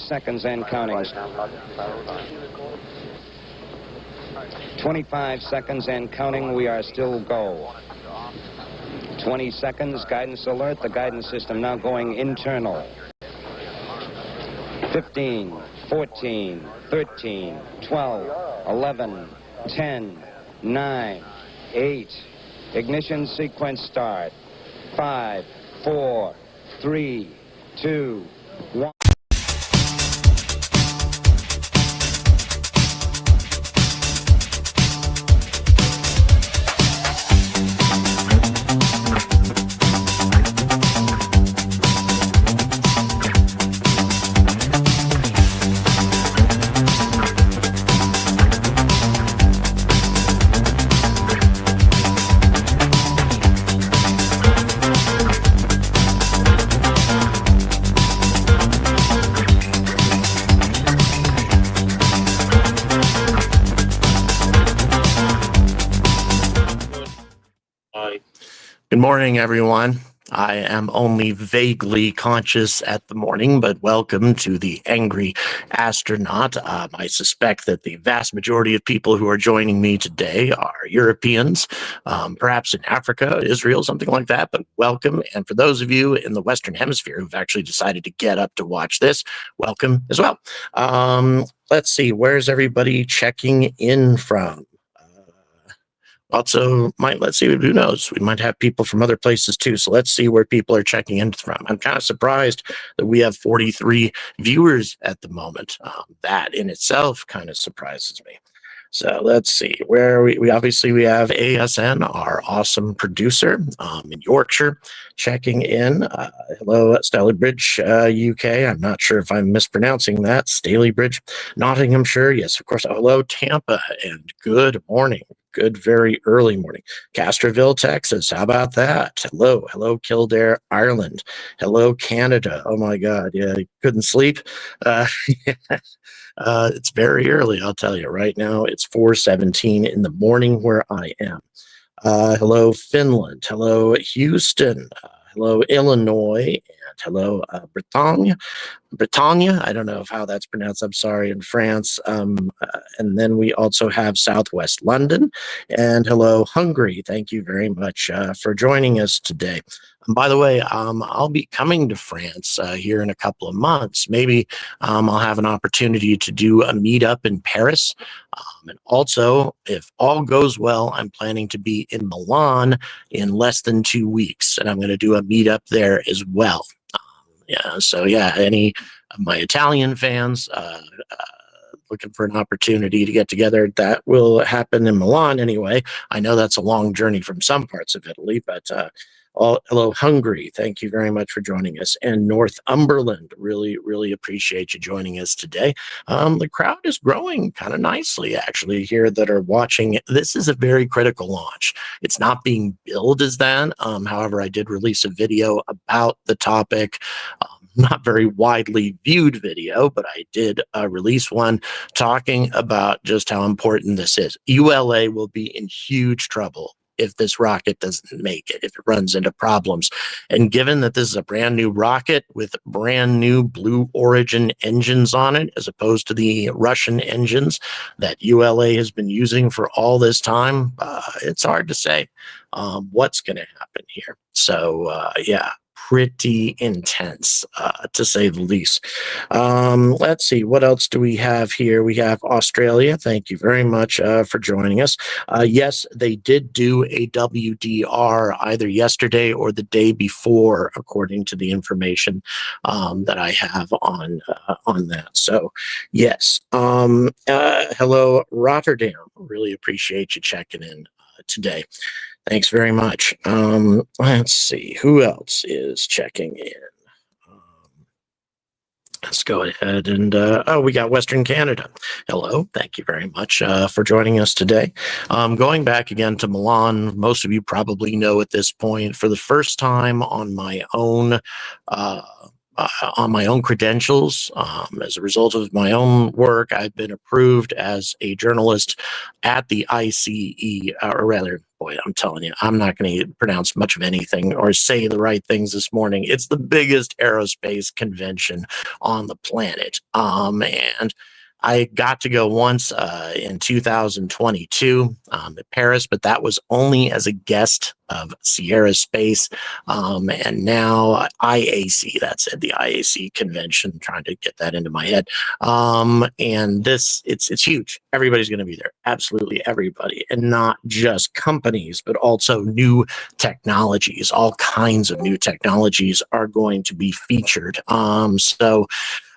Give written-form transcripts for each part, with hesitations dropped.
seconds and counting. 25 seconds and counting. We are still go. 20 seconds. Guidance alert. The guidance system now going internal. 15, 14, 13, 12, 11, 10, 9, 8. Ignition sequence start. 5, 4, 3, 2, 1. Good morning, everyone. I am only vaguely conscious at the morning, but welcome to the Angry Astronaut. I suspect that the vast majority of people who are joining me today are Europeans, perhaps in Africa, Israel, something like that, but welcome. And for those of you in the Western Hemisphere who've actually decided to get up to watch this, welcome as well. Let's see, where's everybody checking in from? Also, let's see, who knows? We might have people from other places too. So let's see where people are checking in from. I'm kind of surprised that we have 43 viewers at the moment. That in itself kind of surprises me. So let's see where we obviously we have ASN, our awesome producer in Yorkshire, checking in. Hello, Stalybridge, UK. I'm not sure if I'm mispronouncing that. Stalybridge, Nottinghamshire. Yes, of course. Hello, Tampa, and good morning. Good, very early morning. Castroville, Texas. How about that? Hello, Kildare, Ireland. Hello, Canada. Oh my God, yeah, couldn't sleep. It's very early, I'll tell you. Right now, it's 4:17 in the morning where I am. Hello, Finland. Hello, Houston. Hello, Illinois. And hello, Bretagne. I don't know how that's pronounced. I'm sorry, in France. And then we also have Southwest London. And hello, Hungary. Thank you very much for joining us today. And by the way, I'll be coming to France here in a couple of months. Maybe I'll have an opportunity to do a meetup in Paris. And also, if all goes well, I'm planning to be in Milan in less than 2 weeks. And I'm going to do a meetup there as well. Any of my Italian fans looking for an opportunity to get together, that will happen in Milan anyway. I know that's a long journey from some parts of Italy, but hello, Hungary. Thank you very much for joining us. And Northumberland, really, really appreciate you joining us today. The crowd is growing kind of nicely, actually, here that are watching. This is a very critical launch. It's not being billed as that. However, I did release a video about the topic. Not very widely viewed video, but I did release one talking about just how important this is. ULA will be in huge trouble if this rocket doesn't make it, if it runs into problems. And given that this is a brand new rocket with brand new Blue Origin engines on it, as opposed to the Russian engines that ULA has been using for all this time, it's hard to say what's going to happen here. So, yeah. Pretty intense, to say the least. Let's see, what else do we have here? We have Australia. Thank you very much for joining us. Yes, they did do a WDR either yesterday or the day before, according to the information that I have on that. So, yes. Hello, Rotterdam. Really appreciate you checking in today. Thanks very much. Let's see, who else is checking in? Let's go ahead and, we got Western Canada. Hello, thank you very much for joining us today. Going back again to Milan, most of you probably know at this point, for the first time on my own on my own credentials. As a result of my own work, I've been approved as a journalist at the ICE, or rather, boy, I'm telling you, I'm not going to pronounce much of anything or say the right things this morning. It's the biggest aerospace convention on the planet. And I got to go once in 2022 at Paris, but that was only as a guest of Sierra Space. And now IAC, that's it, the IAC convention, trying to get that into my head. And it's huge. Everybody's going to be there. Absolutely everybody. And not just companies, but also new technologies. All kinds of new technologies are going to be featured. So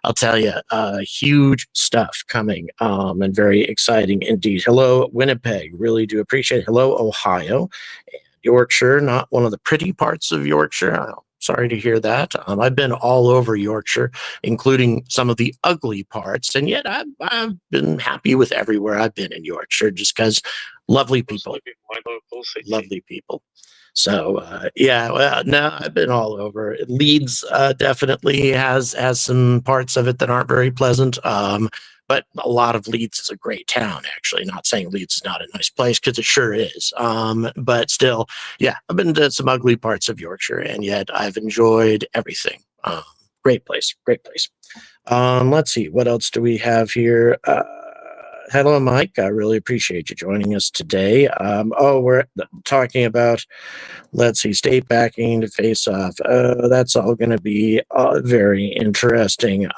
I'll tell you, huge stuff coming, and very exciting indeed. Hello, Winnipeg. Really do appreciate it. Hello, Ohio. And Yorkshire, not one of the pretty parts of Yorkshire. Sorry to hear that. I've been all over Yorkshire, including some of the ugly parts, and yet I've been happy with everywhere I've been in Yorkshire, just because lovely people. Lovely people. So yeah, well, no, I've been all over. Leeds definitely has some parts of it that aren't very pleasant. But a lot of Leeds is a great town, actually. Not saying Leeds is not a nice place, because it sure is. But still, yeah, I've been to some ugly parts of Yorkshire, and yet I've enjoyed everything. Great place, great place. Let's see, what else do we have here? Hello, Mike. I really appreciate you joining us today. We're talking about, let's see, state backing to face off. That's all going to be very interesting.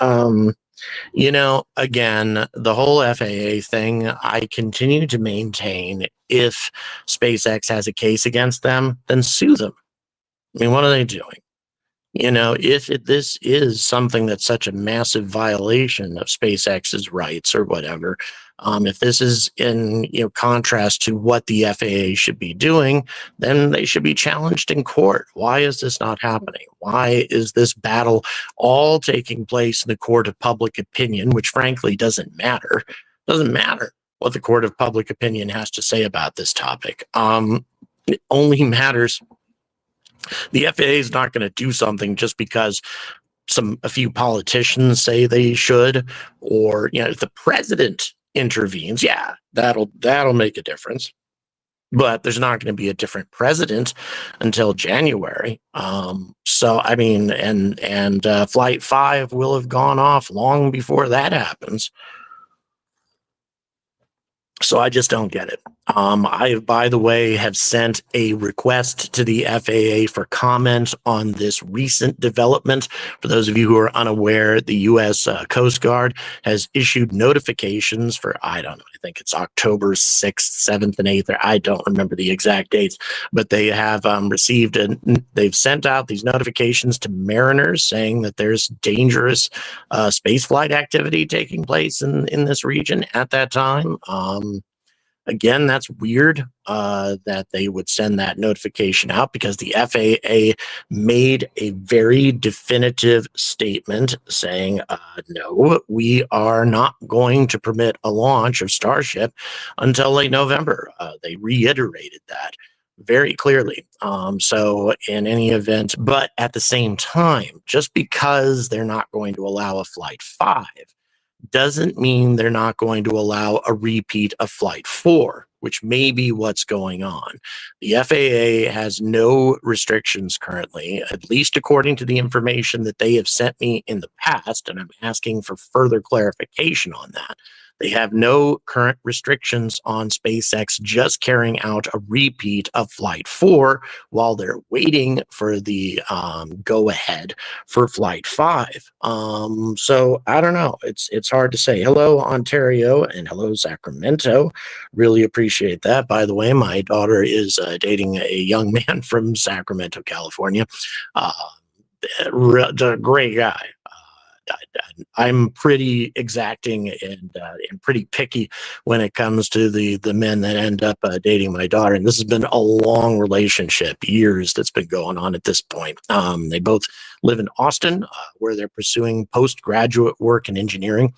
Again, the whole FAA thing, I continue to maintain, if SpaceX has a case against them, then sue them. I mean, what are they doing? If this is something that's such a massive violation of SpaceX's rights or whatever, if this is in contrast to what the FAA should be doing, then they should be challenged in court. Why is this not happening? Why is this battle all taking place in the court of public opinion, which frankly doesn't matter? Doesn't matter what the court of public opinion has to say about this topic. It only matters. The FAA is not going to do something just because a few politicians say they should, or if the president intervenes, yeah, that'll make a difference. But there's not going to be a different president until January. So I mean, and Flight 5 will have gone off long before that happens. So I just don't get it. I, by the way, have sent a request to the FAA for comment on this recent development. For those of you who are unaware, the U.S. Coast Guard has issued notifications for, I don't know, I think it's October 6th, 7th, and 8th, or I don't remember the exact dates, but they have they've sent out these notifications to mariners saying that there's dangerous spaceflight activity taking place in this region at that time. Again, that's weird that they would send that notification out, because the FAA made a very definitive statement saying, no, we are not going to permit a launch of Starship until late November. They reiterated that very clearly. So in any event, but at the same time, just because they're not going to allow a Flight 5 doesn't mean they're not going to allow a repeat of Flight 4, which may be what's going on. The FAA has no restrictions currently, at least according to the information that they have sent me in the past, and I'm asking for further clarification on that. They have no current restrictions on SpaceX just carrying out a repeat of Flight 4 while they're waiting for the go-ahead for Flight 5. So I don't know. It's hard to say. Hello, Ontario, and hello, Sacramento. Really appreciate that. By the way, my daughter is dating a young man from Sacramento, California. Great guy. I'm pretty exacting and pretty picky when it comes to the men that end up dating my daughter. And this has been a long relationship, years that's been going on at this point. They both live in Austin, where they're pursuing postgraduate work in engineering.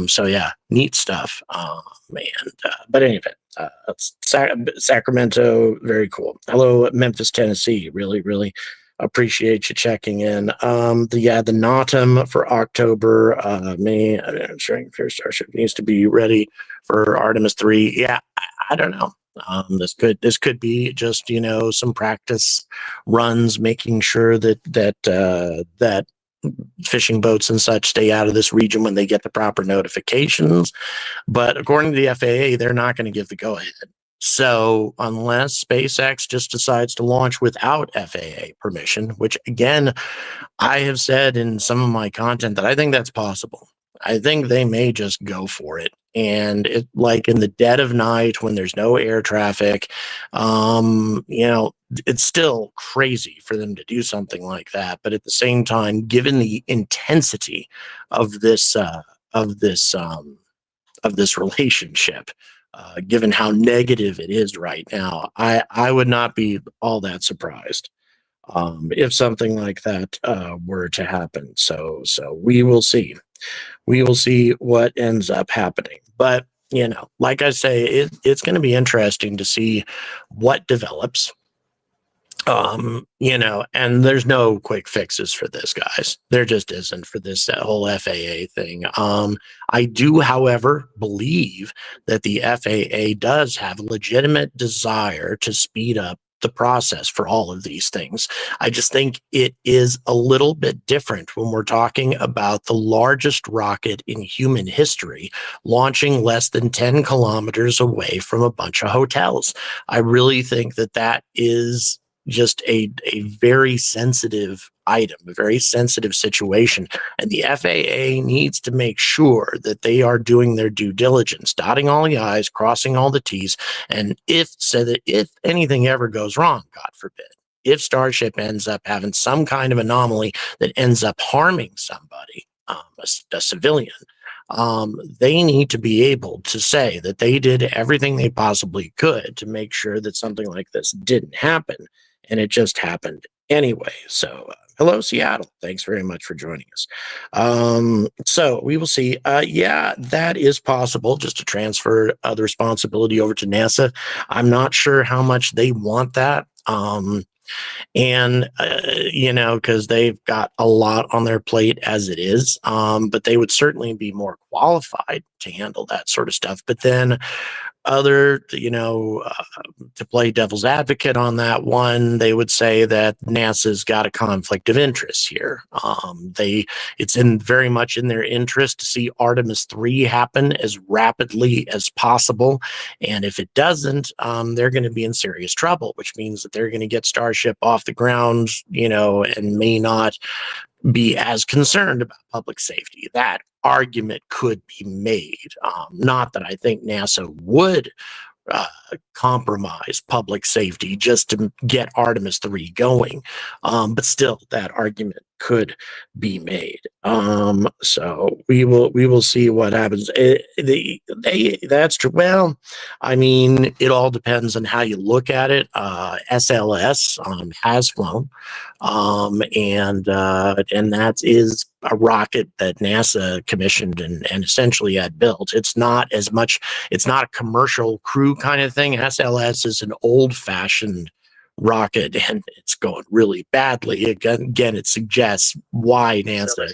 So yeah, neat stuff. But anyway, Sacramento, very cool. Hello, Memphis, Tennessee. Really, really Appreciate you checking in. The NOTAM for October, May, ensuring first Starship needs to be ready for Artemis 3. Yeah, I don't know. This could be just, you know, some practice runs, making sure that fishing boats and such stay out of this region when they get the proper notifications. But according to the FAA, they're not going to give the go ahead. So unless SpaceX just decides to launch without FAA permission, which again, I have said in some of my content that I think that's possible. I think they may just go for it. And it, like in the dead of night when there's no air traffic, you know, it's still crazy for them to do something like that. But at the same time, given the intensity of this relationship, given how negative it is right now, I would not be all that surprised if something like that were to happen. So we will see. We will see what ends up happening. But, you know, like I say, it's going to be interesting to see what develops. You know, and there's no quick fixes for this, guys. There just isn't for this whole FAA thing. I do, however, believe that the FAA does have a legitimate desire to speed up the process for all of these things. I just think it is a little bit different when we're talking about the largest rocket in human history launching less than 10 kilometers away from a bunch of hotels. I really think that that is just a very sensitive item, a very sensitive situation. And the FAA needs to make sure that they are doing their due diligence, dotting all the I's, crossing all the T's. And if anything ever goes wrong, God forbid, if Starship ends up having some kind of anomaly that ends up harming somebody, a civilian, they need to be able to say that they did everything they possibly could to make sure that something like this didn't happen. And it just happened anyway. So hello, Seattle. Thanks very much for joining us. So we will see. Yeah, that is possible, just to transfer the responsibility over to NASA. I'm not sure how much they want that. And you know, because they've got a lot on their plate as it is, but they would certainly be more qualified to handle that sort of stuff. But then to play devil's advocate on that one, they would say that NASA's got a conflict of interest here. It's very much in their interest to see Artemis 3 happen as rapidly as possible. And if it doesn't, they're going to be in serious trouble, which means that they're going to get Starship off the ground, you know, and may not be as concerned about public safety. That argument could be made. Not that I think NASA would compromise public safety just to get Artemis 3 going, but still, that argument could be made. So we will see what happens. That's true. Well, I mean, it all depends on how you look at it. SLS has flown, and that is a rocket that NASA commissioned and essentially had built. It's not a commercial crew kind of thing. SLS is an old-fashioned rocket, and it's going really badly. Again, it suggests why NASA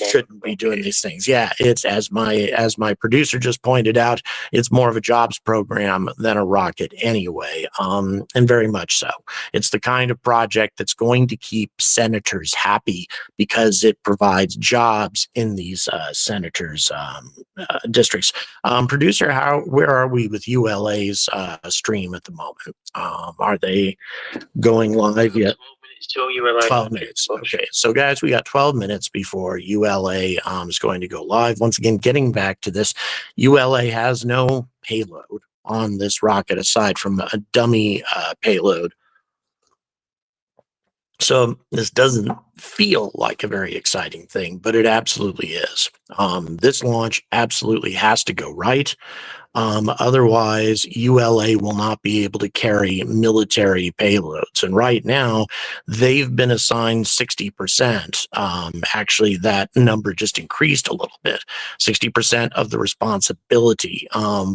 shouldn't be doing these things. Yeah, it's as my producer just pointed out, it's more of a jobs program than a rocket anyway, and very much so. It's the kind of project that's going to keep senators happy because it provides jobs in these senators' districts. Producer, where are we with ULA's stream at the moment? Are they going live yet? 12 minutes. Okay. So, guys, we got 12 minutes before ULA is going to go live. Once again, getting back to this, ULA has no payload on this rocket aside from a dummy payload. So this doesn't feel like a very exciting thing, but it absolutely is. This launch absolutely has to go right. Otherwise, ULA will not be able to carry military payloads. And right now, they've been assigned 60%. Actually, that number just increased a little bit. 60% of the responsibility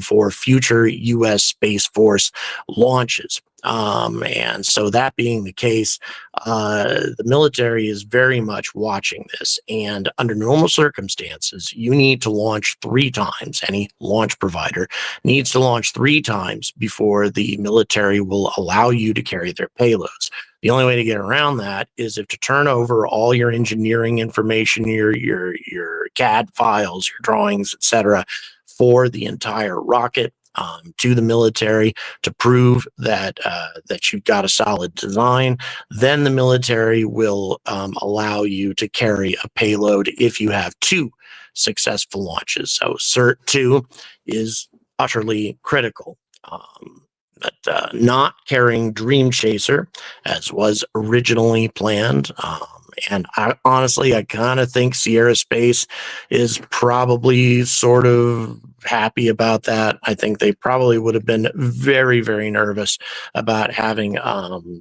for future U.S. Space Force launches. And so that being the case, the military is very much watching this. And under normal circumstances, you need to launch 3 times. Any launch provider needs to launch 3 times before the military will allow you to carry their payloads. The only way to get around that is if to turn over all your engineering information, your CAD files, your drawings, etc., for the entire rocket to the military to prove that that you've got a solid design. Then the military will allow you to carry a payload if you have 2 successful launches. So Cert 2 is utterly critical. But not carrying Dream Chaser as was originally planned. And honestly, I kind of think Sierra Space is probably sort of happy about that. I think they probably would have been very, very nervous about having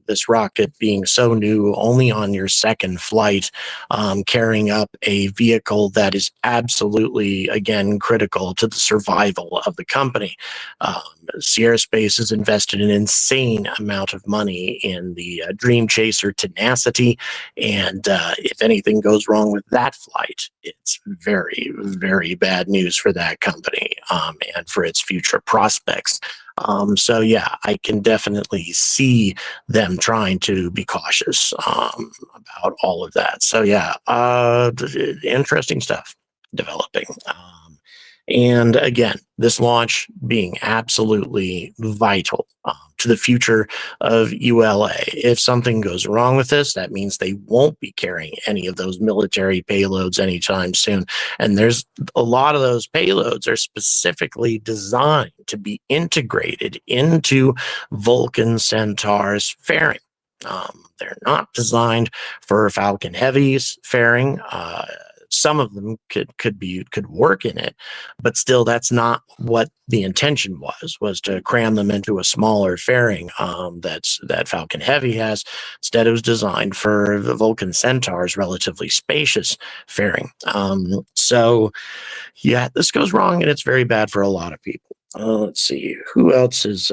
this rocket being so new, only on your 2nd flight, carrying up a vehicle that is absolutely, again, critical to the survival of the company. Sierra Space has invested an insane amount of money in the Dream Chaser tenacity, and if anything goes wrong with that flight, it's very, very bad news for that company and for its future prospects. So yeah, I can definitely see them trying to be cautious about all of that. So yeah, interesting stuff developing. And again, this launch being absolutely vital to the future of ULA. If something goes wrong with this, that means they won't be carrying any of those military payloads anytime soon. And there's a lot of those payloads are specifically designed to be integrated into Vulcan Centaur's fairing. They're not designed for Falcon Heavy's fairing. Some of them could work in it, but still, that's not what the intention was to cram them into a smaller fairing that Falcon Heavy has. Instead, it was designed for the Vulcan Centaur's relatively spacious fairing. So, yeah, this goes wrong, and it's very bad for a lot of people. Let's see, who else is.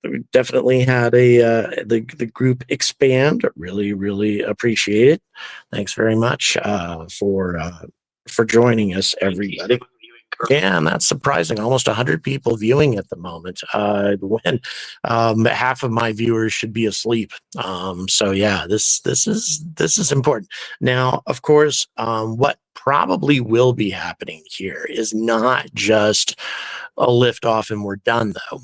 We definitely had the group expand. Really appreciate it. Thanks very much for joining us, everybody. Yeah, and that's surprising. Almost 100 people viewing at the moment. When half of my viewers should be asleep. So yeah, this is important. Now, of course, what probably will be happening here is not just a liftoff and we're done, though.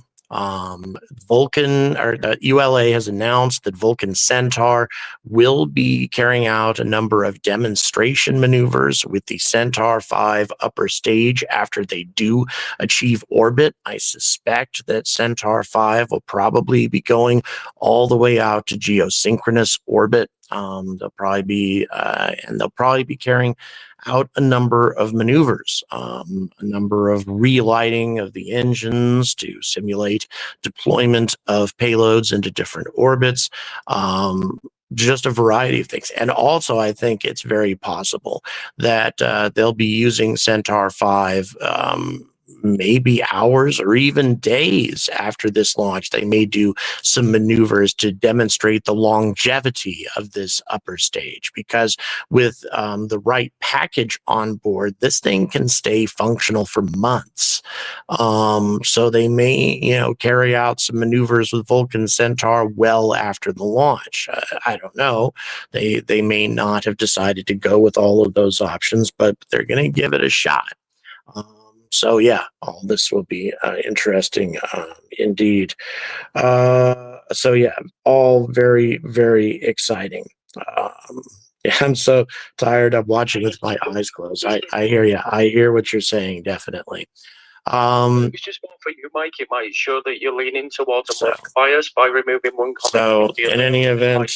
Vulcan or ULA has announced that Vulcan Centaur will be carrying out a number of demonstration maneuvers with the Centaur 5 upper stage after they do achieve orbit. I suspect that Centaur 5 will probably be going all the way out to geosynchronous orbit. They'll probably be carrying out a number of maneuvers, a number of relighting of the engines to simulate deployment of payloads into different orbits, just a variety of things. And also, I think it's very possible that they'll be using Centaur 5 maybe hours or even days after this launch. They may do some maneuvers to demonstrate the longevity of this upper stage, because with the right package on board, this thing can stay functional for months. So they may, carry out some maneuvers with Vulcan Centaur well after the launch. I don't know. They may not have decided to go with all of those options, but they're going to give it a shot. So yeah, all this will be interesting indeed. So yeah, all very, very exciting. Yeah, I'm so tired of watching with my eyes closed. I hear you. I hear what you're saying, definitely. It's just one for you, Mike. It might show that you're leaning towards a left bias by removing one comment. So in any event,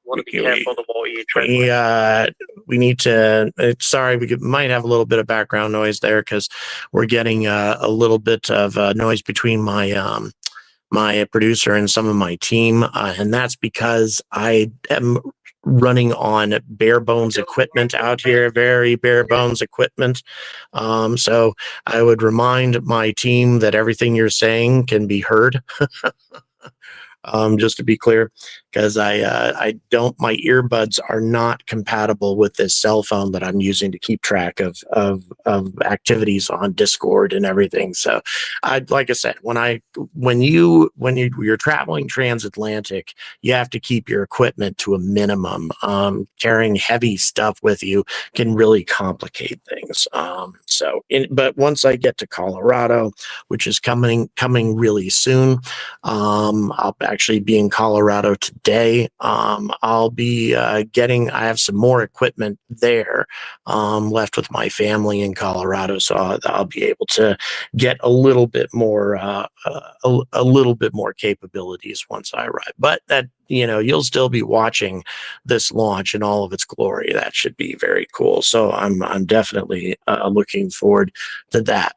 want to be careful of what you tread. We need to. Sorry, we might have a little bit of background noise there because we're getting a little bit of noise between my my producer and some of my team, and that's because I am running on bare bones equipment out here, very bare bones equipment. So I would remind my team that everything you're saying can be heard. just to be clear, because I don't, my earbuds are not compatible with this cell phone that I'm using to keep track of activities on Discord and everything. So like I said, when you're traveling transatlantic, you have to keep your equipment to a minimum. Carrying heavy stuff with you can really complicate things. But once I get to Colorado, which is coming really soon, I'll actually be in Colorado today. I'll be I have some more equipment there left with my family in Colorado, so I'll be able to get a little bit more a little bit more capabilities once I arrive. But that, you'll still be watching this launch in all of its glory. That should be very cool. So I'm definitely looking forward to that.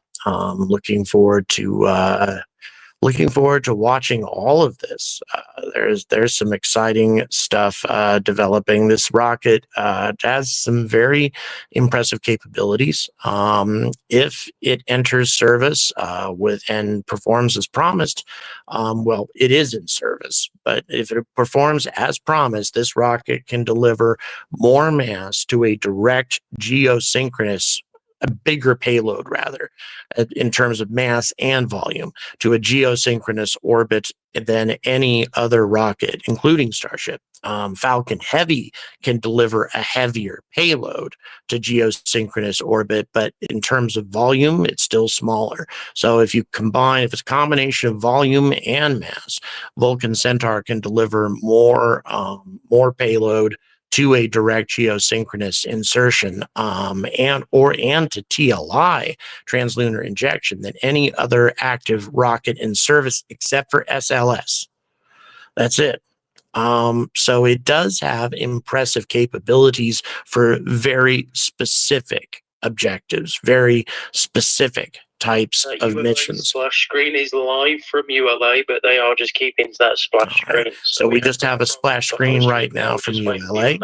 Looking forward to watching all of this. There's some exciting stuff developing. This rocket has some very impressive capabilities. If it enters service and performs as promised, well, it is in service. But if it performs as promised, this rocket can deliver more mass to a direct geosynchronous, a bigger payload rather, in terms of mass and volume, to a geosynchronous orbit than any other rocket, including Starship. Falcon Heavy can deliver a heavier payload to geosynchronous orbit, but in terms of volume, it's still smaller. So if it's a combination of volume and mass, Vulcan Centaur can deliver more payload to a direct geosynchronous insertion and to TLI, translunar injection, than any other active rocket in service except for SLS. That's it. So it does have impressive capabilities for very specific objectives, very specific types of missions. Splash screen is live from ULA, but they are just keeping that splash screen. So we just have a splash screen right now from ULA.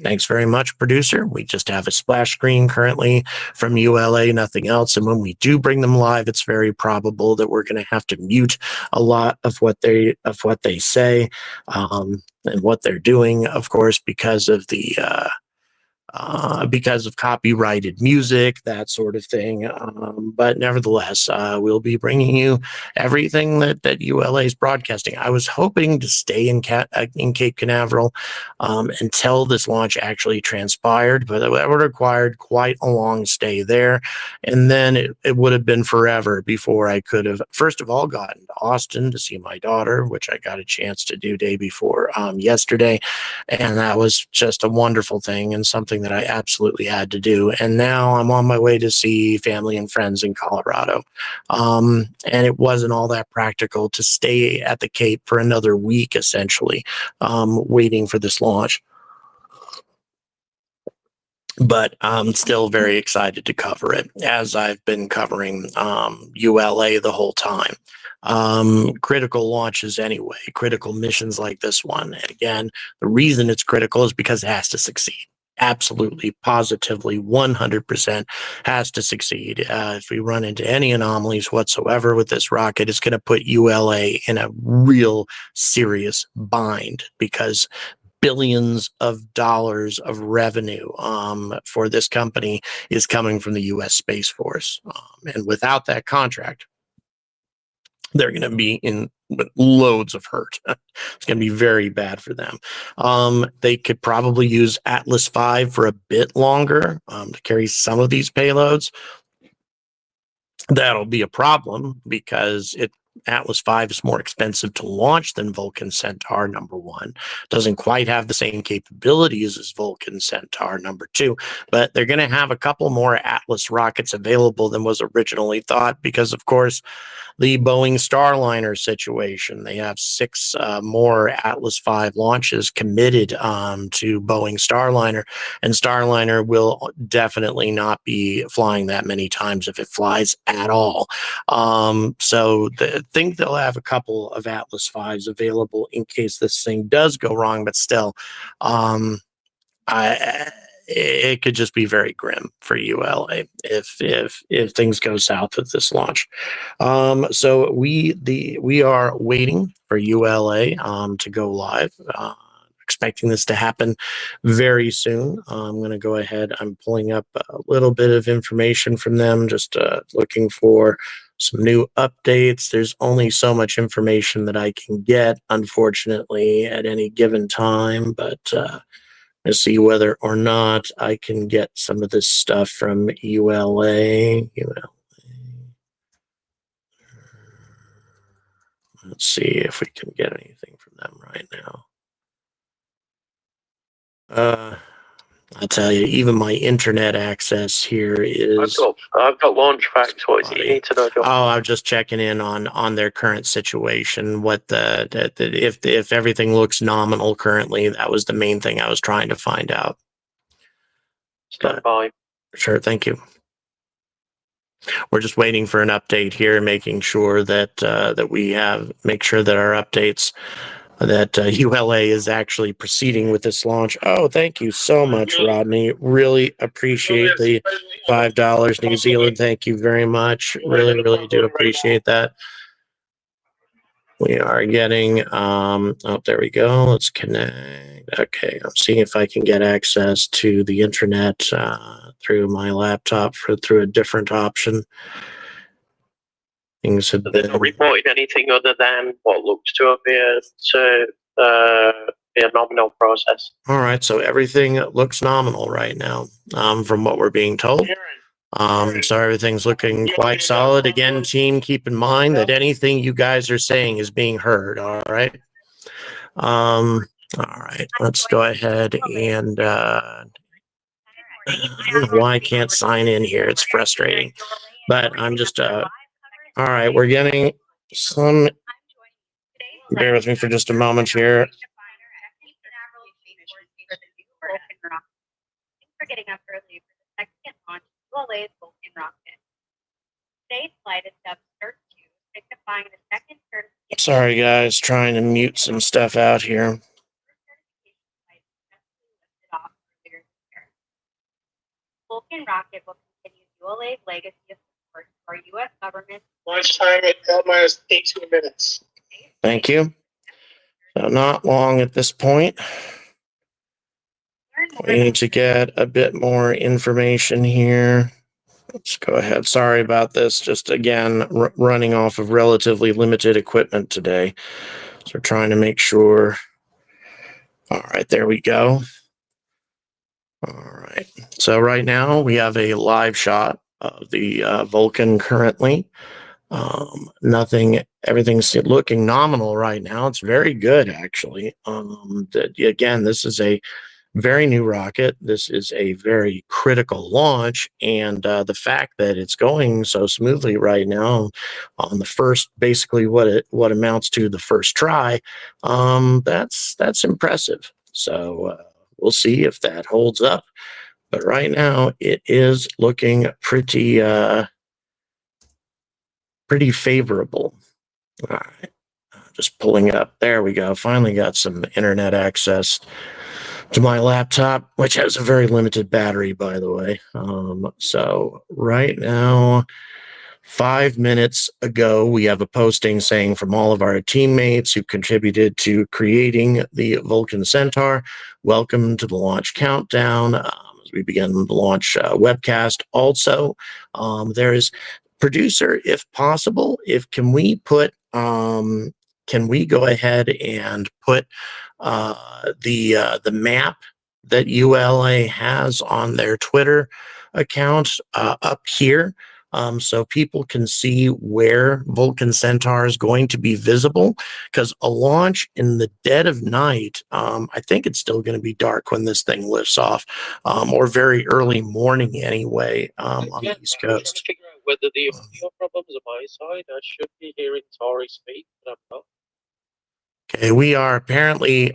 Thanks very much, producer. We just have a splash screen currently from ULA, nothing else. And when we do bring them live, it's very probable that we're going to have to mute a lot of what they say and what they're doing, of course, because of copyrighted music, that sort of thing. But nevertheless, we'll be bringing you everything that ULA is broadcasting. I was hoping to stay in Cape Canaveral until this launch actually transpired, but that would have required quite a long stay there. And then it would have been forever before I could have, first of all, gotten to Austin to see my daughter, which I got a chance to do day before yesterday. And that was just a wonderful thing and something that I absolutely had to do. And now I'm on my way to see family and friends in Colorado. And it wasn't all that practical to stay at the Cape for another week, essentially, waiting for this launch. But I'm still very excited to cover it, as I've been covering ULA the whole time. Critical launches anyway, critical missions like this one. And again, the reason it's critical is because it has to succeed. Absolutely, positively, 100% has to succeed. If we run into any anomalies whatsoever with this rocket, it's going to put ULA in a real serious bind, because billions of dollars of revenue for this company is coming from the U.S. Space Force. And without that contract, they're going to be in with loads of hurt. It's going to be very bad for them. They could probably use Atlas V for a bit longer to carry some of these payloads. That'll be a problem because Atlas V is more expensive to launch than Vulcan Centaur, number one. Doesn't quite have the same capabilities as Vulcan Centaur, number two. But they're going to have a couple more Atlas rockets available than was originally thought because, of course, the Boeing Starliner situation. They have 6 more Atlas V launches committed to Boeing Starliner, and Starliner will definitely not be flying that many times if it flies at all. So I think they'll have a couple of Atlas V's available in case this thing does go wrong, but still, it could just be very grim for ULA if things go south with this launch. So we are waiting for ULA to go live. Expecting this to happen very soon. I'm going to go ahead. I'm pulling up a little bit of information from them, just looking for some new updates. There's only so much information that I can get, unfortunately, at any given time, but to see whether or not I can get some of this stuff from ULA. Let's see if we can get anything from them right now. I'll tell you, even my internet access here is. I've got launch facts. What do you need to know, John? Oh, I'm just checking in on their current situation. What if everything looks nominal currently? That was the main thing I was trying to find out. Stand by. Sure, thank you. We're just waiting for an update here, making sure that make sure that our updates. That ULA is actually proceeding with this launch. Oh, thank you so much, Rodney. Really appreciate the $5 New Zealand. Thank you very much. Really, really do appreciate that. We are getting, oh, there we go. Let's connect. Okay, I'm seeing if I can get access to the internet through my laptop through a different option. Things have They're not reporting anything other than what looks to appear to be a nominal process. All right, so everything looks nominal right now, from what we're being told. So everything's looking quite solid. Again, team, keep in mind that anything you guys are saying is being heard. All right. All right. Let's go ahead and I don't know why I can't sign in here. It's frustrating, but I'm just all right. We're getting some. Bear with me for just a moment here. For getting up early for the second launch of ULA's Vulcan rocket. Today's flight is dubbed Cert 2, signifying the second certification. Sorry, guys, trying to mute some stuff out here. Vulcan rocket will continue ULA's legacy of support for U.S. government. Launch time at L-minus 18 minutes. Thank you. So not long at this point. We need to get a bit more information here. Let's go ahead. Sorry about this. Just again, running off of relatively limited equipment today. So we're trying to make sure. All right, there we go. All right. So right now we have a live shot of the Vulcan currently. Everything's looking nominal right now. It's very good, actually. Again, this is a very new rocket. This is a very critical launch, and the fact that it's going so smoothly right now on the first, basically what amounts to the first try, that's impressive. So we'll see if that holds up. But right now, it is looking pretty favorable. All right, just pulling up. There we go. Finally got some internet access to my laptop, which has a very limited battery, by the way. So right now, 5 minutes ago, we have a posting saying from all of our teammates who contributed to creating the Vulcan Centaur, welcome to the launch countdown. As we begin the launch webcast. Also, there is producer, if possible, can we go ahead and put the map that ULA has on their Twitter account up here, so people can see where Vulcan Centaur is going to be visible, because a launch in the dead of night, I think it's still going to be dark when this thing lifts off, or very early morning anyway, on the East Coast. Figure out whether the audio problems are my side. I should be hearing Tori speak, but I'm not. Okay, we are apparently.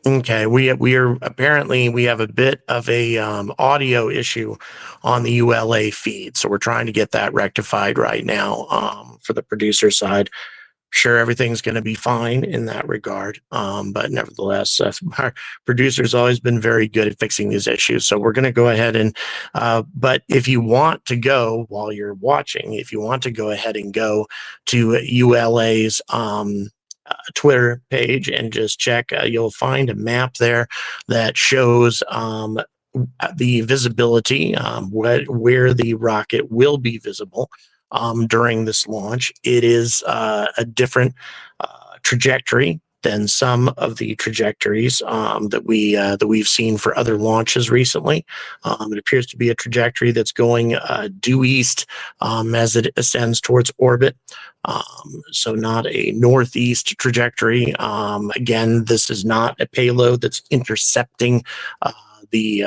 Okay, we have a bit of a audio issue on the ULA feed, so we're trying to get that rectified right now for the producer side. sure everything's going to be fine in that regard. But nevertheless, our producer's always been very good at fixing these issues. So we're going to go ahead and, but if you want to go while you're watching, if you want to go ahead and go to ULA's Twitter page and just check, you'll find a map there that shows the visibility, where the rocket will be visible during this launch. It is a different trajectory than some of the trajectories that we've seen for other launches recently. It appears to be a trajectory that's going due east as it ascends towards orbit. So not a northeast trajectory. Again, this is not a payload that's intercepting the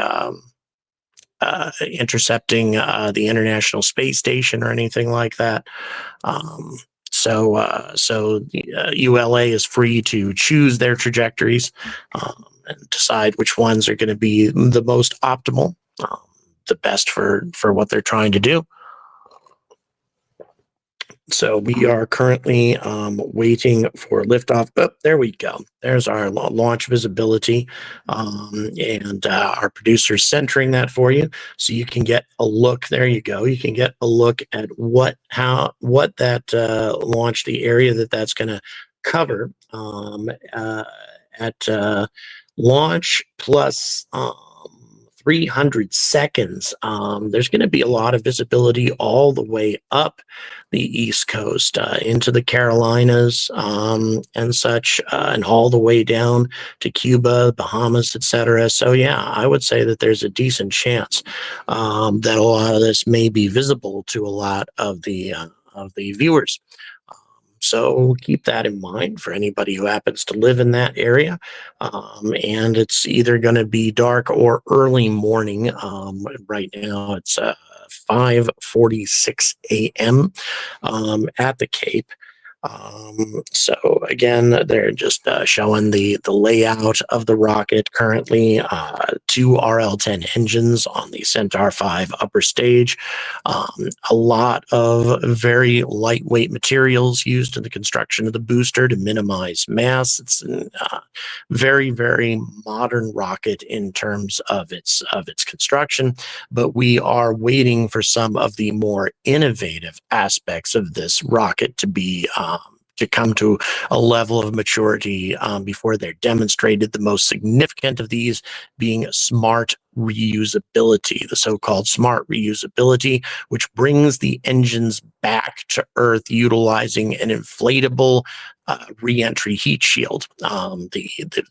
International Space Station or anything like that. So ULA is free to choose their trajectories and decide which ones are going to be the most optimal, the best for what they're trying to do. So we are currently waiting for liftoff. Oh, there we go. There's our launch visibility, and our producer's centering that for you, so you can get a look. There you go. You can get a look at what that launch, the area that's going to cover at launch plus 300 seconds. There's going to be a lot of visibility all the way up the East Coast into the Carolinas and such, and all the way down to Cuba, Bahamas, etc. So yeah, I would say that there's a decent chance that a lot of this may be visible to a lot of the viewers. So keep that in mind for anybody who happens to live in that area. And it's either going to be dark or early morning. Right now it's 5:46 a.m. At the Cape. So again, they're just showing the layout of the rocket currently. 2 RL-10 engines on the Centaur 5 upper stage. A lot of very lightweight materials used in the construction of the booster to minimize mass. It's a very, very modern rocket in terms of its construction, but we are waiting for some of the more innovative aspects of this rocket to be to come to a level of maturity before they're demonstrated. The most significant of these being smart reusability, the so-called smart reusability, which brings the engines back to Earth utilizing an inflatable re-entry heat shield. The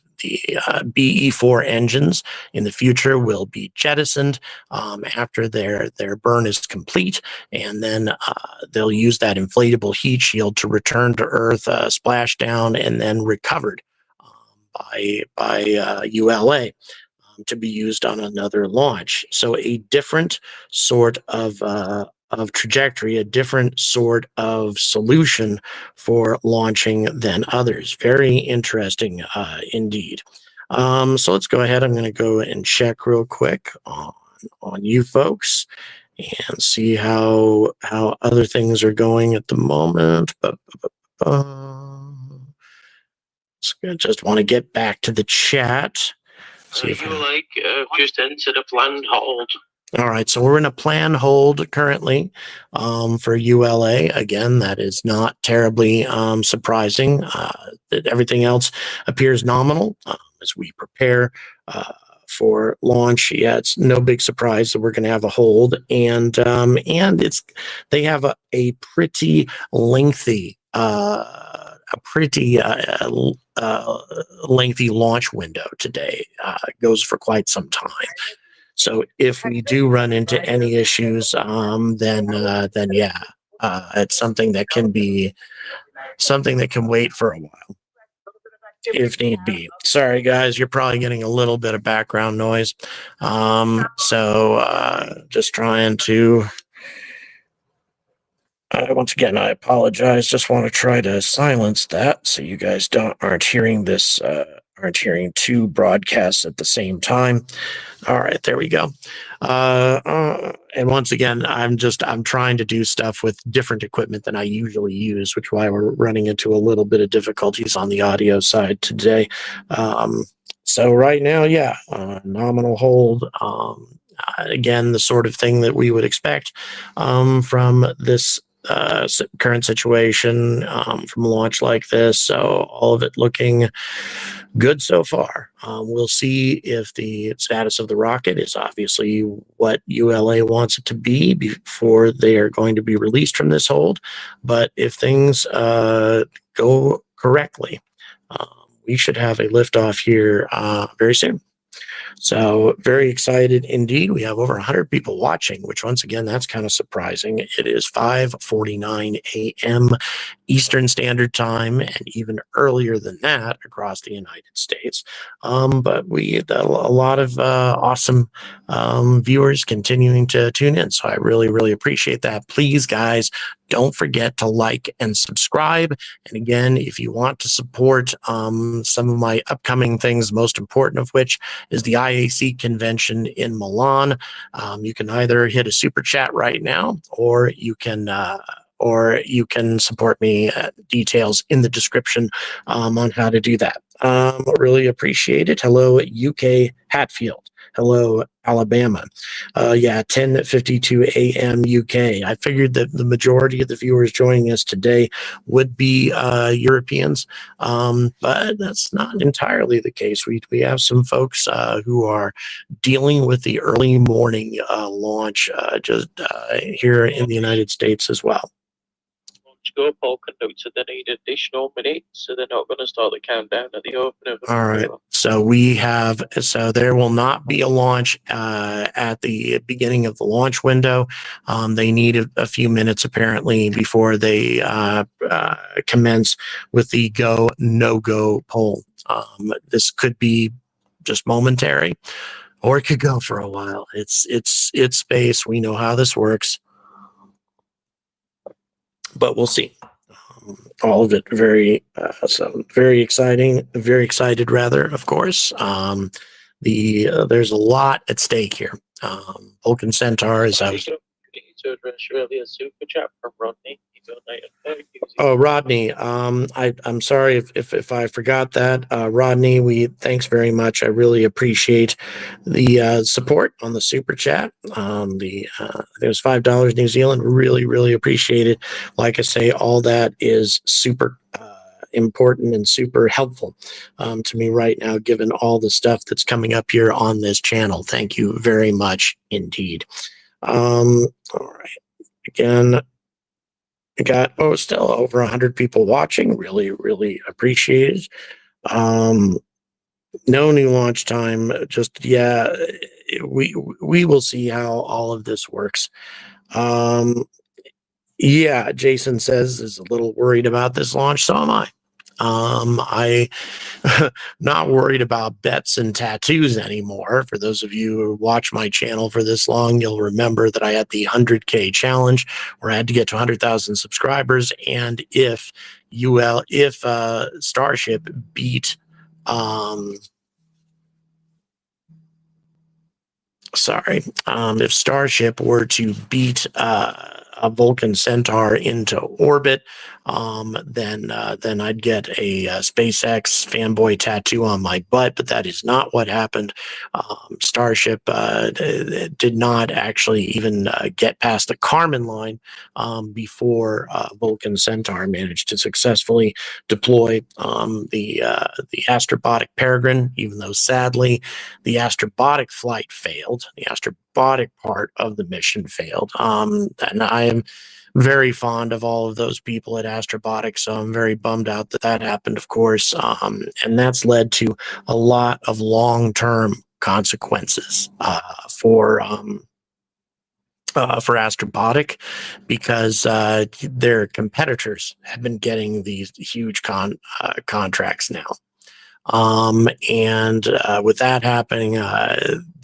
BE4 engines in the future will be jettisoned after their burn is complete, and then they'll use that inflatable heat shield to return to Earth, splash down, and then recovered by ULA to be used on another launch. So a different sort of trajectory, a different sort of solution for launching than others. Very interesting indeed. So let's go ahead. I'm going to go and check real quick on you folks and see how other things are going at the moment. Just want to get back to the chat. See if just entered a planned hold. All right, so we're in a planned hold currently for ULA. Again, that is not terribly surprising. That everything else appears nominal as we prepare for launch. Yeah, it's no big surprise that we're going to have a hold, and they have a pretty lengthy. Lengthy launch window today. It goes for quite some time. So if we do run into any issues, then yeah, it's something that can wait for a while if need be. Sorry guys, you're probably getting a little bit of background noise. So just trying to Once again, I apologize. Just want to try to silence that so you guys aren't hearing this, aren't hearing two broadcasts at the same time. All right, there we go. And once again, I'm trying to do stuff with different equipment than I usually use, which is why we're running into a little bit of difficulties on the audio side today. So right now, yeah, nominal hold. Again, the sort of thing that we would expect from this current situation, from a launch like this. So all of it looking good so far. We'll see if the status of the rocket is obviously what ULA wants it to be before they are going to be released from this hold. But if things go correctly, we should have a liftoff here very soon. So very excited indeed. We have over 100 people watching, which once again, that's kind of surprising. It is 5:49 a.m. Eastern Standard Time, and even earlier than that across the United States. But we had a lot of awesome viewers continuing to tune in. So I really, really appreciate that. Please, guys, don't forget to like and subscribe. And again, if you want to support some of my upcoming things, most important of which is the IAC convention in Milan, you can either hit a super chat right now, or you can support me. Details in the description on how to do that. Really appreciate it. Hello, UK Hatfield. Hello, Alabama. Yeah, 10:52 a.m. UK. I figured that the majority of the viewers joining us today would be Europeans, but that's not entirely the case. We have some folks who are dealing with the early morning launch just here in the United States as well. Go Vulcan notes that they need additional minutes, so they're not going to start the countdown at the open. All right. So there will not be a launch at the beginning of the launch window. They need a few minutes apparently before they commence with the go no go poll. This could be just momentary, or it could go for a while. It's space. We know how this works. But we'll see. All of it very exciting, very excited rather, of course. There's a lot at stake here. Vulcan Centaur is out. To address earlier super chat from Rodney. Oh, Rodney, I'm sorry if I forgot that. Rodney, thanks very much. I really appreciate the support on the super chat. There's $5 New Zealand. Really, really appreciate it. Like I say, all that is super important and super helpful to me right now, given all the stuff that's coming up here on this channel. Thank you very much indeed. All right. Again, we got still over 100 people watching. Really, really appreciate it. No new launch time. Just we will see how all of this works. Yeah, Jason says is a little worried about this launch. So am I. I not worried about bets and tattoos anymore. For those of you who watch my channel for this long, you'll remember that I had the 100K challenge where I had to get to 100,000 subscribers. And if Starship beat, if Starship were to beat a Vulcan Centaur into orbit, then I'd get a SpaceX fanboy tattoo on my butt, but that is not what happened. Starship did not actually even get past the Kármán line before Vulcan Centaur managed to successfully deploy the astrobotic Peregrine, even though sadly the astrobotic flight failed. The astrobotic part of the mission failed. And I am very fond of all of those people at Astrobotic, so I'm very bummed out that happened, of course. And that's led to a lot of long-term consequences for Astrobotic, because their competitors have been getting these huge contracts now. And with that happening,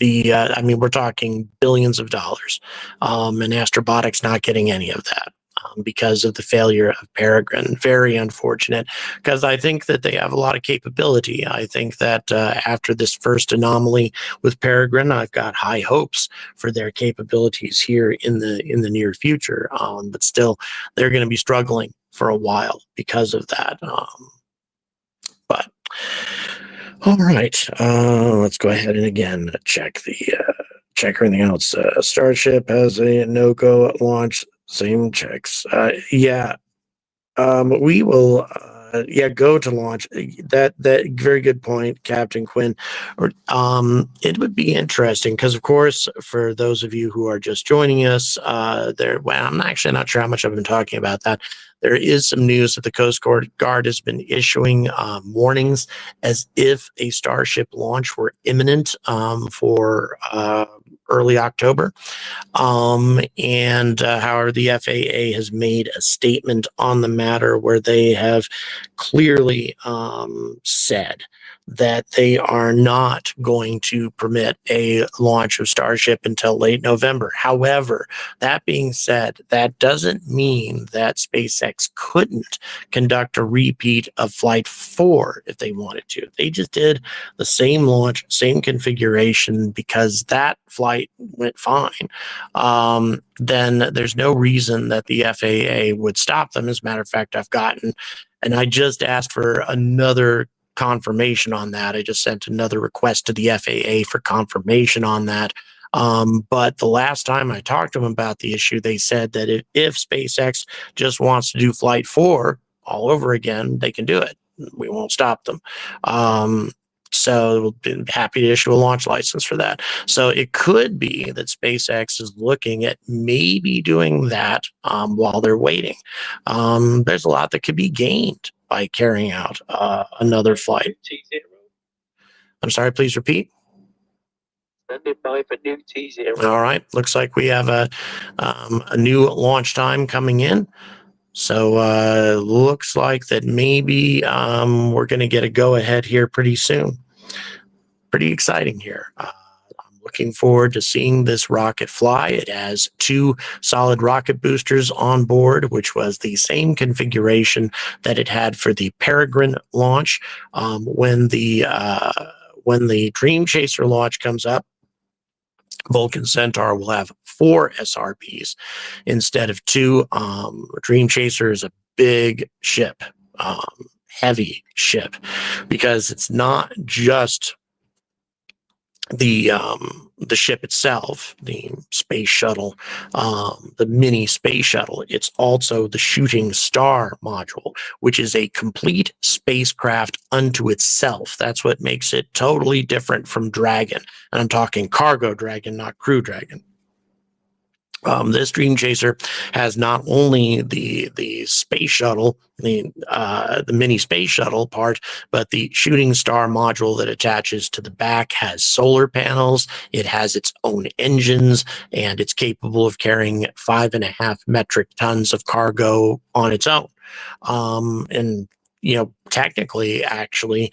we're talking billions of dollars, and Astrobotic's not getting any of that. because of the failure of Peregrine. Very unfortunate, because I think that they have a lot of capability. I think that after this first anomaly with Peregrine, I've got high hopes for their capabilities here in the near future. But still, they're going to be struggling for a while because of that. But all right, let's go ahead and again check everything else. Starship has a no-go at launch. Same checks. Yeah. We will. Go to launch. That very good point, Captain Quinn. It would be interesting because, of course, for those of you who are just joining us, I'm actually not sure how much I've been talking about that. There is some news that the Coast Guard has been issuing warnings as if a Starship launch were imminent for early October. However, the FAA has made a statement on the matter where they have clearly said that they are not going to permit a launch of Starship until late November. However, that being said, that doesn't mean that SpaceX couldn't conduct a repeat of Flight 4 if they wanted to. They just did the same launch, same configuration, because that flight went fine. Then there's no reason that the FAA would stop them. As a matter of fact, and I just asked for another confirmation on that. I just sent another request to the FAA for confirmation on that. But the last time I talked to them about the issue, they said that if SpaceX just wants to do Flight 4 all over again, they can do it. We won't stop them. So we'll be happy to issue a launch license for that. So it could be that SpaceX is looking at maybe doing that while they're waiting. There's a lot that could be gained by carrying out another flight. I'm sorry, please repeat. Standing by for new T0. All right, looks like we have a new launch time coming in. So looks like that maybe we're going to get a go-ahead here pretty soon. Pretty exciting here. I'm looking forward to seeing this rocket fly. It has 2 solid rocket boosters on board, which was the same configuration that it had for the Peregrine launch. When the Dream Chaser launch comes up, Vulcan Centaur will have 4 SRBs instead of 2. Dream Chaser is a big ship, heavy ship, because it's not just the ship itself, the space shuttle, the mini space shuttle. It's also the Shooting Star module, which is a complete spacecraft unto itself. That's what makes it totally different from Dragon. And I'm talking cargo Dragon, not crew Dragon. This Dream Chaser has not only the space shuttle, the mini space shuttle part, but the Shooting Star module that attaches to the back has solar panels. It has its own engines, and it's capable of carrying 5.5 metric tons of cargo on its own. And technically, actually,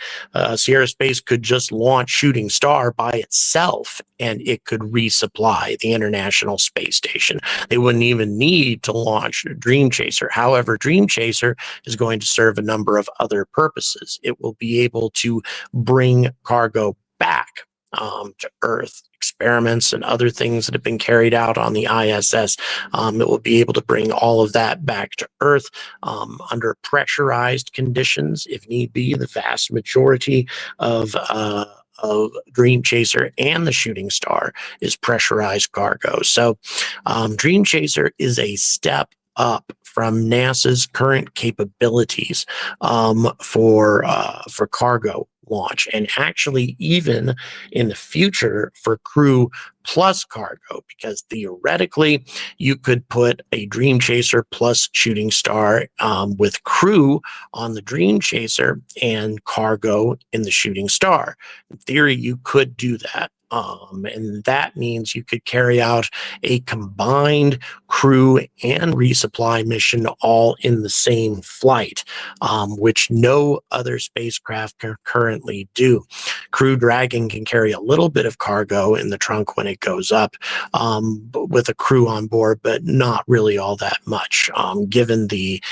Sierra Space could just launch Shooting Star by itself, and it could resupply the International Space Station. They wouldn't even need to launch Dream Chaser. However, Dream Chaser is going to serve a number of other purposes. It will be able to bring cargo back to Earth. Experiments and other things that have been carried out on the ISS. It will be able to bring all of that back to Earth under pressurized conditions, if need be. The vast majority of Dream Chaser and the Shooting Star is pressurized cargo. So Dream Chaser is a step up from NASA's current capabilities for cargo launch, and actually even in the future for crew plus cargo, because theoretically you could put a Dream Chaser plus Shooting Star with crew on the Dream Chaser and cargo in the Shooting Star. In theory, you could do that. And that means you could carry out a combined crew and resupply mission all in the same flight, which no other spacecraft can currently do. Crew Dragon can carry a little bit of cargo in the trunk when it goes up, with a crew on board, but not really all that much, given the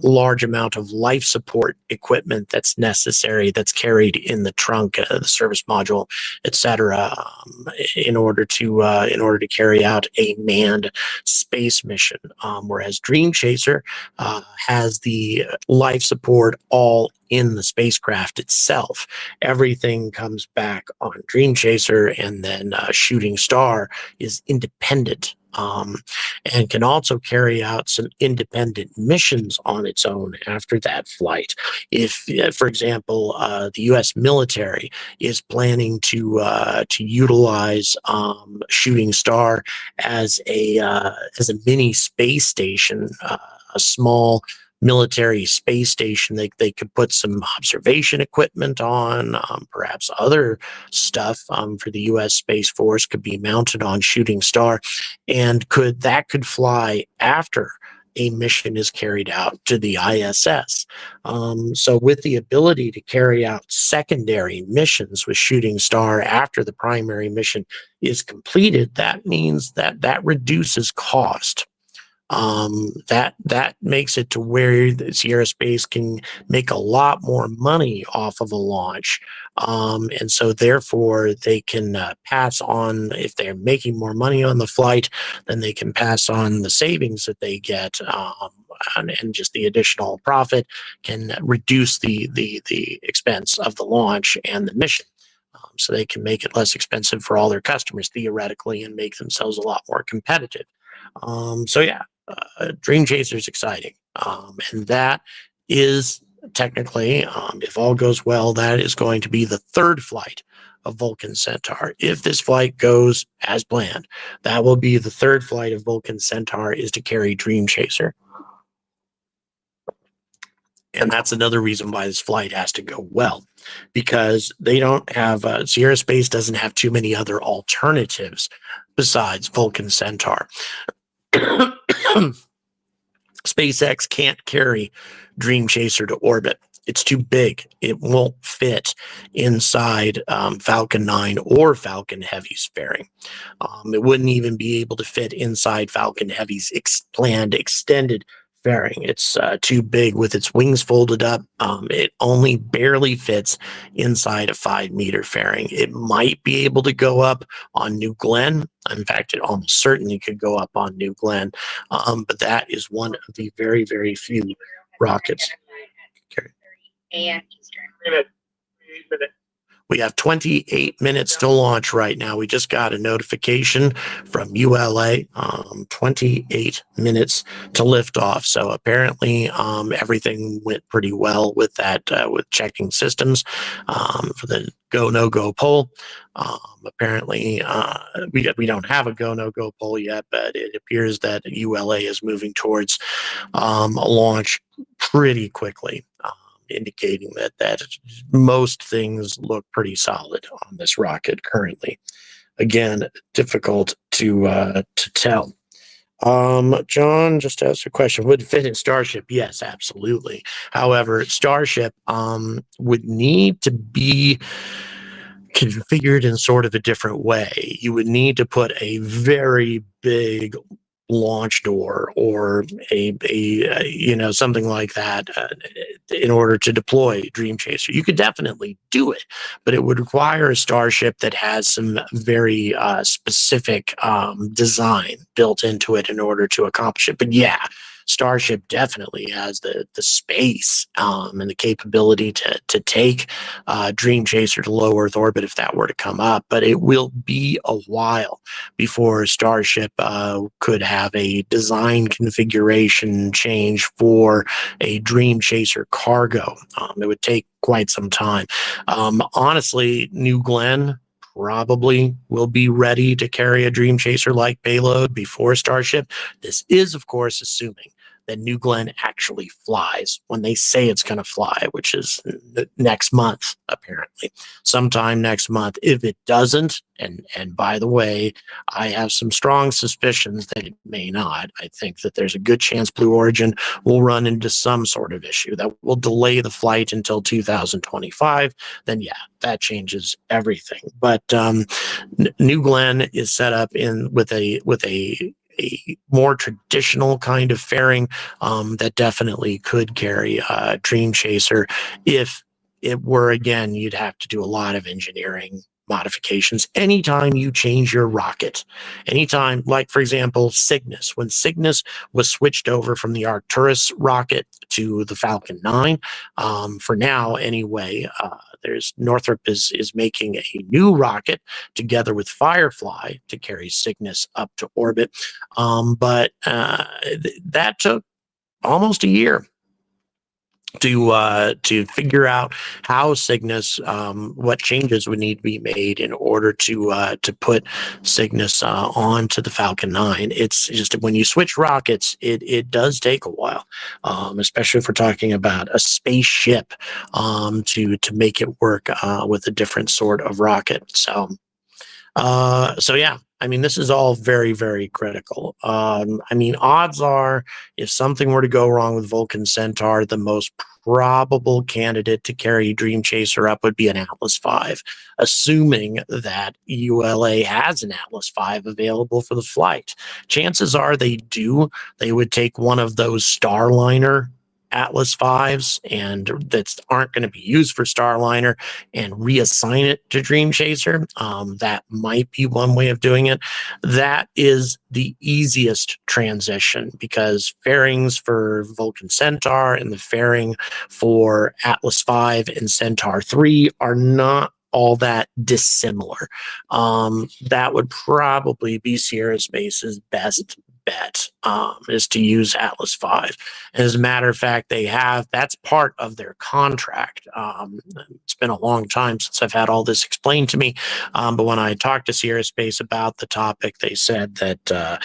large amount of life support equipment that's necessary, that's carried in the trunk, the service module, etc., in order to carry out a manned space mission. Whereas Dream Chaser has the life support all in the spacecraft itself. Everything comes back on Dream Chaser, and then Shooting Star is independent, and can also carry out some independent missions on its own after that flight. If, for example, the U.S. military is planning to utilize Shooting Star as a mini space station, a small military space station, they could put some observation equipment on, perhaps other stuff for the U.S. Space Force could be mounted on Shooting Star, and could fly after a mission is carried out to the ISS. So with the ability to carry out secondary missions with Shooting Star after the primary mission is completed, that means that reduces cost. That makes it to where the Sierra Space can make a lot more money off of a launch, and so therefore they can pass on, if they're making more money on the flight, then they can pass on the savings that they get, and just the additional profit can reduce the expense of the launch and the mission. So they can make it less expensive for all their customers theoretically, and make themselves a lot more competitive. So yeah. Dream Chaser is exciting, and that is technically, if all goes well, that is going to be the third flight of Vulcan Centaur. If this flight goes as planned, that will be the third flight of Vulcan Centaur, is to carry Dream Chaser. And that's another reason why this flight has to go well, because they don't have, Sierra Space doesn't have too many other alternatives besides Vulcan Centaur. SpaceX can't carry Dream Chaser to orbit. It's too big. It won't fit inside Falcon 9 or Falcon Heavy's fairing. It wouldn't even be able to fit inside Falcon Heavy's planned extended fairing. It's too big with its wings folded up. It only barely fits inside a 5-meter fairing. It might be able to go up on New Glenn. In fact, it almost certainly could go up on New Glenn. But that is one of the very, very few rockets. A.M. Eastern. We have 28 minutes to launch right now. We just got a notification from ULA, 28 minutes to liftoff. So apparently everything went pretty well with that, with checking systems for the go, no go poll. Apparently we don't have a go, no go poll yet, but it appears that ULA is moving towards a launch pretty quickly. Indicating that most things look pretty solid on this rocket currently. Again, difficult to tell. John just asked a question. Would it fit in Starship? Yes, absolutely. However, Starship would need to be configured in sort of a different way. You would need to put a very big launch door or a something like that in order to deploy Dream Chaser. You could definitely do it, but it would require a Starship that has some very specific design built into it in order to accomplish it. But yeah, Starship definitely has the space and the capability to take Dream Chaser to low Earth orbit if that were to come up, but it will be a while before Starship could have a design configuration change for a Dream Chaser cargo. It would take quite some time. Honestly, New Glenn probably will be ready to carry a Dream Chaser like payload before Starship. This is, of course, assuming then New Glenn actually flies when they say it's going to fly, which is next month, apparently, sometime next month. If it doesn't, and by the way, I have some strong suspicions that it may not. I think that there's a good chance Blue Origin will run into some sort of issue that will delay the flight until 2025. Then yeah, that changes everything. But New Glenn is set up with a more traditional kind of fairing that definitely could carry Dream Chaser. If it were, again, you'd have to do a lot of engineering modifications. Anytime you change your rocket, anytime, like for example, Cygnus, when Cygnus was switched over from the Arcturus rocket to the Falcon 9, for now anyway, there's Northrop is making a new rocket together with Firefly to carry Cygnus up to orbit. But that took almost a year to figure out how Cygnus, what changes would need to be made in order to put Cygnus onto the Falcon 9. It's just when you switch rockets, it does take a while, especially if we're talking about a spaceship, to make it work with a different sort of rocket. So yeah. I mean, this is all very, very critical. I mean, odds are, if something were to go wrong with Vulcan Centaur, the most probable candidate to carry Dream Chaser up would be an Atlas V, assuming that ULA has an Atlas V available for the flight. Chances are they do. They would take one of those Starliner Atlas V's and that aren't going to be used for Starliner and reassign it to Dream Chaser. That might be one way of doing it. That is the easiest transition because fairings for Vulcan Centaur and the fairing for Atlas V and Centaur 3 are not all that dissimilar. That would probably be Sierra Space's best bet, is to use Atlas V. And as a matter of fact, that's part of their contract. It's been a long time since I've had all this explained to me, but when I talked to Sierra Space about the topic, they said that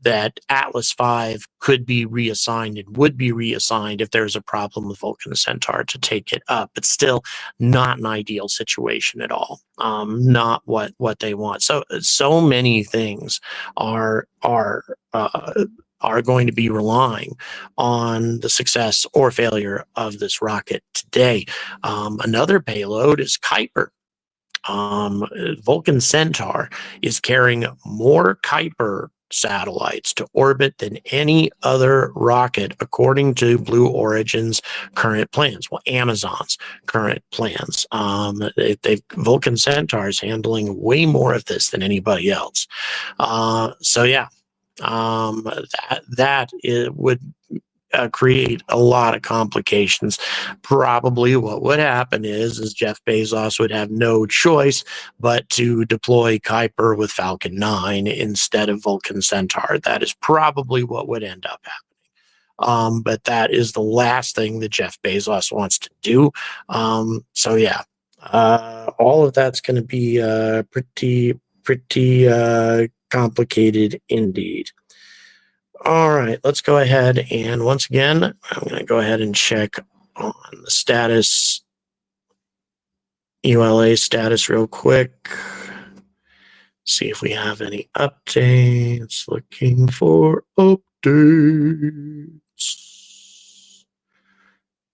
that Atlas V could be reassigned and would be reassigned if there's a problem with Vulcan Centaur to take it up. But still not an ideal situation at all. Not what they want. So many things are going to be relying on the success or failure of this rocket today. Another payload is Kuiper. Vulcan Centaur is carrying more Kuiper satellites to orbit than any other rocket, according to Blue Origin's current plans. Well, Amazon's current plans. Vulcan Centaur is handling way more of this than anybody else. So yeah, that would create a lot of complications. Probably what would happen is Jeff Bezos would have no choice but to deploy Kuiper with Falcon 9 instead of Vulcan Centaur. That is probably what would end up happening. But that is the last thing that Jeff Bezos wants to do. So yeah, all of that's going to be pretty complicated indeed. All right, let's go ahead and once again, I'm going to go ahead and check on the status, ULA status real quick. See if we have any updates. Looking for updates.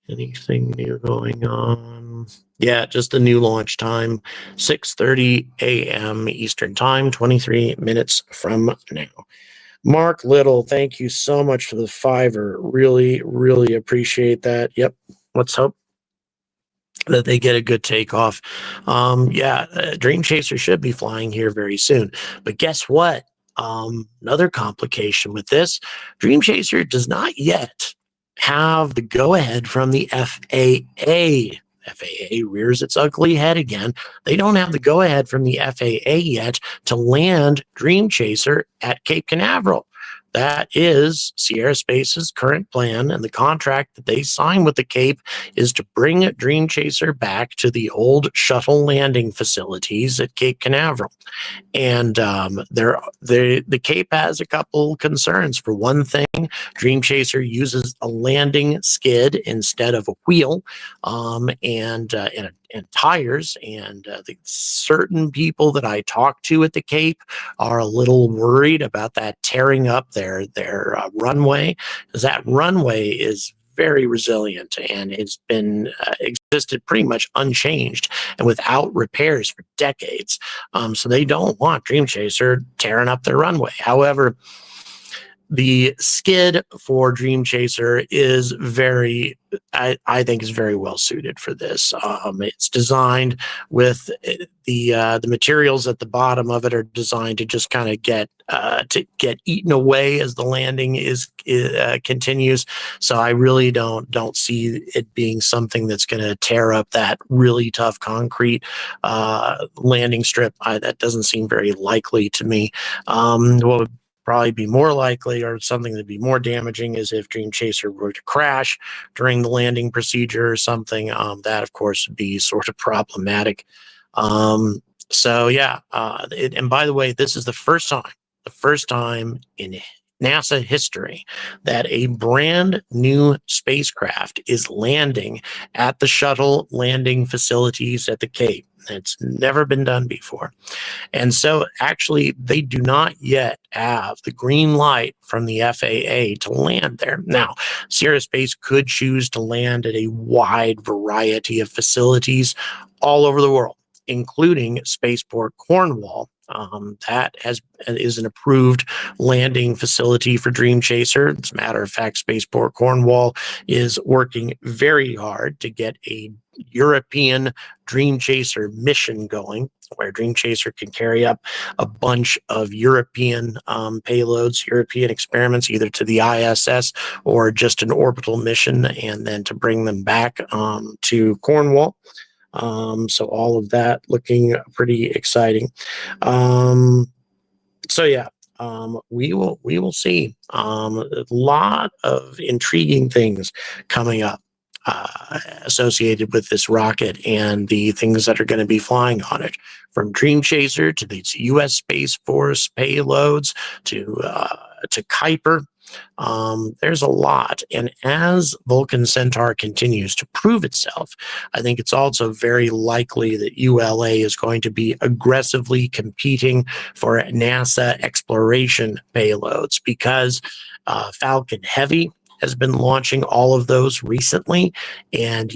Anything new going on? Yeah, just the new launch time, 6:30 a.m. Eastern Time, 23 minutes from now. Mark Little, thank you so much for the $5. Really, really appreciate that. Yep, let's hope that they get a good takeoff. Dream Chaser should be flying here very soon. But guess what? Another complication with this, Dream Chaser does not yet have the go-ahead from the FAA. FAA rears its ugly head again. They don't have the go-ahead from the FAA yet to land Dream Chaser at Cape Canaveral. That is Sierra Space's current plan, and the contract that they signed with the Cape is to bring Dream Chaser back to the old shuttle landing facilities at Cape Canaveral. And the Cape has a couple concerns. For one thing, Dream Chaser uses a landing skid instead of a wheel, and tires. And certain people that I talk to at the Cape are a little worried about that tearing up their runway, because that runway is very resilient and it's been existed pretty much unchanged and without repairs for decades. So they don't want Dream Chaser tearing up their runway. However, the skid for Dream Chaser is I think is very well suited for this. It's designed with the materials at the bottom of it are designed to just kind of get eaten away as the landing continues. So I really don't see it being something that's going to tear up that really tough concrete landing strip. That doesn't seem very likely to me. What would probably be more likely, or something that'd be more damaging, is if Dream Chaser were to crash during the landing procedure or something. That of course would be sort of problematic. So yeah, and by the way, this is the first time in NASA history that a brand new spacecraft is landing at the shuttle landing facilities at the Cape. It's never been done before. And so actually they do not yet have the green light from the FAA to land there. Now, Sierra Space could choose to land at a wide variety of facilities all over the world, including Spaceport Cornwall. That is an approved landing facility for Dream Chaser. As a matter of fact, Spaceport Cornwall is working very hard to get a European Dream Chaser mission going, where Dream Chaser can carry up a bunch of European payloads, European experiments, either to the ISS or just an orbital mission, and then to bring them back to Cornwall. So all of that looking pretty exciting. So yeah, we will see a lot of intriguing things coming up associated with this rocket and the things that are going to be flying on it, from Dream Chaser to these U.S. Space Force payloads to Kuiper. There's a lot. And as Vulcan Centaur continues to prove itself, I think it's also very likely that ULA is going to be aggressively competing for NASA exploration payloads, because Falcon Heavy has been launching all of those recently, and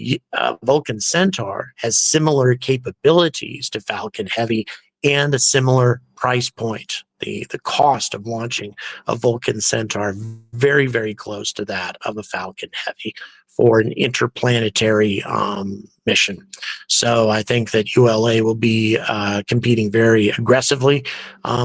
Vulcan Centaur has similar capabilities to Falcon Heavy and a similar price point. The cost of launching a Vulcan Centaur very, very close to that of a Falcon Heavy for an interplanetary mission. So I think that ULA will be competing very aggressively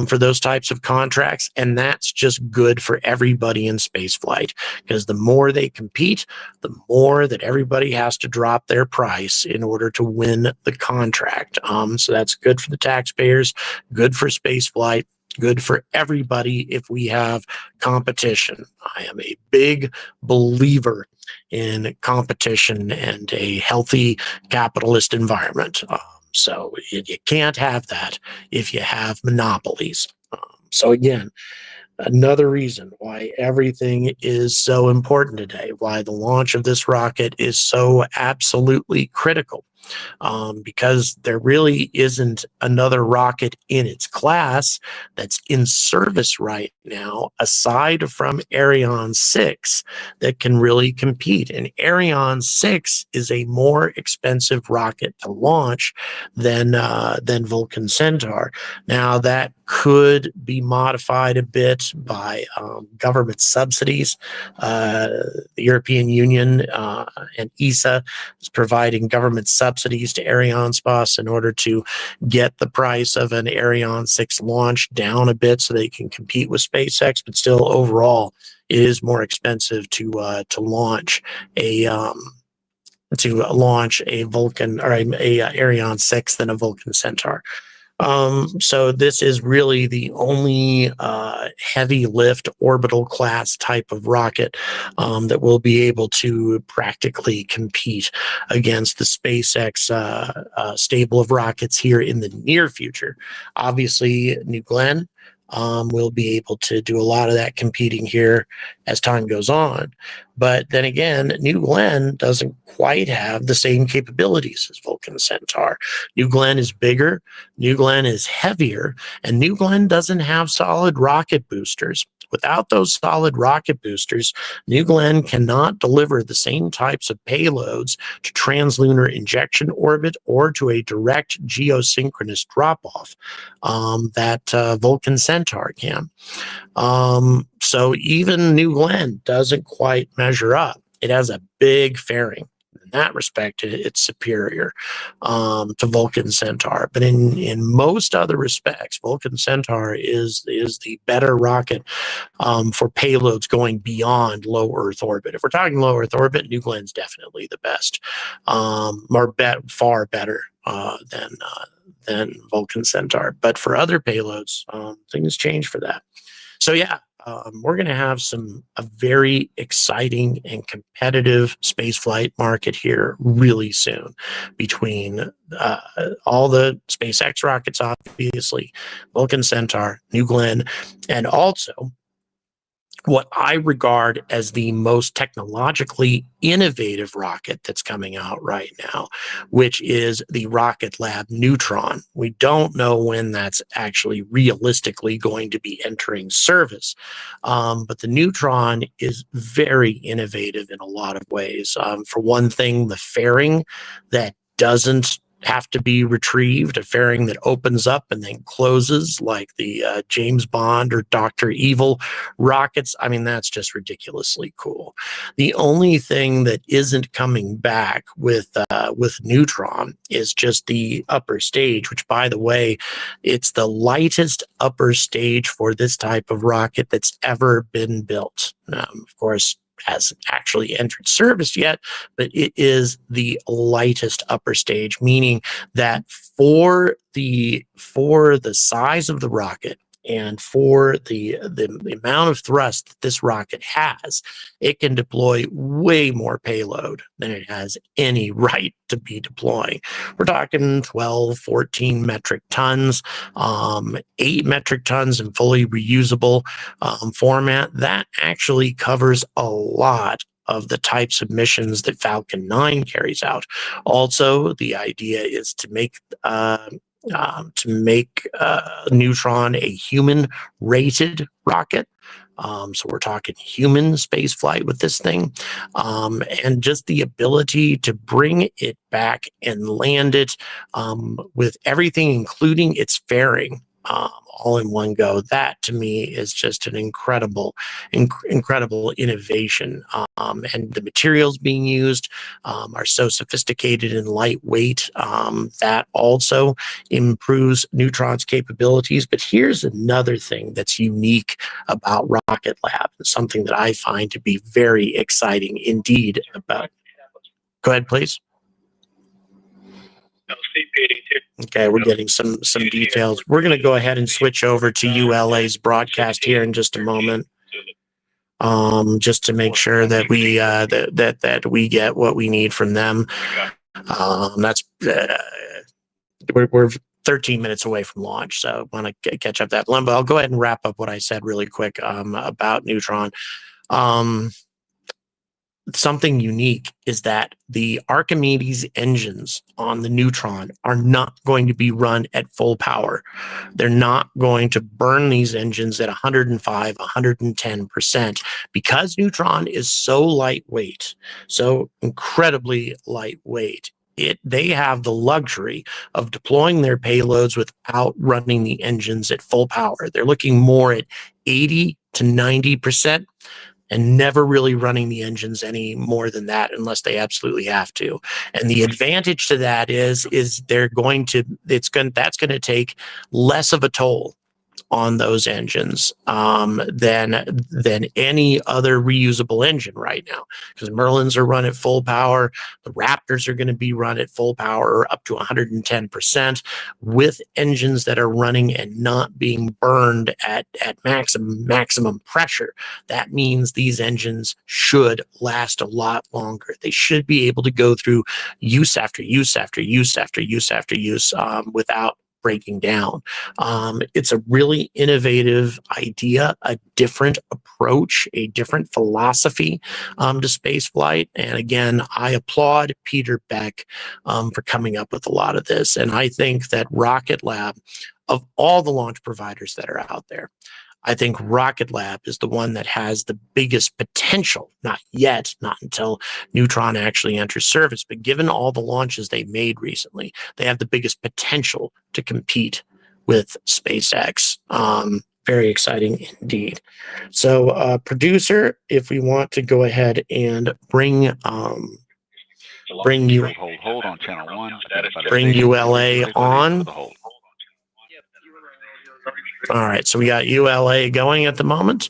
for those types of contracts, and that's just good for everybody in spaceflight, because the more they compete, the more that everybody has to drop their price in order to win the contract. So that's good for the taxpayers, good for spaceflight, good for everybody if we have competition. I am a big believer in competition and a healthy capitalist environment. So you can't have that if you have monopolies. So again, another reason why everything is so important today, why the launch of this rocket is so absolutely critical. Because there really isn't another rocket in its class that's in service right now, aside from Ariane 6, that can really compete. And Ariane 6 is a more expensive rocket to launch than Vulcan Centaur. Now, that could be modified a bit by government subsidies. The European Union and ESA is providing government subsidies to Arianespace in order to get the price of an Ariane 6 launch down a bit so they can compete with SpaceX, but still overall it is more expensive to launch a Vulcan or a Ariane 6 than a Vulcan Centaur. So this is really the only heavy lift orbital class type of rocket that will be able to practically compete against the SpaceX stable of rockets here in the near future. Obviously, New Glenn We'll be able to do a lot of that competing here as time goes on. But then again, New Glenn doesn't quite have the same capabilities as Vulcan Centaur. New Glenn is bigger, New Glenn is heavier, and New Glenn doesn't have solid rocket boosters. Without those solid rocket boosters, New Glenn cannot deliver the same types of payloads to translunar injection orbit or to a direct geosynchronous drop-off that Vulcan Centaur can. So even New Glenn doesn't quite measure up. It has a big fairing. In that respect, it's superior to Vulcan Centaur. But in most other respects, Vulcan Centaur is the better rocket for payloads going beyond low Earth orbit. If we're talking low Earth orbit, New Glenn's definitely the best, far better than Vulcan Centaur. But for other payloads, things change for that. So yeah, we're going to have a very exciting and competitive spaceflight market here really soon between all the SpaceX rockets, obviously, Vulcan Centaur, New Glenn, and also what I regard as the most technologically innovative rocket that's coming out right now, which is the Rocket Lab Neutron. We don't know when that's actually realistically going to be entering service, but the Neutron is very innovative in a lot of ways. For one thing, the fairing that doesn't have to be retrieved, a fairing that opens up and then closes like the James Bond or Dr. Evil rockets. I mean, that's just ridiculously cool. The only thing that isn't coming back with Neutron is just the upper stage, which, by the way, it's the lightest upper stage for this type of rocket that's ever been built. Of course, hasn't actually entered service yet, but it is the lightest upper stage, meaning that for the size of the rocket and for the amount of thrust that this rocket has, it can deploy way more payload than it has any right to be deploying. We're talking 12, 14 metric tons, 8 metric tons in fully reusable format. That actually covers a lot of the types of missions that Falcon 9 carries out. Also, the idea is to make Neutron a human-rated rocket. So we're talking human space flight with this thing, and just the ability to bring it back and land it with everything, including its fairing, all in one go. That to me is just an incredible innovation. And the materials being used are so sophisticated and lightweight. That also improves Neutron's capabilities. But here's another thing that's unique about Rocket Lab, and something that I find to be very exciting indeed about. Go ahead, please. Okay, we're getting some details. We're going to go ahead and switch over to ULA's broadcast here in just a moment, just to make sure that we that we get what we need from them. That's we're 13 minutes away from launch, so I want to catch up that. But I'll go ahead and wrap up what I said really quick about Neutron. Something unique is that the Archimedes engines on the Neutron are not going to be run at full power. They're not going to burn these engines at 105, 110%, because Neutron is so lightweight, so incredibly lightweight. They have the luxury of deploying their payloads without running the engines at full power. They're looking more at 80 to 90%. And never really running the engines any more than that unless they absolutely have to. And the advantage to that is that's going to take less of a toll on those engines than any other reusable engine right now, because Merlins are run at full power. The Raptors are going to be run at full power, or up to 110%, with engines that are running and not being burned at maximum pressure. That means these engines should last a lot longer. They should be able to go through use after use after use after use after use without breaking down. It's a really innovative idea, a different approach, a different philosophy to space flight. And again, I applaud Peter Beck for coming up with a lot of this. And I think that Rocket Lab, of all the launch providers that are out there, I think Rocket Lab is the one that has the biggest potential, not yet, not until Neutron actually enters service, but given all the launches they made recently, they have the biggest potential to compete with SpaceX. Very exciting indeed. So, producer, if we want to go ahead and bring you hold on channel 1. Bring ULA on. All right, so we got ULA going at the moment,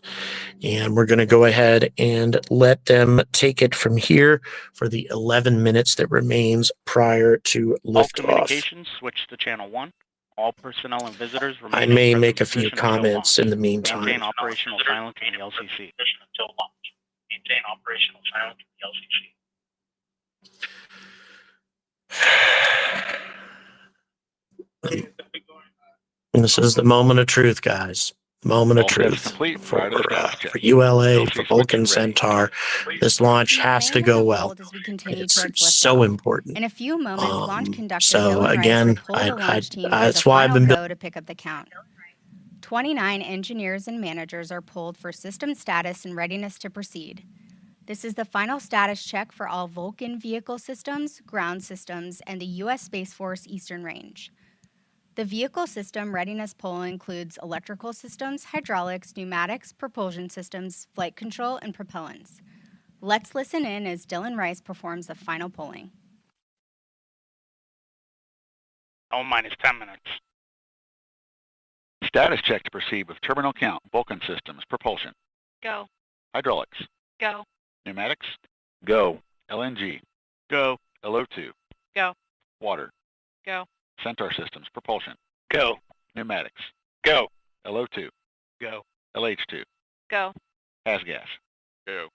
and we're going to go ahead and let them take it from here for the 11 minutes that remains prior to liftoff. All communications switch to channel 1. All personnel and visitors remain I in may present make a few position until comments launch. in the meantime. Maintain operational silence in the LCC. Until launch. Maintain operational silence in the LCC. This is the moment of truth, guys. Moment of truth for ULA, for Vulcan Centaur. This launch has to go well. It's so important. In a few moments, launch conductor So Dylan Rice again, will pull the launch team for that's the why I've final been go to pick up the count. 29 engineers and managers are pulled for system status and readiness to proceed. This is the final status check for all Vulcan vehicle systems, ground systems, and the U.S. Space Force Eastern Range. The vehicle system readiness poll includes electrical systems, hydraulics, pneumatics, propulsion systems, flight control, and propellants. Let's listen in as Dylan Rice performs the final polling. All minus 10 minutes. Status check to proceed with terminal count, Vulcan systems, propulsion. Go. Hydraulics. Go. Pneumatics. Go. LNG. Go. LO2. Go. Water. Go. Centaur systems, propulsion. Go. Pneumatics. Go. LO2. Go. LH2. Go. Has gas. Go.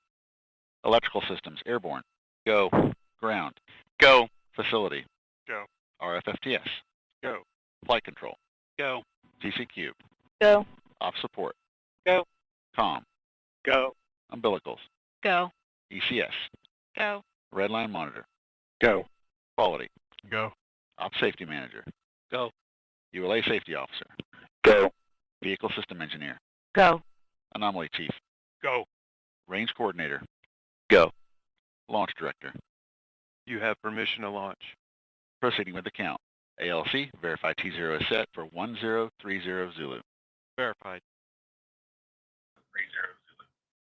Electrical systems, airborne. Go. Ground. Go. Facility. Go. RFFTS. Go. Flight control. Go. TCQ. Go. Off support. Go. COM. Go. Umbilicals. Go. ECS. Go. Redline monitor. Go. Quality. Go. Op safety manager. Go. ULA safety officer. Go. Vehicle system engineer. Go. Anomaly chief. Go. Range coordinator. Go. Launch director. You have permission to launch. Proceeding with the count. ALC, verify T0 is set for 1030 Zulu. Verified.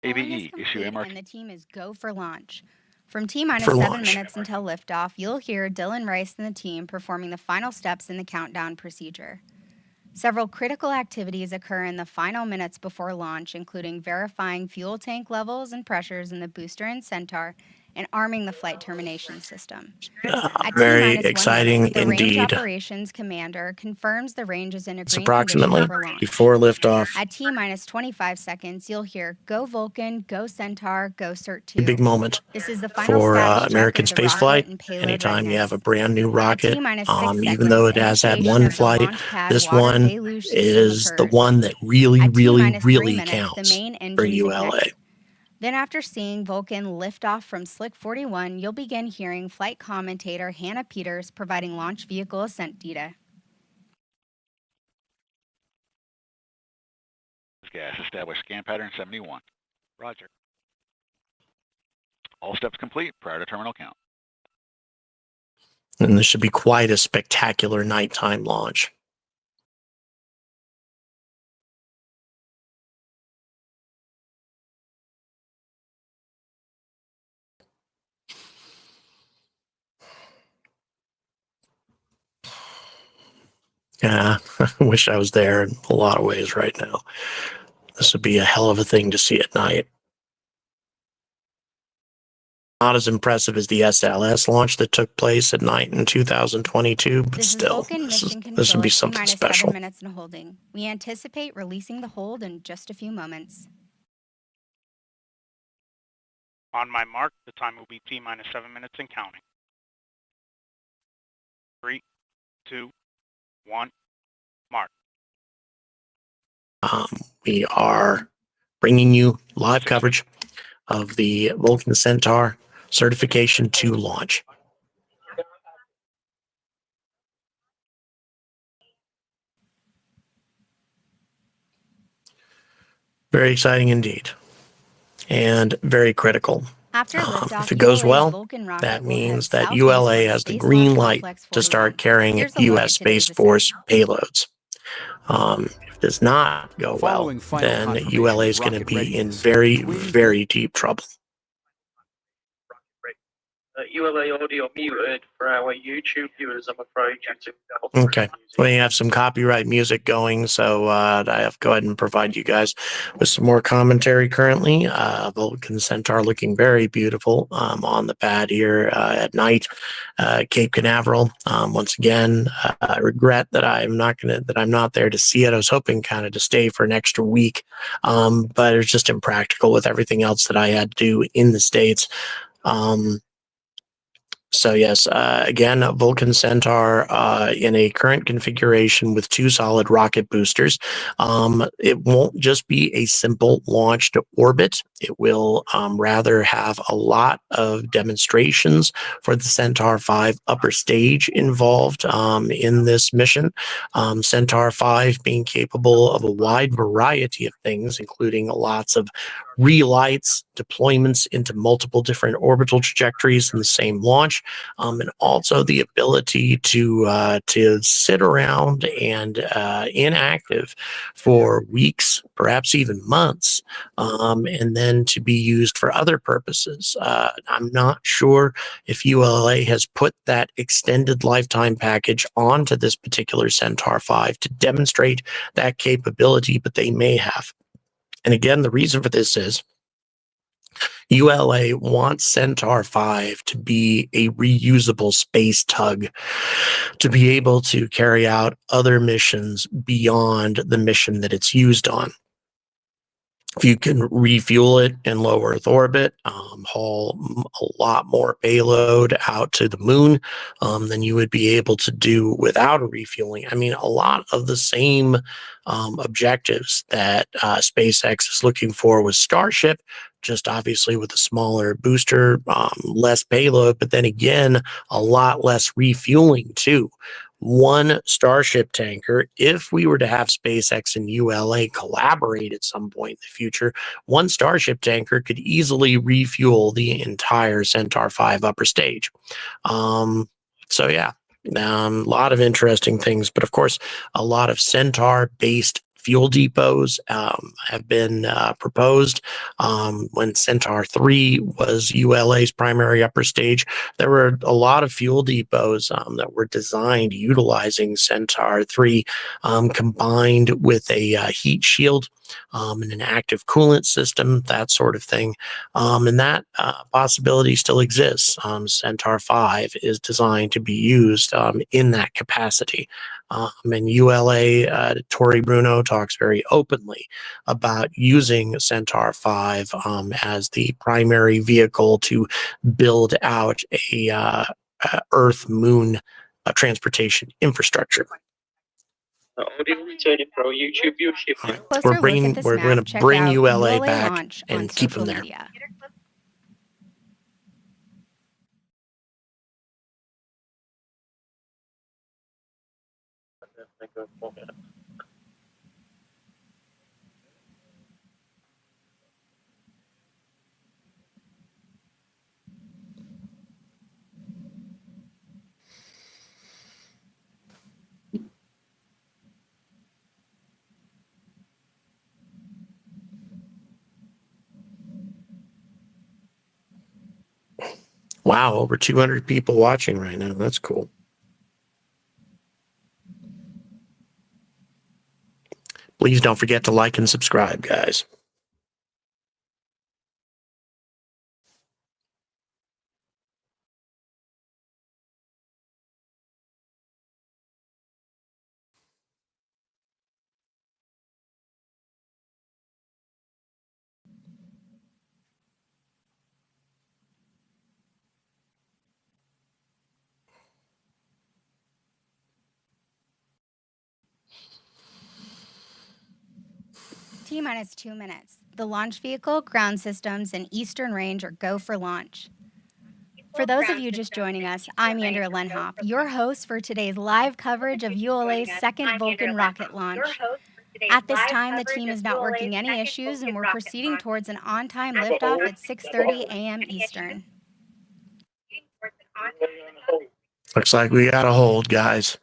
ABE, issue MRQ. And the team is go for launch. From T-minus 7 minutes until liftoff, you'll hear Dylan Rice and the team performing the final steps in the countdown procedure. Several critical activities occur in the final minutes before launch, including verifying fuel tank levels and pressures in the booster and Centaur, and arming the flight termination system. Very exciting the indeed. Range Operations Commander confirms the range is in a It's green approximately condition for launch. before liftoff. At T-minus 25 seconds, you'll hear Go Vulcan, Go Centaur, Go CERT-2. A big moment This is the final for status check American of the spaceflight. rocket and payload Anytime you readiness. have a brand new rocket, T-minus 6 even seconds, though it has had initiation one of the flight, launch pad this water one deluge system is the occurs. one that really, At really, T-minus 3 really minutes, counts the main for engines ULA. ignite. Then after seeing Vulcan lift off from Slick 41, you'll begin hearing flight commentator Hannah Peters providing launch vehicle ascent data. Gas, establish scan pattern 71. Roger. All steps complete prior to terminal count. And this should be quite a spectacular nighttime launch. Yeah, I wish I was there in a lot of ways right now. This would be a hell of a thing to see at night. Not as impressive as the SLS launch that took place at night in 2022, but This still, is Vulcan Mission Control this would be at something T-minus special. 7 minutes and holding. We anticipate releasing the hold in just a few moments. On my mark, the time will be T-minus 7 minutes and counting. 3, 2, 1, Mark. We are bringing you live coverage of the Vulcan Centaur certification to launch. Very exciting indeed, and very critical. After liftoff, If it goes ULA's well, Vulcan rocket that will means head that southeast ULA towards has the Space green Launch light Complex to start 41. carrying Here's a look U.S. at today's Space Force ascent. payloads. If it does not go well, Following final then confirmation ULA of is going to rocket be in readiness, very, twin very deep trouble. ULA audio muted for our YouTube viewers, I'm afraid. Okay. We have some copyright music going, so I have to go ahead and provide you guys with some more commentary currently. Vulcan Centaur looking very beautiful on the pad here at night, Cape Canaveral. Once again, I regret that I'm not there to see it. I was hoping kind of to stay for an extra week, but it's just impractical with everything else that I had to do in the States. So yes, again, Vulcan Centaur in a current configuration with 2 solid rocket boosters. It won't just be a simple launch to orbit. It will rather have a lot of demonstrations for the Centaur 5 upper stage involved in this mission. Centaur 5 being capable of a wide variety of things, including lots of relights, deployments into multiple different orbital trajectories in the same launch, and also the ability to sit around and inactive for weeks, perhaps even months, and then to be used for other purposes. I'm not sure if ULA has put that extended lifetime package onto this particular Centaur 5 to demonstrate that capability, but they may have. And again, the reason for this is ULA wants Centaur 5 to be a reusable space tug, to be able to carry out other missions beyond the mission that it's used on. If you can refuel it in low Earth orbit, haul a lot more payload out to the moon than you would be able to do without a refueling. I mean, a lot of the same objectives that SpaceX is looking for with Starship, just obviously with a smaller booster, less payload, but then again, a lot less refueling too. One Starship tanker, if we were to have SpaceX and ULA collaborate at some point in the future, one Starship tanker could easily refuel the entire Centaur 5 upper stage. So yeah, a lot of interesting things, but of course, a lot of Centaur-based fuel depots have been proposed. When Centaur 3 was ULA's primary upper stage, there were a lot of fuel depots that were designed utilizing Centaur 3 combined with a heat shield and an active coolant system, that sort of thing. And that possibility still exists. Centaur 5 is designed to be used in that capacity. And ULA, Tori Bruno talks very openly about using Centaur 5 as the primary vehicle to build out a Earth-Moon transportation infrastructure. Audio returning for our YouTube viewership. All right. Closer look at this We're going map. to Check bring out ULA ULA back launch on and keep them social there. media. Wow, over 200 people watching right now. That's cool. Please don't forget to like and subscribe, guys. T-minus 2 minutes. The launch vehicle, ground systems, and Eastern Range are go for launch. For those of you just joining us, I'm Andrea Lenhoff, your host for today's live coverage of ULA's second Vulcan rocket launch. At this time, the team is not working any issues, and we're proceeding towards an on-time liftoff at 6:30 a.m. Eastern. Looks like we got a hold, guys.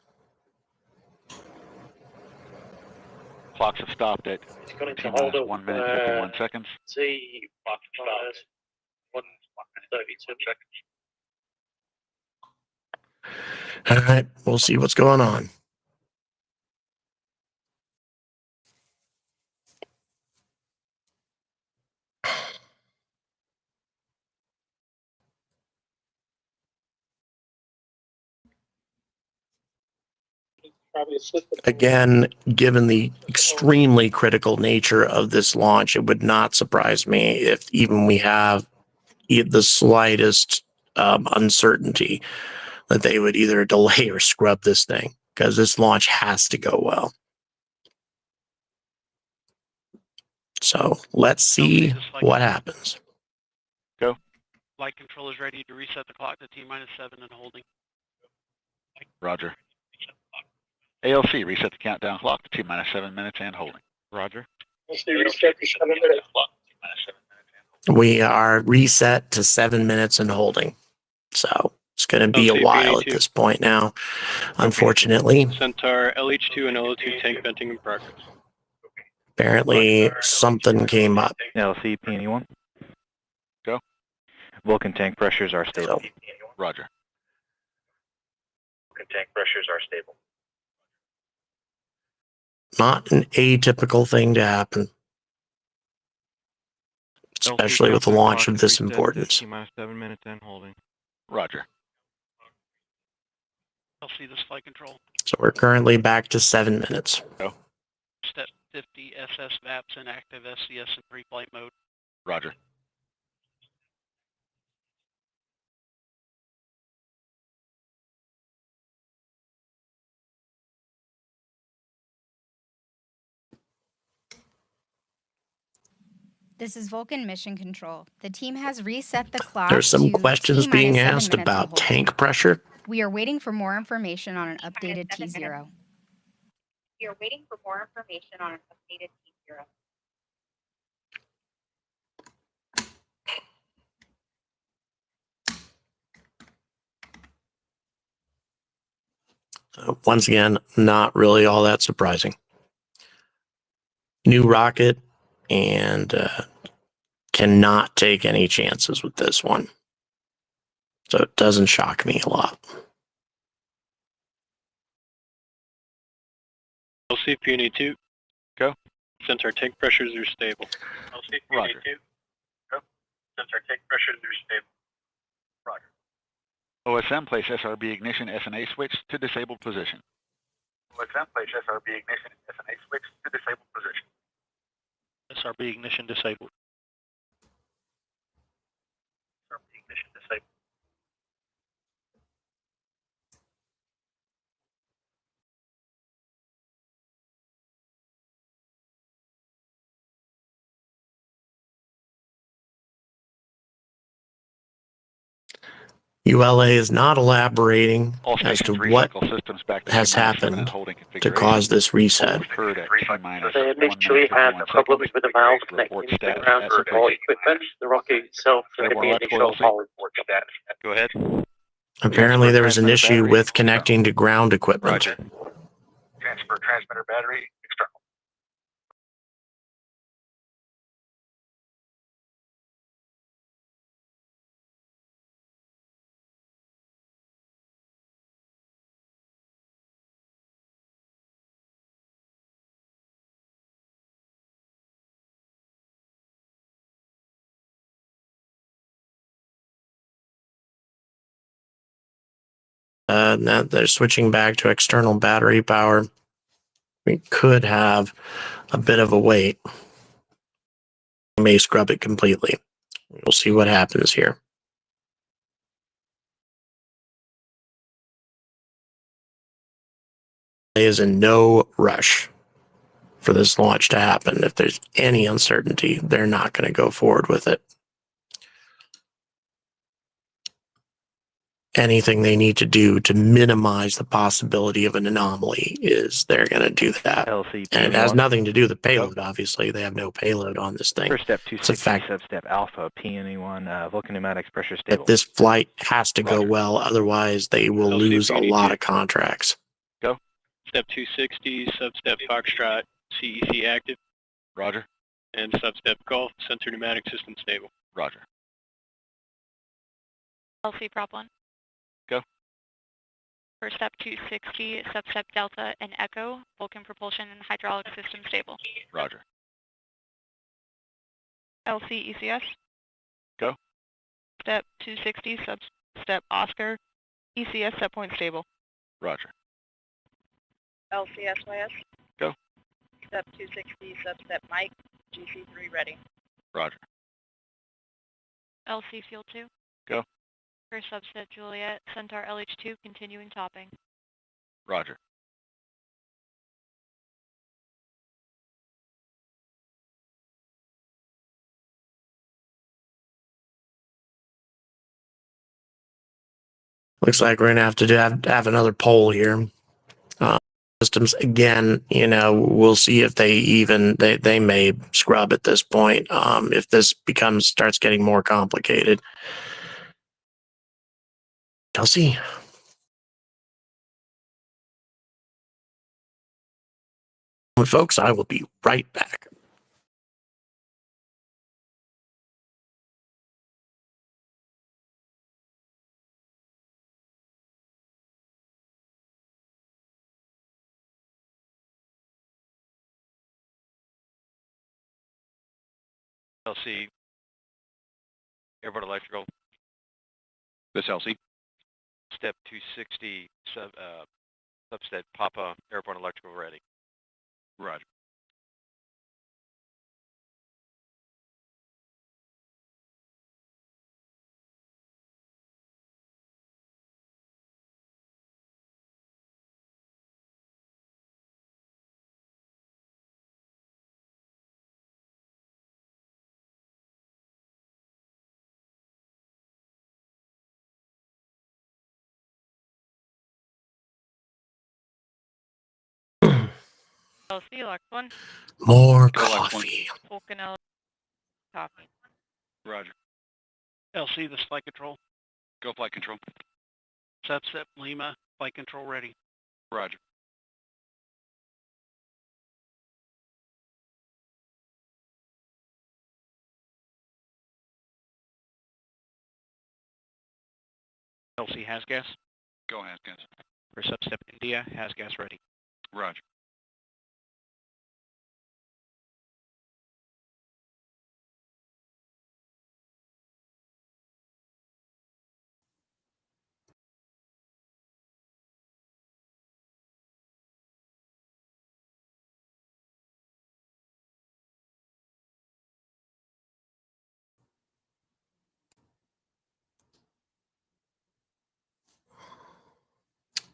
Clocks have stopped at It's going to T hold minus up 1 minute, 51 seconds. See, clock starts 1 minute 32 seconds. All right, we'll see what's going on. Again, given the extremely critical nature of this launch, it would not surprise me if even we have the slightest uncertainty that they would either delay or scrub this thing, because this launch has to go well. So let's see what happens. Go. Flight control is ready to reset the clock to T-minus 7 and holding. Roger. ALC, reset the countdown clock to T-minus 7 minutes and holding. Roger. We are reset to 7 minutes and holding. So it's going to be a while at this point now, unfortunately. Centaur, LH2 and LO2 tank venting in progress. Apparently something came up. LC, PNE1. Go. Vulcan tank pressures are stable. So, Roger. Vulcan tank pressures are stable. not an atypical thing to happen, especially with a launch of this importance. T-minus 7 minutes and holding. Roger. I'll see this flight control. So we're currently back to 7 minutes. Go. Step 50 SS VAPs in active SCS in pre-flight mode. Roger. This is Vulcan Mission Control. The team has reset the clock. There's some to questions T-minus being 7 asked minutes about of hold. tank pressure. We are waiting for more information on an updated T0. We are waiting for more information on an updated T0. Once again, not really all that surprising. New rocket, and cannot take any chances with this one. So it doesn't shock me a lot. LCP 2. Go. Centaur tank pressures are stable. LCP 2. Go. Centaur tank pressures are stable. Roger. OSM, place SRB ignition SNA switch to disabled position. OSM, place SRB ignition SNA switch to disabled position. SRB ignition disabled. SRB ignition disabled. ULA is not elaborating All as to stations what recycle systems back to has T-minus 7 happened and holding to configuration. cause this reset. Occurred at T-minus They 1 minute initially had 51 problems seconds. with the valve Report connecting to the status ground as for all completed. equipment. The rocket itself Any had more the electrical initial LC? haul report status. Go ahead. Apparently there was an Transmitter issue battery. with connecting to ground equipment. Roger. Transfer transmitter battery external. Now they're switching back to external battery power. We could have a bit of a wait. We may scrub it completely. We'll see what happens here. Is in no rush. for this launch to happen. If there's any uncertainty, they're not going to go forward with it. Anything they need to do to minimize the possibility of an anomaly is they're going to do that. LC And it has nothing to do with the payload, obviously. They have no payload on this thing. First step It's a 260, fact substep alpha, PNE1, Vulcan pneumatics pressure stable. that this flight has to go well, otherwise they will lose a lot of contracts. Step 260, substep Foxtrot, CEC active. Roger. And substep Golf, sensor pneumatic system stable. Roger. LC Prop 1. Go. First step 260, substep Delta and Echo, Vulcan propulsion and hydraulic system stable. Roger. LC ECS. Go. Step 260, substep Oscar, ECS set point stable. Roger. LC SYS. Go. Step 260, substep Mike, GC3 ready. Roger. LC Fuel 2. Go. First substep Juliet, Centaur LH2 continuing topping. Roger. Looks like we're going to have another poll here. Systems again, you know, we'll see if they may scrub at this point. If this starts getting more complicated. I'll see. Folks, I will be right back. LC, airborne electrical. This LC. Step 260, substep Papa, airborne electrical ready. Roger. LC Lock 1. More coffee. Vulcan L copy. Roger. LC, this flight control. Go flight control. Substep Lima, flight control ready. Roger. LC has gas. Go ahead, guys. For substep India, has gas ready. Roger.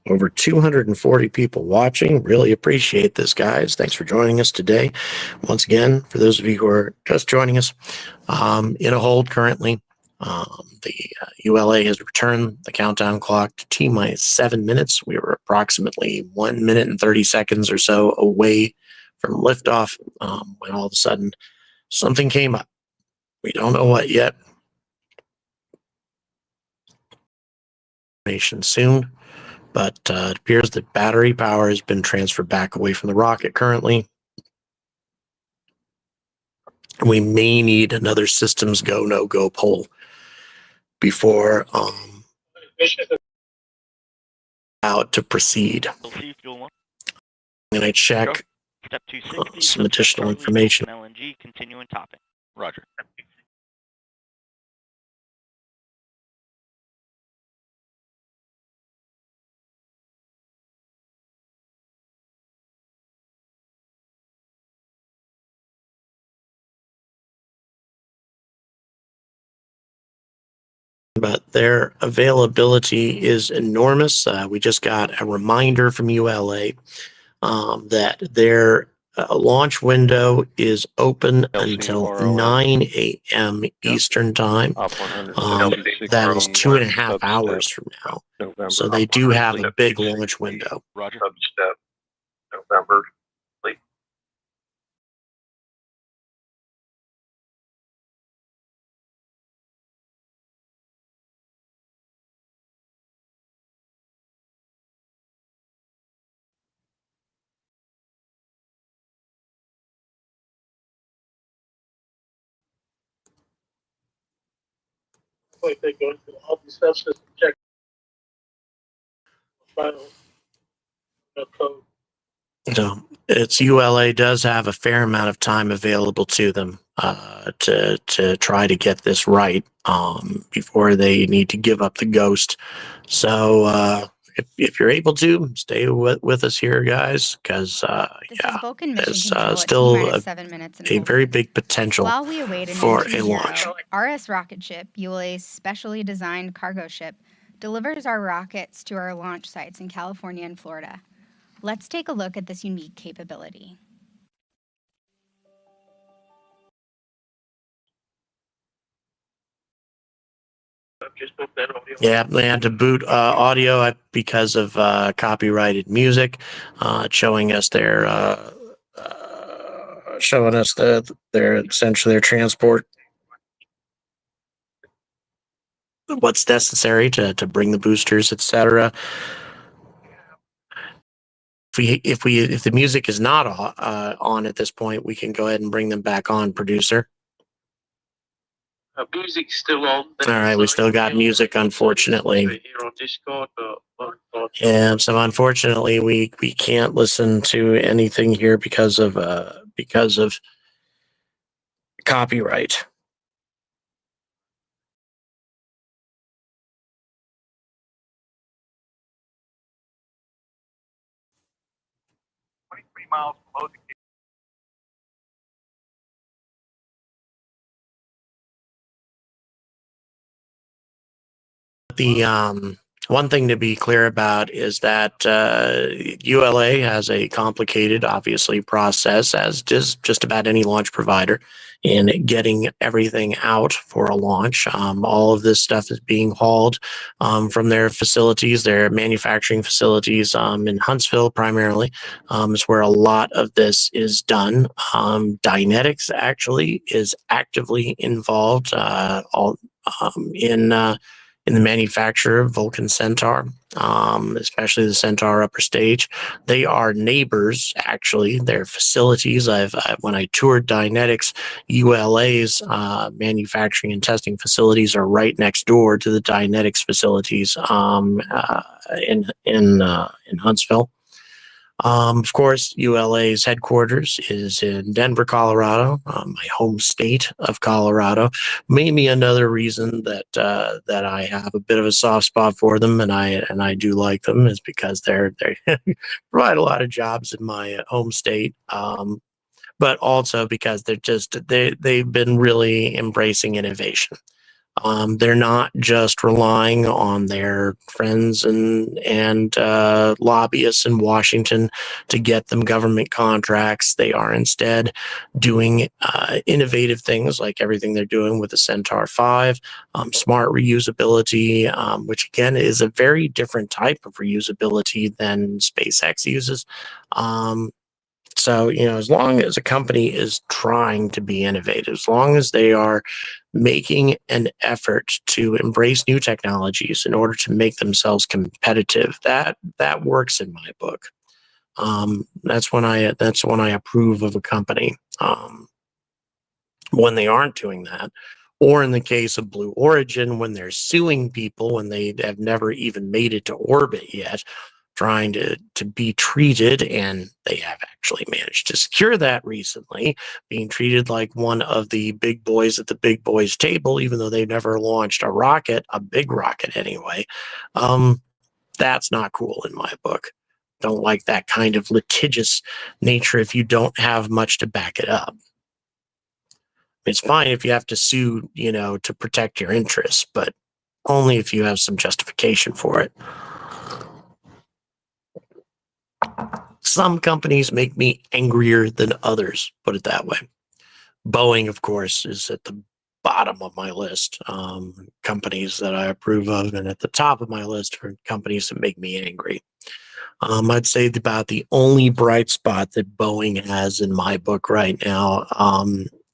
Over 240 people watching. Really appreciate this, guys. Thanks for joining us today. Once again, for those of you who are just joining us, in a hold currently. The ULA has returned the countdown clock to T-minus 7 minutes. We were approximately 1 minute and 30 seconds or so away from liftoff when all of a sudden something came up. We don't know what yet. Information soon. But it appears that battery power has been transferred back away from the rocket currently. We may need another systems go, no-go poll before out to proceed. And I check Step 260, some additional information. LNG continuing topping. Roger. But their availability is enormous. We just got a reminder from ULA that their launch window is open until 9 a.m. Eastern Time. That is 2.5 hours from now. So they do have a big launch window. Roger. Substep November. Like they go into all these subsystems, check final code. So it's ULA does have a fair amount of time available to them to try to get this right before they need to give up the ghost. So if you're able to stay with us here, guys, because This is Vulcan Mission there's Control at still T-minus 7 minutes and a very holding. big potential While we await an for a NG0, launch. RS rocket ship, ULA's specially designed cargo ship, delivers our rockets to our launch sites in California and Florida. Let's take a look at this unique capability. Just put that audio. Yeah, they had to boot audio because of copyrighted music, showing us their essentially their transport, what's necessary to bring the boosters, etc. If the music is not on at this point, we can go ahead and bring them back on, producer. Music's still on. All right, we still got music, unfortunately. Here on Discord, Yeah, so unfortunately, we can't listen to anything here because of copyright. Miles below The one thing to be clear about is that ULA has a complicated, obviously, process, as does just about any launch provider, in getting everything out for a launch. All of this stuff is being hauled from their facilities, their manufacturing facilities in Huntsville primarily, is where a lot of this is done. Dynetics actually is actively involved in the manufacture of Vulcan Centaur, especially the Centaur upper stage. They are neighbors, actually. Their facilities, when I toured Dynetics, ULA's manufacturing and testing facilities are right next door to the Dynetics facilities in Huntsville. Of course, ULA's headquarters is in Denver, Colorado, my home state of Colorado. Maybe another reason that I have a bit of a soft spot for them, and I do like them, is because they provide a lot of jobs in my home state. But also because they've been really embracing innovation. They're not just relying on their friends and lobbyists in Washington to get them government contracts. They are instead doing innovative things like everything they're doing with the Centaur 5, smart reusability, which again is a very different type of reusability than SpaceX uses. So, as long as a company is trying to be innovative, as long as they are making an effort to embrace new technologies in order to make themselves competitive, that works in my book. That's when I approve of a company. When they aren't doing that, or in the case of Blue Origin, when they're suing people when they have never even made it to orbit yet, trying to be treated, and they have actually managed to secure that recently, being treated like one of the big boys at the big boys table, even though they've never launched a rocket, a big rocket anyway. That's not cool in my book. Don't like that kind of litigious nature if you don't have much to back it up. It's fine if you have to sue, to protect your interests, but only if you have some justification for it. some companies make me angrier than others, put it that way. Boeing, of course, is at the bottom of my list. Companies that I approve of, and at the top of my list for companies that make me angry. I'd say about the only bright spot that Boeing has in my book right now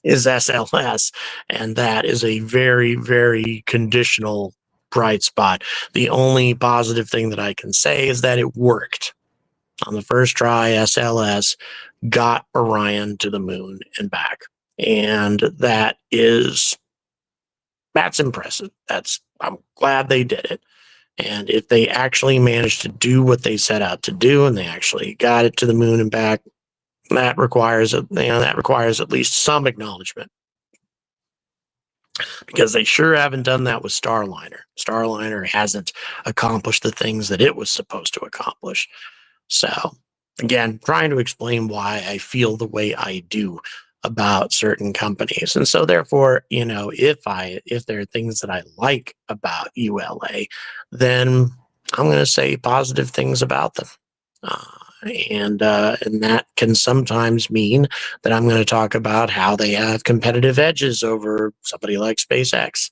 is SLS, and that is a very, very conditional bright spot. The only positive thing that I can say is that it worked. On the first try, SLS got Orion to the moon and back. And that's impressive. I'm glad they did it. And if they actually managed to do what they set out to do, and they actually got it to the moon and back, that requires at least some acknowledgement. Because they sure haven't done that with Starliner. Starliner hasn't accomplished the things that it was supposed to accomplish. So, again, trying to explain why I feel the way I do about certain companies. And so therefore, if there are things that I like about ULA, then I'm going to say positive things about them. And that can sometimes mean that I'm going to talk about how they have competitive edges over somebody like SpaceX.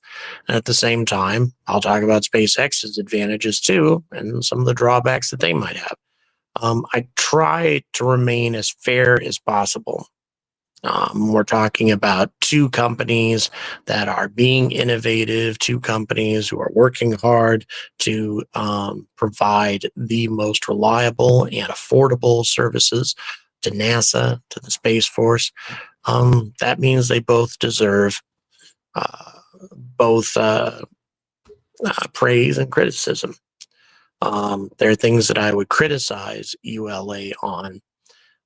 And at the same time, I'll talk about SpaceX's advantages too, and some of the drawbacks that they might have. I try to remain as fair as possible. We're talking about two companies that are being innovative, two companies who are working hard to provide the most reliable and affordable services to NASA, to the Space Force. That means they both deserve both praise and criticism. There are things that I would criticize ULA on.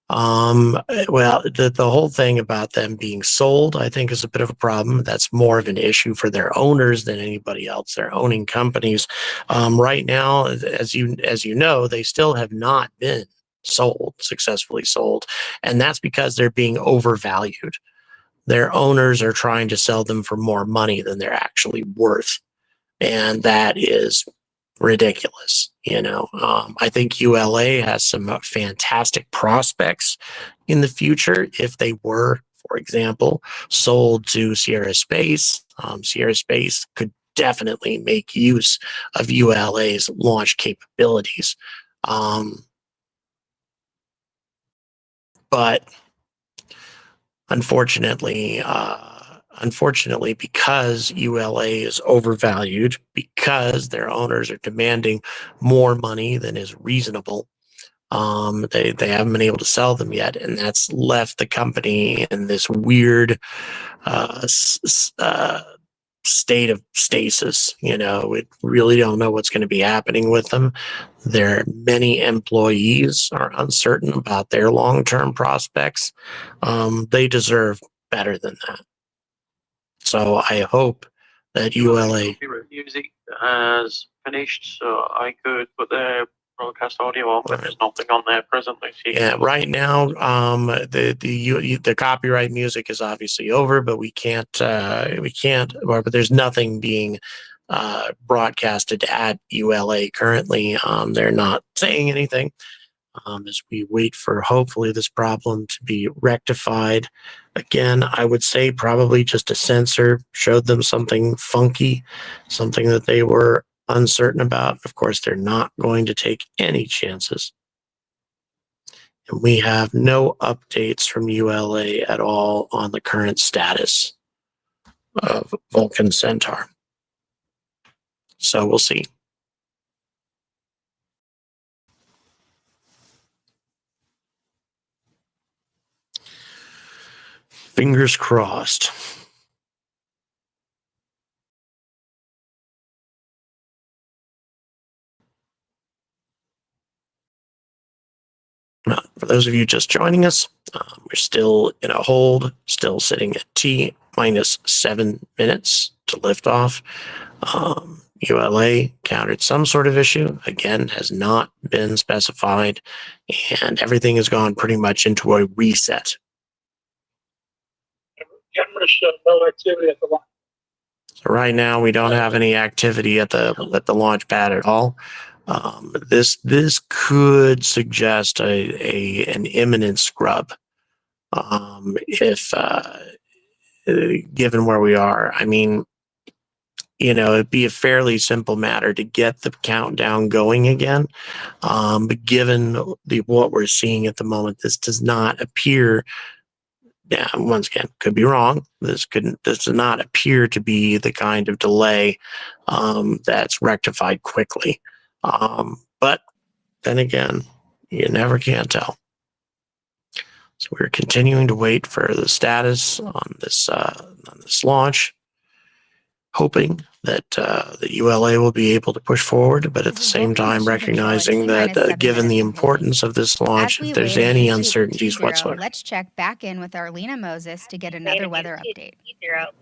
Well, the whole thing about them being sold, I think, is a bit of a problem. That's more of an issue for their owners than anybody else. They're owning companies. Right now, as you know, they still have not been successfully sold. And that's because they're being overvalued. Their owners are trying to sell them for more money than they're actually worth. And that is ridiculous. I think ULA has some fantastic prospects in the future if they were, for example, sold to Sierra Space. Sierra Space could definitely make use of ULA's launch capabilities. But unfortunately, because ULA is overvalued, because their owners are demanding more money than is reasonable, they haven't been able to sell them yet, and that's left the company in this weird state of stasis. We really don't know what's going to be happening with them. Their many employees are uncertain about their long-term prospects. They deserve better than that. So I hope that ULA music has finished, so I could put their broadcast audio on, but there's nothing on there presently. Yeah, right now, the copyright music is obviously over, but we can't. But there's nothing being broadcasted at ULA currently. They're not saying anything. As we wait for hopefully this problem to be rectified. Again, I would say probably just a sensor showed them something funky, something that they were uncertain about. Of course, they're not going to take any chances. And we have no updates from ULA at all on the current status of Vulcan Centaur. So we'll see. Fingers crossed. For those of you just joining us, we're still in a hold, still sitting at T minus 7 minutes to liftoff. ULA encountered some sort of issue, again, has not been specified, and everything has gone pretty much into a reset. Cameras show no activity at the launch. So right now, we don't have any activity at the launch pad at all. This could suggest an imminent scrub. If given where we are, I mean, it'd be a fairly simple matter to get the countdown going again. But given what we're seeing at the moment, this does not appear. Yeah, once again, could be wrong. This does not appear to be the kind of delay that's rectified quickly. But then again, you never can tell. So we're continuing to wait for the status on this launch, hoping that the ULA will be able to push forward, but at the same time recognizing that given the importance of this launch, if there's any uncertainties whatsoever. Let's check back in with Arlena Moses to get another weather update.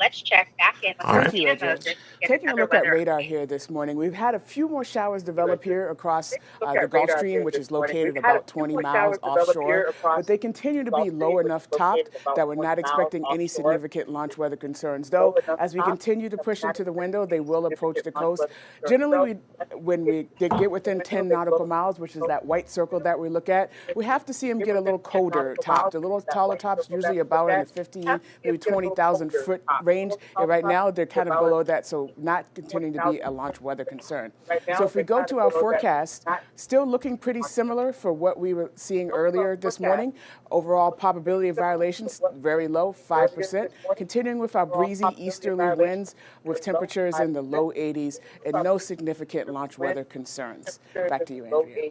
Let's check back in with Arlena Moses. Taking a look at radar here this morning, we've had a few more showers develop here across the Gulf Stream, which is located about 20 miles offshore, but they continue to be low enough topped that we're not expecting any significant launch weather concerns. Though, as we continue to push into the window, they will approach the coast. Generally, when we get within 10 nautical miles, which is that white circle that we look at, we have to see them get a little colder topped. A little taller tops, usually about in the 15, maybe 20,000 foot range. And right now, they're kind of below that, so not continuing to be a launch weather concern. So if we go to our forecast, still looking pretty similar for what we were seeing earlier this morning. Overall probability of violations, very low, 5%. Continuing with our breezy easterly winds with temperatures in the low 80s and no significant launch weather concerns. Back to you, Andrea.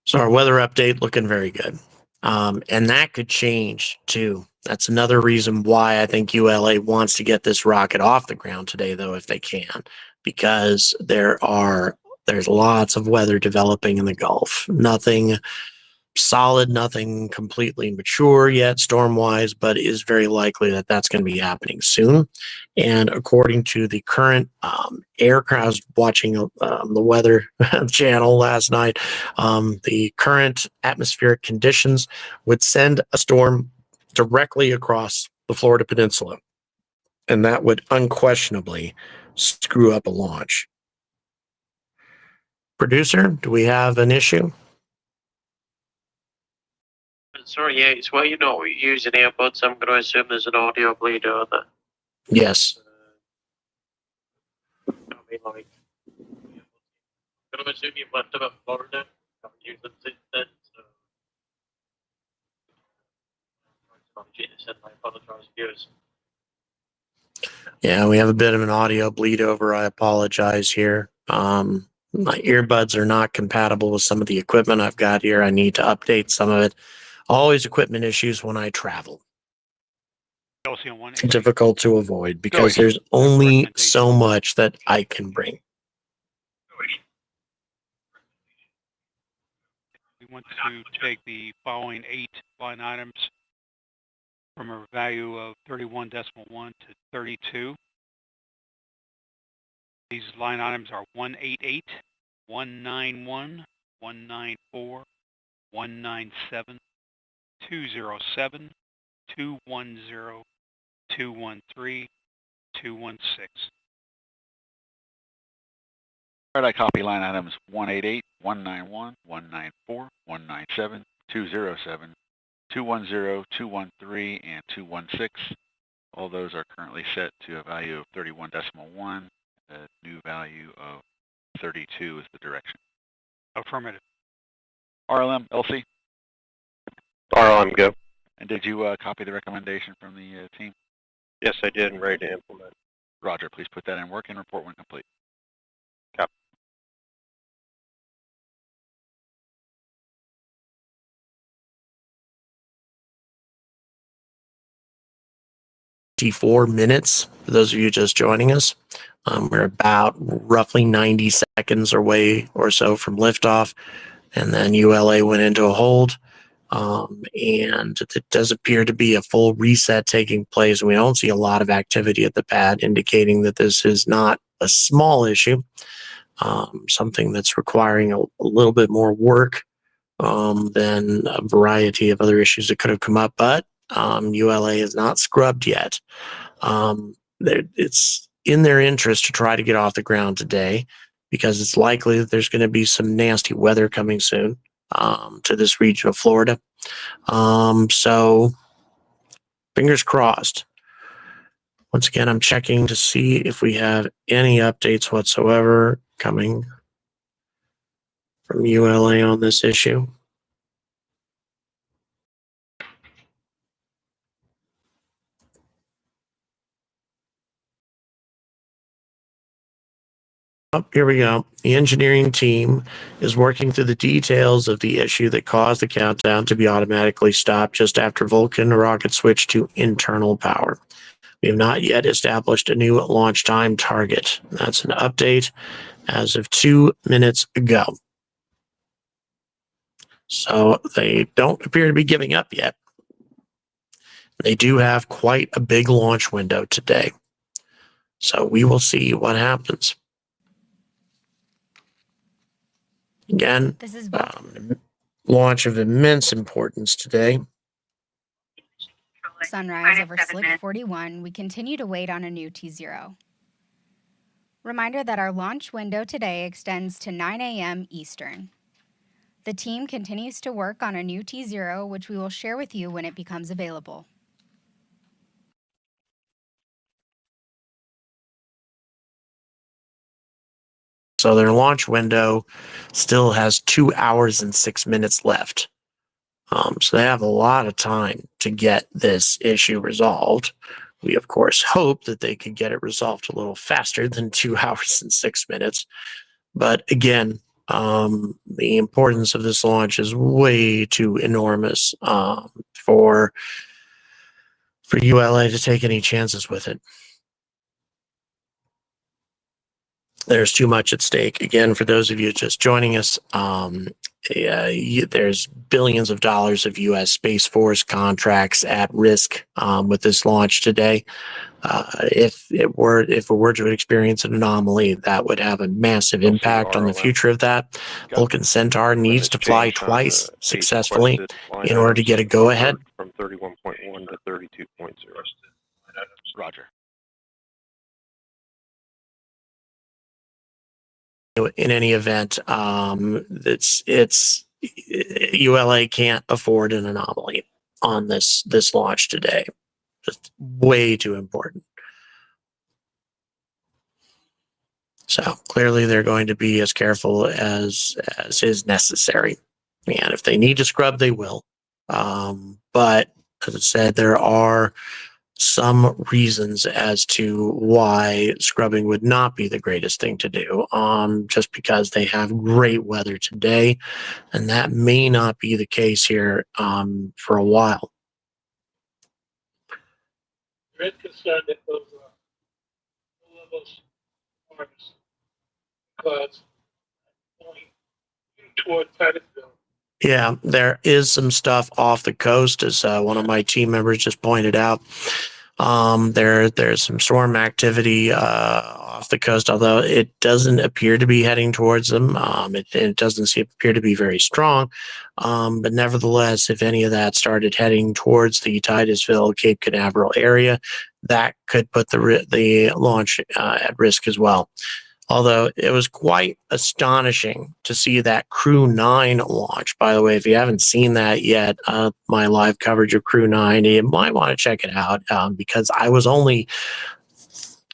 So our weather update looking very good. And that could change too. That's another reason why I think ULA wants to get this rocket off the ground today, though, if they can, because there's lots of weather developing in the Gulf. Nothing solid, nothing completely mature yet storm-wise, but it is very likely that that's going to be happening soon. And according to the current aircraft, I was watching the weather channel last night, the current atmospheric conditions would send a storm directly across the Florida Peninsula. And that would unquestionably screw up a launch. Producer, do we have an issue? Sorry, yeah, it's where you're not using earbuds. I'm going to assume there's an audio bleed over there. Yes. I mean, like, I'm going to assume you've left them at Florida. Haven't used them since then, so. I apologize, viewers. Yeah, we have a bit of an audio bleed over. I apologize here. My earbuds are not compatible with some of the equipment I've got here. I need to update some of it. Always equipment issues when I travel. Difficult to avoid because there's only so much that I can bring. We want to take the following 8 line items from a value of 31.1 to 32. These line items are 188, 191, 194, 197, 207, 210, 213, 216. All right, I copy line items 188, 191, 194, 197, 207, 210, 213, and 216. All those are currently set to a value of 31.1. A new value of 32 is the direction. Affirmative. RLM, LC? RLM, go. And did you copy the recommendation from the team? Yes, I did, and ready to implement. Roger, please put that in work and report when complete. Copy. Minutes for those of you just joining us. We're about roughly 90 seconds away or so from liftoff, and then ULA went into a hold, and it does appear to be a full reset taking place. We don't see a lot of activity at the pad, indicating that this is not a small issue, something that's requiring a little bit more work than a variety of other issues that could have come up, but ULA is not scrubbed yet. It's in their interest to try to get off the ground today because it's likely that there's going to be some nasty weather coming soon to this region of Florida. So fingers crossed. Once again, I'm checking to see if we have any updates whatsoever coming from ULA on this issue. Oh, here we go. The engineering team is working through the details of the issue that caused the countdown to be automatically stopped just after Vulcan rocket switched to internal power. We have not yet established a new launch time target. That's an update as of 2 minutes ago. So they don't appear to be giving up yet. They do have quite a big launch window today. So we will see what happens. Again, This is launch of immense importance today. Sunrise over Slick 41. We continue to wait on a new T0. Reminder that our launch window today extends to 9 a.m. Eastern. The team continues to work on a new T0, which we will share with you when it becomes available. So their launch window still has 2 hours and 6 minutes left. So they have a lot of time to get this issue resolved. We, of course, hope that they could get it resolved a little faster than 2 hours and 6 minutes. But again, the importance of this launch is way too enormous for ULA to take any chances with it. There's too much at stake. Again, for those of you just joining us, there's billions of dollars of U.S. Space Force contracts at risk with this launch today. If it were to experience an anomaly, that would have a massive impact on the future of that. Vulcan Centaur needs to fly twice successfully in order to get a go-ahead. From 31.1 to 32.0. Roger. In any event, it's ULA can't afford an anomaly on this launch today. Just way too important. So clearly they're going to be as careful as is necessary. And if they need to scrub, they will. But as I said, there are some reasons as to why scrubbing would not be the greatest thing to do, just because they have great weather today, and that may not be the case here for a while. There is concern that those low-level storms clouds going toward Titusville. Yeah, there is some stuff off the coast, as one of my team members just pointed out. There's some storm activity off the coast, although it doesn't appear to be heading towards them. It doesn't appear to be very strong. But nevertheless, if any of that started heading towards the Titusville, Cape Canaveral area, that could put the launch at risk as well. Although it was quite astonishing to see that Crew 9 launch. By the way, if you haven't seen that yet, my live coverage of Crew 9, you might want to check it out because I was only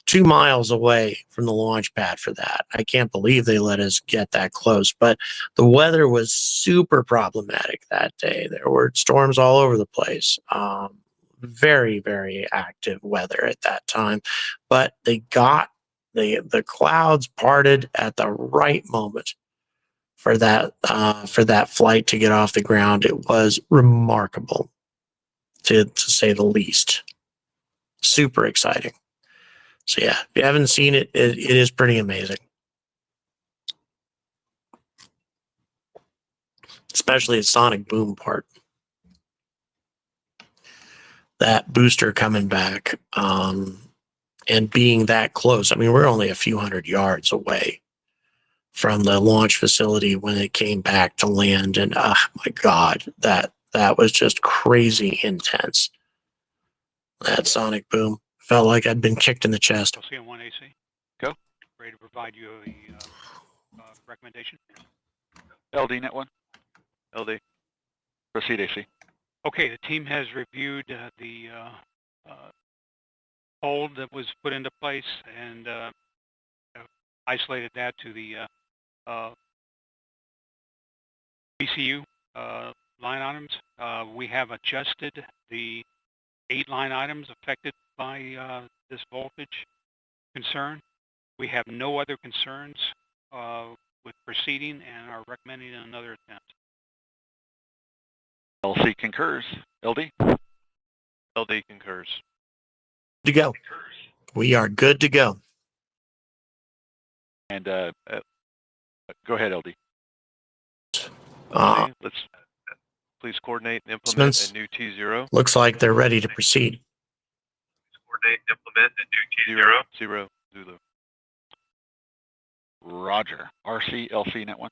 2 miles away from the launch pad for that. I can't believe they let us get that close, but the weather was super problematic that day. There were storms all over the place. Very, very active weather at that time, but they got the clouds parted at the right moment for that flight to get off the ground. It was remarkable, to say the least. Super exciting. So yeah, if you haven't seen it, it is pretty amazing. Especially the sonic boom part. That booster coming back. And being that close, I mean, we're only a few hundred yards away from the launch facility when it came back to land. And oh my God, that was just crazy intense. That sonic boom felt like I'd been kicked in the chest. LC1 AC. Go. Ready to provide you a recommendation. LD net 1. LD. Proceed AC. Okay, the team has reviewed the hold that was put into place and isolated that to the BCU line items. We have adjusted the 8 line items affected by this voltage concern. We have no other concerns with proceeding and are recommending another attempt. LC concurs. LD. LD concurs. To go. We are good to go. And go ahead, LD. Let's please coordinate and implement a new T0. Looks like they're ready to proceed. Coordinate and implement a new T0. 0 Zulu. Roger. RC, LC net 1.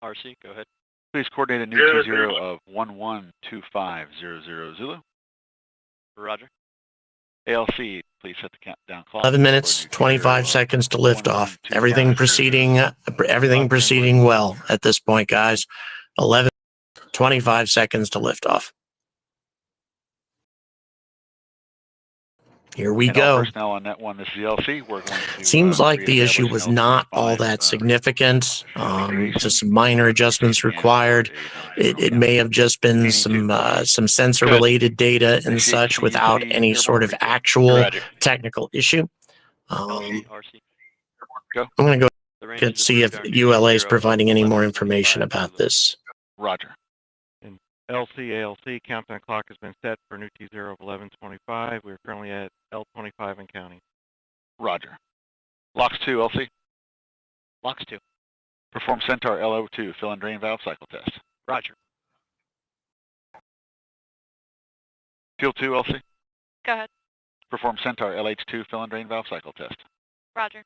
RC, go ahead. Please coordinate a new T0 of 112500 Zulu. Roger. ALC, please set the countdown clock. 11 minutes, 25 seconds to liftoff. Everything proceeding well at this point, guys. 11, 25 seconds to liftoff. Here we go. Personnel on net 1, this is the LC. We're going to, Seems like the issue was not all that significant. Just some minor adjustments required. It may have just been some sensor-related data and such without any sort of actual technical issue. I'm going to go and see if ULA is providing any more information about this. Roger. LC, ALC, countdown clock has been set for new T0 of 1125. We're currently at L25 and counting. Roger. LOX 2, LC. LOX 2. Perform Centaur LO2, fill and drain valve cycle test. Roger. Fuel 2, LC. Go ahead. Perform Centaur LH2, fill and drain valve cycle test. Roger.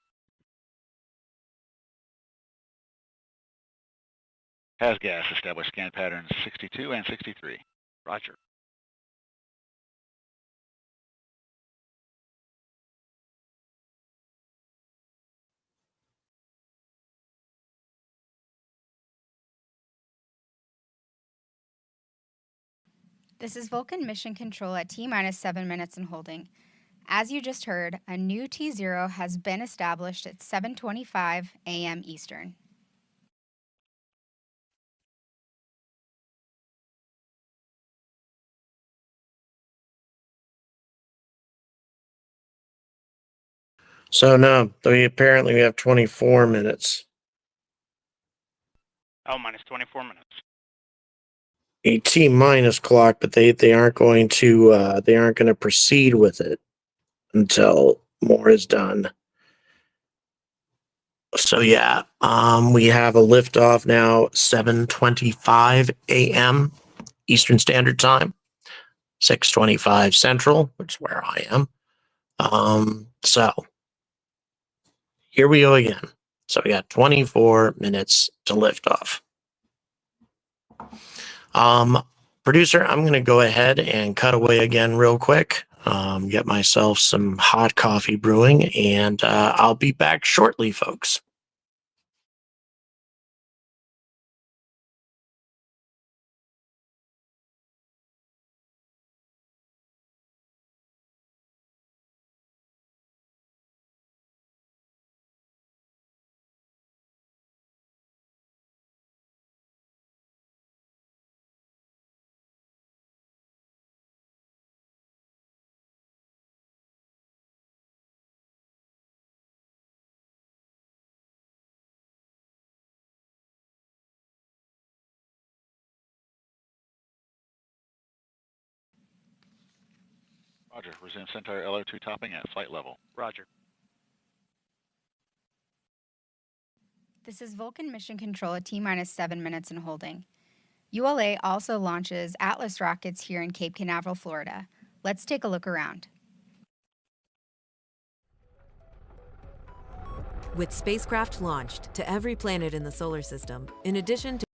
Has gas, establish scan patterns 62 and 63. Roger. This is Vulcan Mission Control at T-minus 7 minutes and holding. As you just heard, a new T0 has been established at 7:25 a.m. Eastern. So no, we have 24 minutes. Oh, minus 24 minutes. A T-minus clock, but they aren't going to proceed with it until more is done. So yeah, we have a liftoff now, 7:25 a.m. Eastern Standard Time, 6:25 Central, which is where I am. So here we go again. So we got 24 minutes to liftoff. Producer, I'm going to go ahead and cut away again real quick. Get myself some hot coffee brewing, and I'll be back shortly, folks. Roger. Resume Centaur LO2 topping at flight level. Roger. This is Vulcan Mission Control at T-minus 7 minutes and holding. ULA also launches Atlas rockets here in Cape Canaveral, Florida. Let's take a look around. With spacecraft launched to every planet in the solar system, in addition to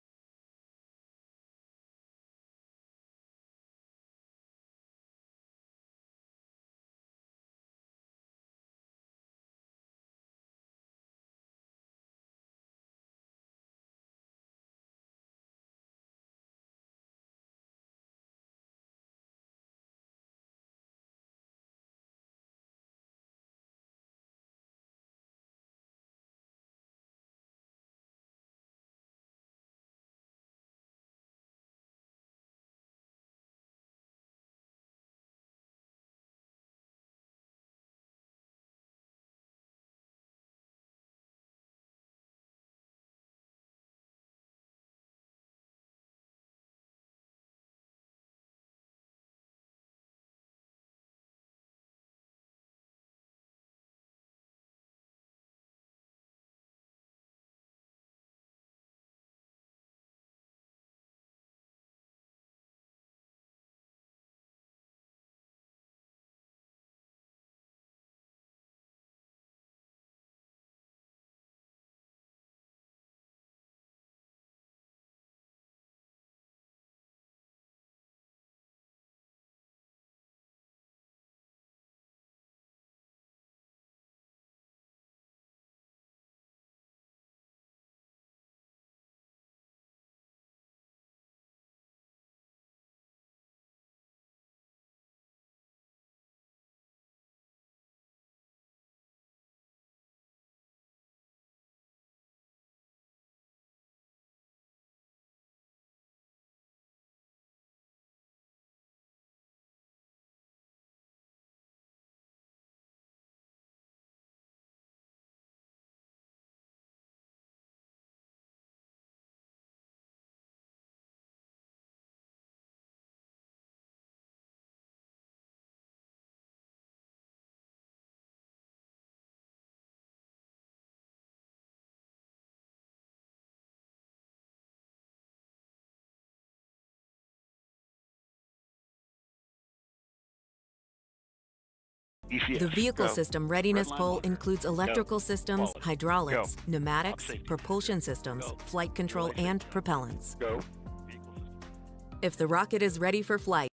ECS. The vehicle Go. system readiness Red line poll locked. includes electrical systems, Forward. hydraulics, Go. pneumatics, Up safety. propulsion systems, Go. flight control, ULA and safety. propellants. Go. Vehicle system. If the rocket is ready for flight,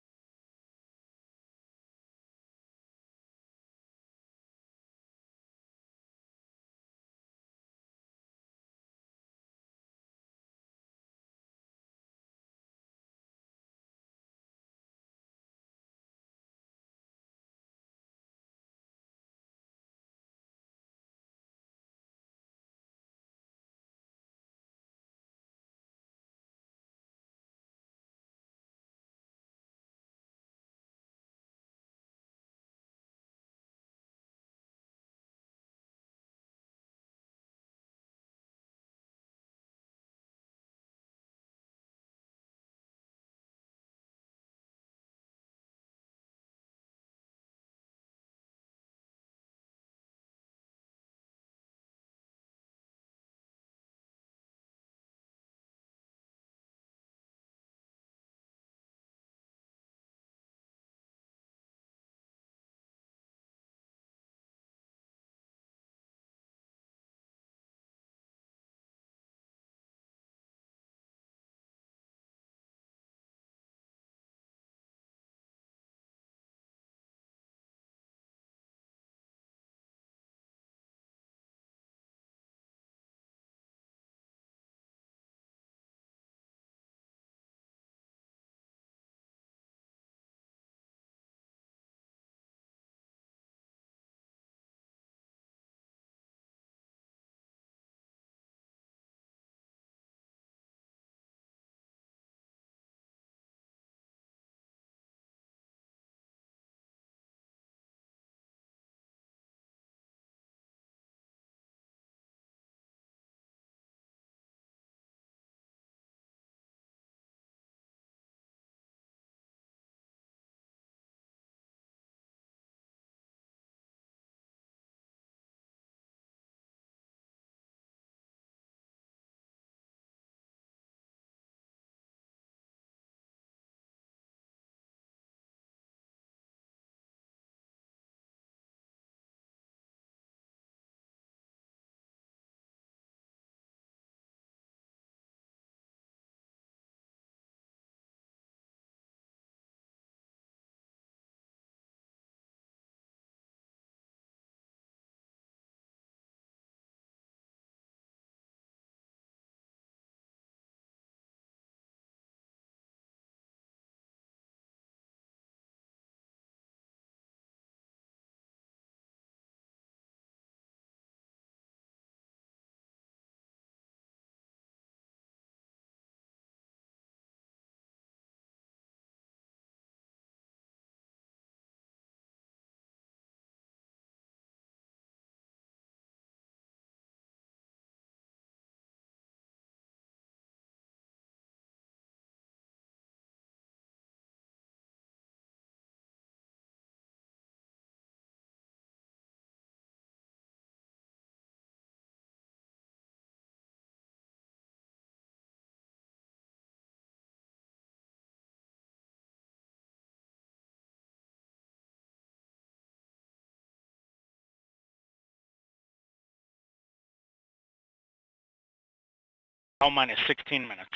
Minus 16 minutes.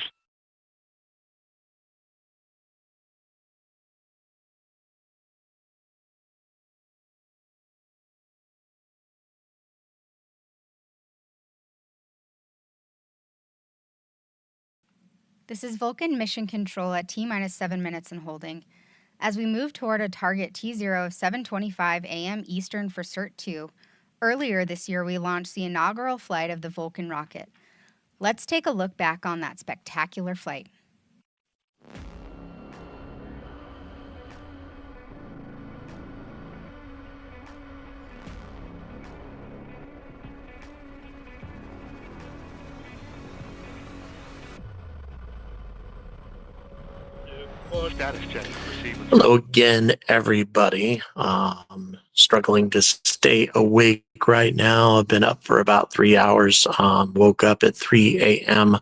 This is Vulcan Mission Control at T-minus 7 minutes and holding. As we move toward a target T0 7:25 a.m. Eastern for CERT 2, earlier this year we launched the inaugural flight of the Vulcan rocket. Let's take a look back on that spectacular flight. Status check. Proceed with Hello again, everybody. struggling to stay awake right now. I've been up for about 3 hours. Woke up at 3 a.m.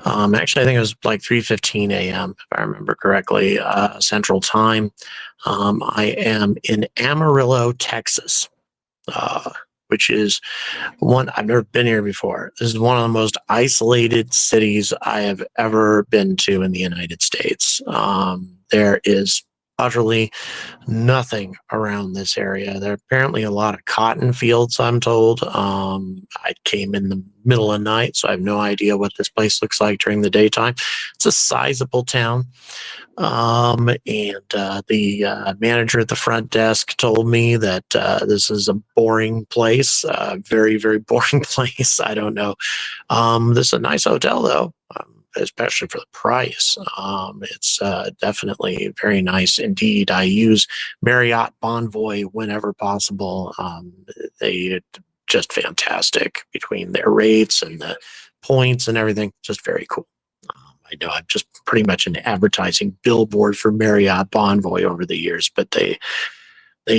Actually, I think it was like 3:15 a.m. if I remember correctly, Central Time. I am in Amarillo, Texas, which is one I've never been here before. This is one of the most isolated cities I have ever been to in the United States. There is utterly nothing around this area. There are apparently a lot of cotton fields, I'm told. I came in the middle of the night, so I have no idea what this place looks like during the daytime. It's a sizable town. The manager at the front desk told me that this is a boring place, very, very boring place. I don't know. This is a nice hotel, though, especially for the price. It's definitely very nice indeed. I use Marriott Bonvoy whenever possible. They just fantastic between their rates and the points and everything. Just very cool. I know I'm just pretty much an advertising billboard for Marriott Bonvoy over the years, but they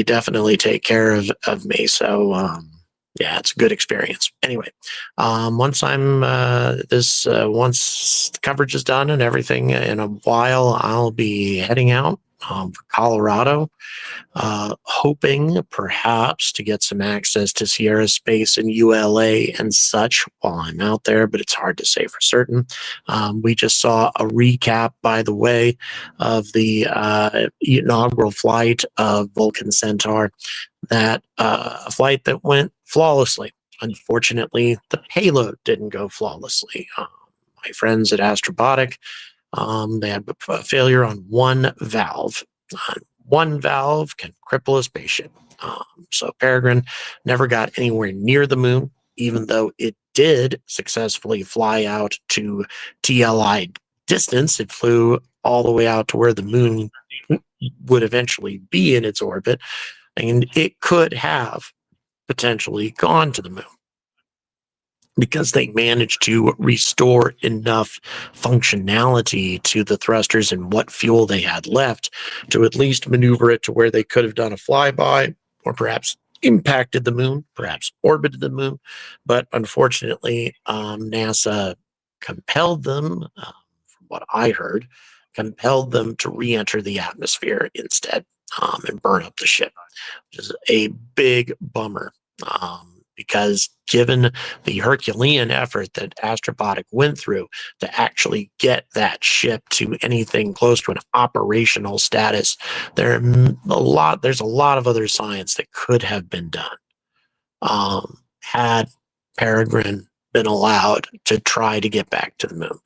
definitely take care of me. So yeah, it's a good experience. Anyway, once I'm once the coverage is done and everything, in a while I'll be heading out for Colorado, hoping perhaps to get some access to Sierra Space and ULA and such while I'm out there, but it's hard to say for certain. We just saw a recap, by the way, of the inaugural flight of Vulcan Centaur, that a flight that went flawlessly. Unfortunately, the payload didn't go flawlessly. My friends at Astrobotic, they had a failure on one valve. One valve can cripple a spaceship. So Peregrine never got anywhere near the moon, even though it did successfully fly out to TLI distance. It flew all the way out to where the moon would eventually be in its orbit, and it could have potentially gone to the moon, because they managed to restore enough functionality to the thrusters and what fuel they had left to at least maneuver it to where they could have done a flyby, or perhaps impacted the moon, perhaps orbited the moon. But unfortunately, NASA compelled them, from what I heard, compelled them to re-enter the atmosphere instead, and burn up the ship, which is a big bummer. Because given the Herculean effort that Astrobotic went through to actually get that ship to anything close to an operational status, there's a lot of other science that could have been done had Peregrine been allowed to try to get back to the moon.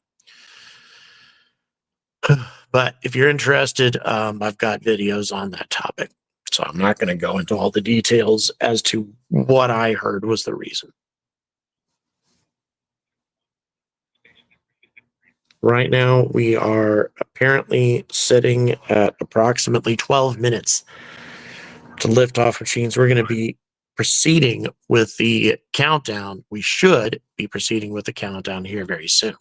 But if you're interested, I've got videos on that topic. So I'm not going to go into all the details as to what I heard was the reason. Right now, we are apparently sitting at approximately 12 minutes to liftoff, which means we're going to be proceeding with the countdown. We should be proceeding with the countdown here very soon.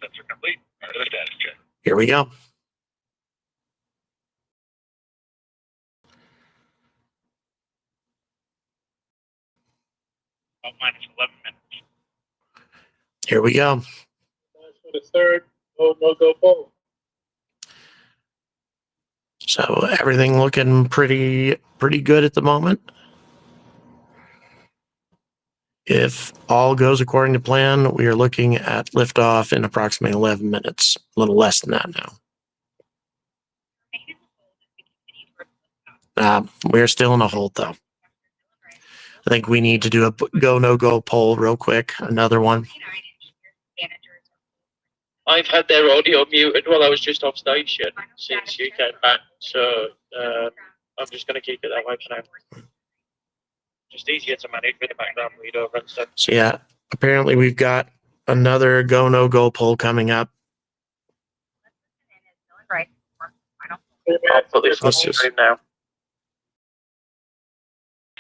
Sensor complete. Another status check. Here we go. Minus 11 minutes. Here we go. For the third, no-go poll. So everything looking pretty good at the moment. If all goes according to plan, we are looking at liftoff in approximately 11 minutes, a little less than that now. We're still in a hold, though. I think we need to do a go, no-go poll real quick, another one. I've had their audio muted while I was just off station since you came back, so I'm just going to keep it that way for now. Just easier to manage with the background read over and stuff. So yeah, apparently we've got another go, no go poll coming up. Right. I'll put this on Let's just- screen now.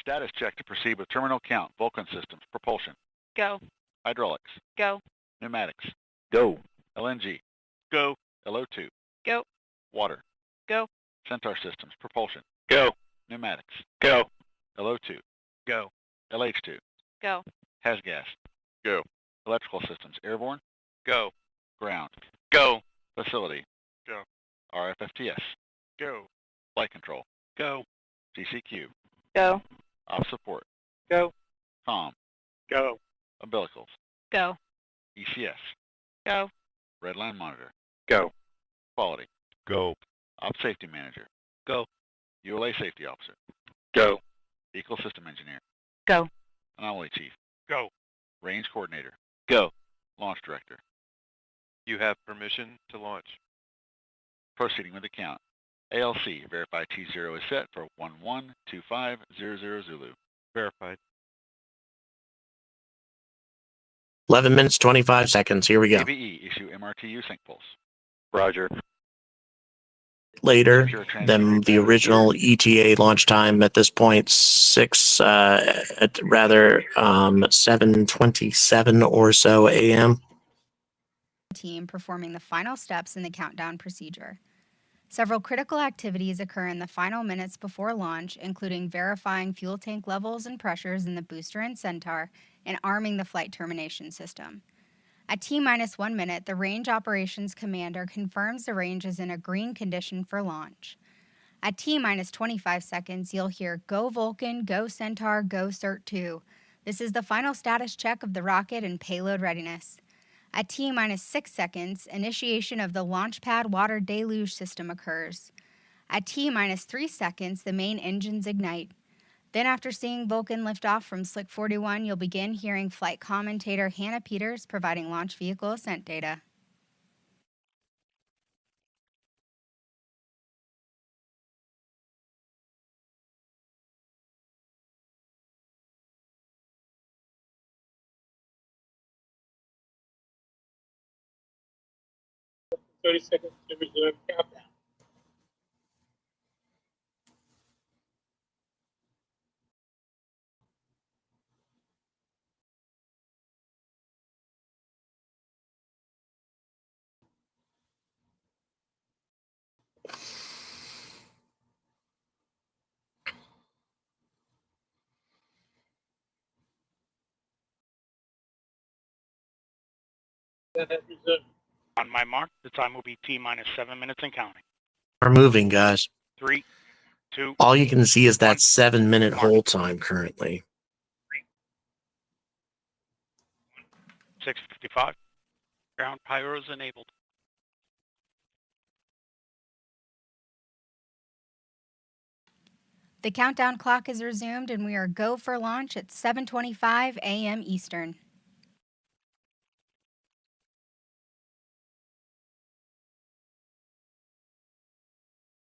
Status check to proceed with terminal count, Vulcan systems, propulsion, Go. hydraulics, Go. pneumatics, Go. LNG, Go. LO2, Go. water, Go. Centaur systems, propulsion, Go. pneumatics, Go. LO2, Go. LH2, Go. HASGAS, Go. electrical systems, airborne, Go. ground, Go. facility, Go. RFFTS, Go. flight control, Go. CCQ, Go. op support, Go. comm, Go. umbilicals, Go. ECS, Go. redline monitor, Go. quality, Go. op safety manager, Go. ULA safety officer, Go. ecosystem engineer, Go. anomaly chief, Go. range coordinator, Go. launch director. You have permission to launch. Proceeding with the count. ALC, verify T0 is set for 112500 Zulu. Verified. 11 minutes, 25 seconds. Here we go. AVE, issue MRTU sync pulse. Roger. Later Secure transmitter than the data original cleared. ETA launch time at this point, 7:27 or so a.m. Team performing the final steps in the countdown procedure. Several critical activities occur in the final minutes before launch, including verifying fuel tank levels and pressures in the booster and Centaur and arming the flight termination system. At T-minus 1 minute, the Range Operations Commander confirms the range is in a green condition for launch. At T-minus 25 seconds, you'll hear Go Vulcan, Go Centaur, Go Cert-2. This is the final status check of the rocket and payload readiness. At T-minus 6 seconds, initiation of the launch pad water deluge system occurs. At T-minus 3 seconds, the main engines ignite. Then after seeing Vulcan lift off from Slick 41, you'll begin hearing flight commentator Hannah Peters providing launch vehicle ascent data. Thirty seconds to resume countdown. Resume. On my mark, the time will be T-minus 7 minutes and counting. We're moving, guys. 3, 2, All you can see is that 7-minute Mark. hold time currently. 6:55. Ground pyros enabled. The countdown clock is resumed and we are go for launch at 7:25 a.m. Eastern.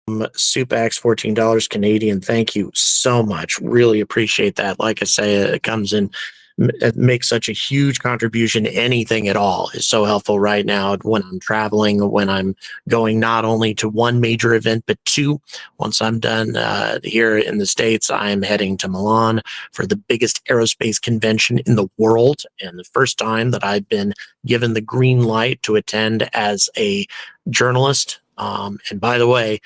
Supax, $14 Canadian. Thank you so much. Really appreciate that. Like I say, it comes in, it makes such a huge contribution. Anything at all is so helpful right now when I'm traveling, when I'm going not only to one major event, but two. Once I'm done here in the States, I am heading to Milan for the biggest aerospace convention in the world. And the first time that I've been given the green light to attend as a journalist. And by the way,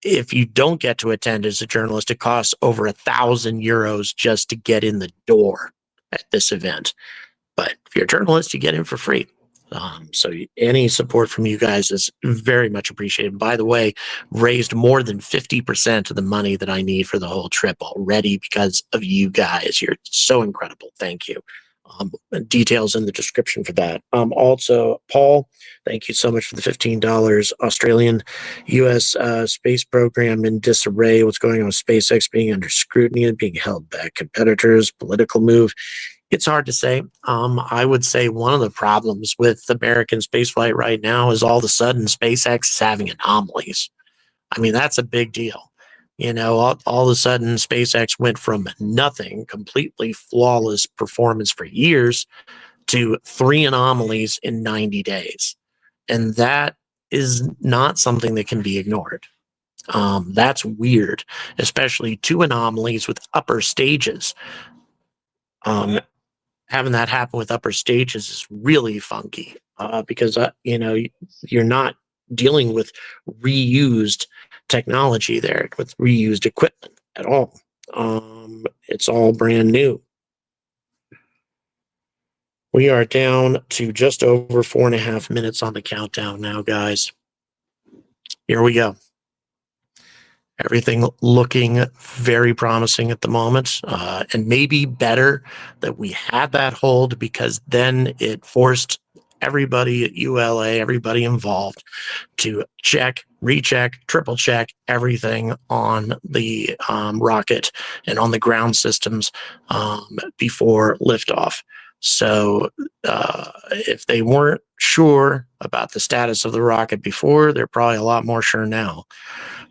if you don't get to attend as a journalist, it costs over €1,000 just to get in the door at this event. But if you're a journalist, you get in for free. So any support from you guys is very much appreciated. By the way, raised more than 50% of the money that I need for the whole trip already because of you guys. You're so incredible. Thank you. Details in the description for that. Also, Paul, thank you so much for the $15 Australian U.S. space program in disarray. What's going on with SpaceX being under scrutiny and being held back? Competitors, political move. It's hard to say. I would say one of the problems with American spaceflight right now is all of a sudden SpaceX is having anomalies. I mean, that's a big deal. You know, all of a sudden, SpaceX went from nothing, completely flawless performance for years, to 3 anomalies in 90 days. And that is not something that can be ignored. That's weird, especially 2 anomalies with upper stages. Having that happen with upper stages is really funky because, you're not dealing with reused technology there, with reused equipment at all. It's all brand new. We are down to just over 4.5 minutes on the countdown now, guys. Here we go. Everything looking very promising at the moment, and maybe better that we had that hold, because then it forced everybody at ULA, everybody involved, to check, recheck, triple check everything on the rocket and on the ground systems before liftoff. So if they weren't sure about the status of the rocket before, they're probably a lot more sure now.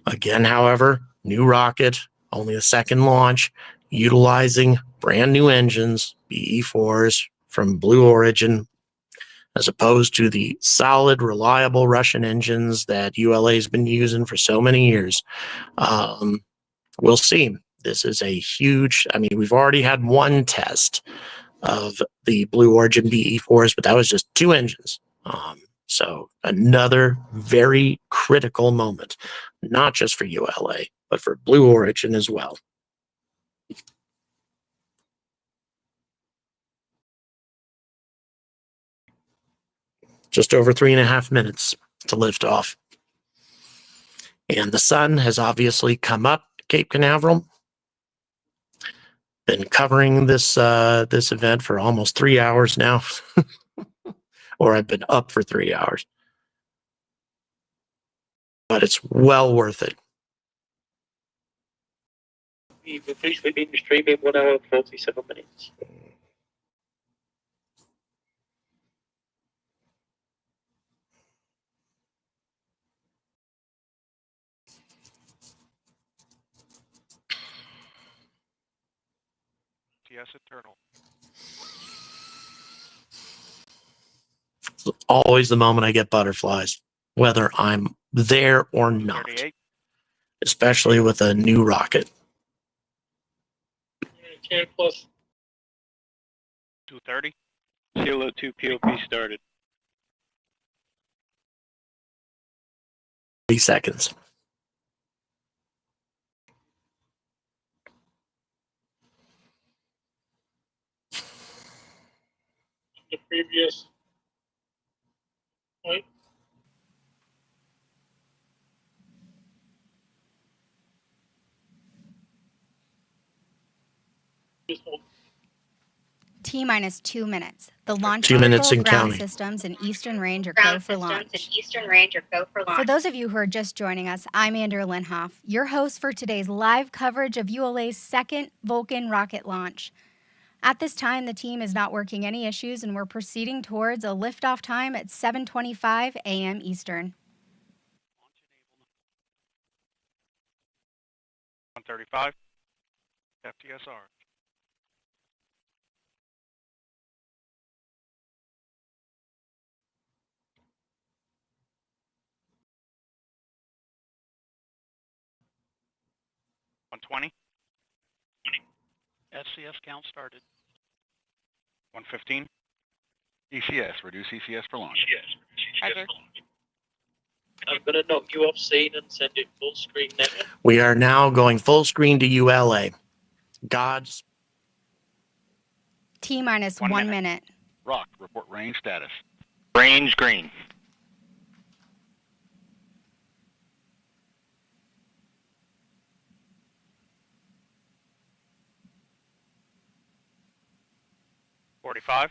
Again, however, new rocket, only a second launch, utilizing brand new engines, BE-4s from Blue Origin, as opposed to the solid, reliable Russian engines that ULA has been using for so many years. We'll see. This is a huge, we've already had one test of the Blue Origin BE-4s, but that was just 2 engines. So another very critical moment, not just for ULA, but for Blue Origin as well. Just over 3.5 minutes to lift off. And the sun has obviously come up Cape Canaveral. Been covering this event for almost 3 hours now. Or I've been up for 3 hours. But it's well worth it. We've officially been streaming 1 hour and 47 minutes. Yes, Eternal. It's always the moment I get butterflies, whether I'm there or not. 38. Especially with a new rocket. 10 plus. 230. Kilo 2 POP started. 3 seconds. The previous point. T-minus 2 minutes. The launch 2 minutes vehicle, and ground counting. systems, and Eastern Range are go for launch. For those of you who are just joining us, I'm Andrew Linhoff, your host for today's live coverage of ULA's second Vulcan rocket launch. At this time, the team is not working any issues, and we're proceeding towards a liftoff time at 7:25 a.m. Eastern. 135. FTSR. $120. SCS count started. 115. ECS, reduce ECS for launch. I'm going to knock you off scene and send it full screen now. We are now going full screen to ULA. God's T-minus 1 minute. Rock, report range status. Range green. $45.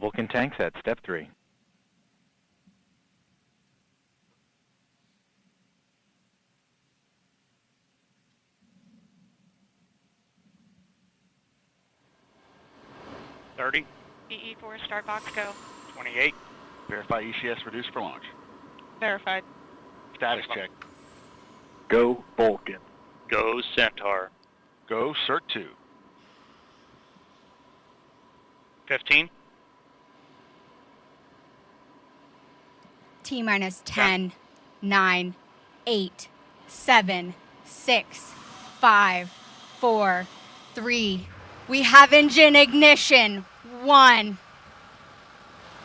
Vulcan tanks at step 3. $30. BE-4 start box go. 28. Verify ECS reduced for launch. Verified. Status check. Go Vulcan. Go Centaur. Go CERT 2. 15. T minus 10, 9, 8, 7, 6, 5, 4, 3. We have engine ignition. 1.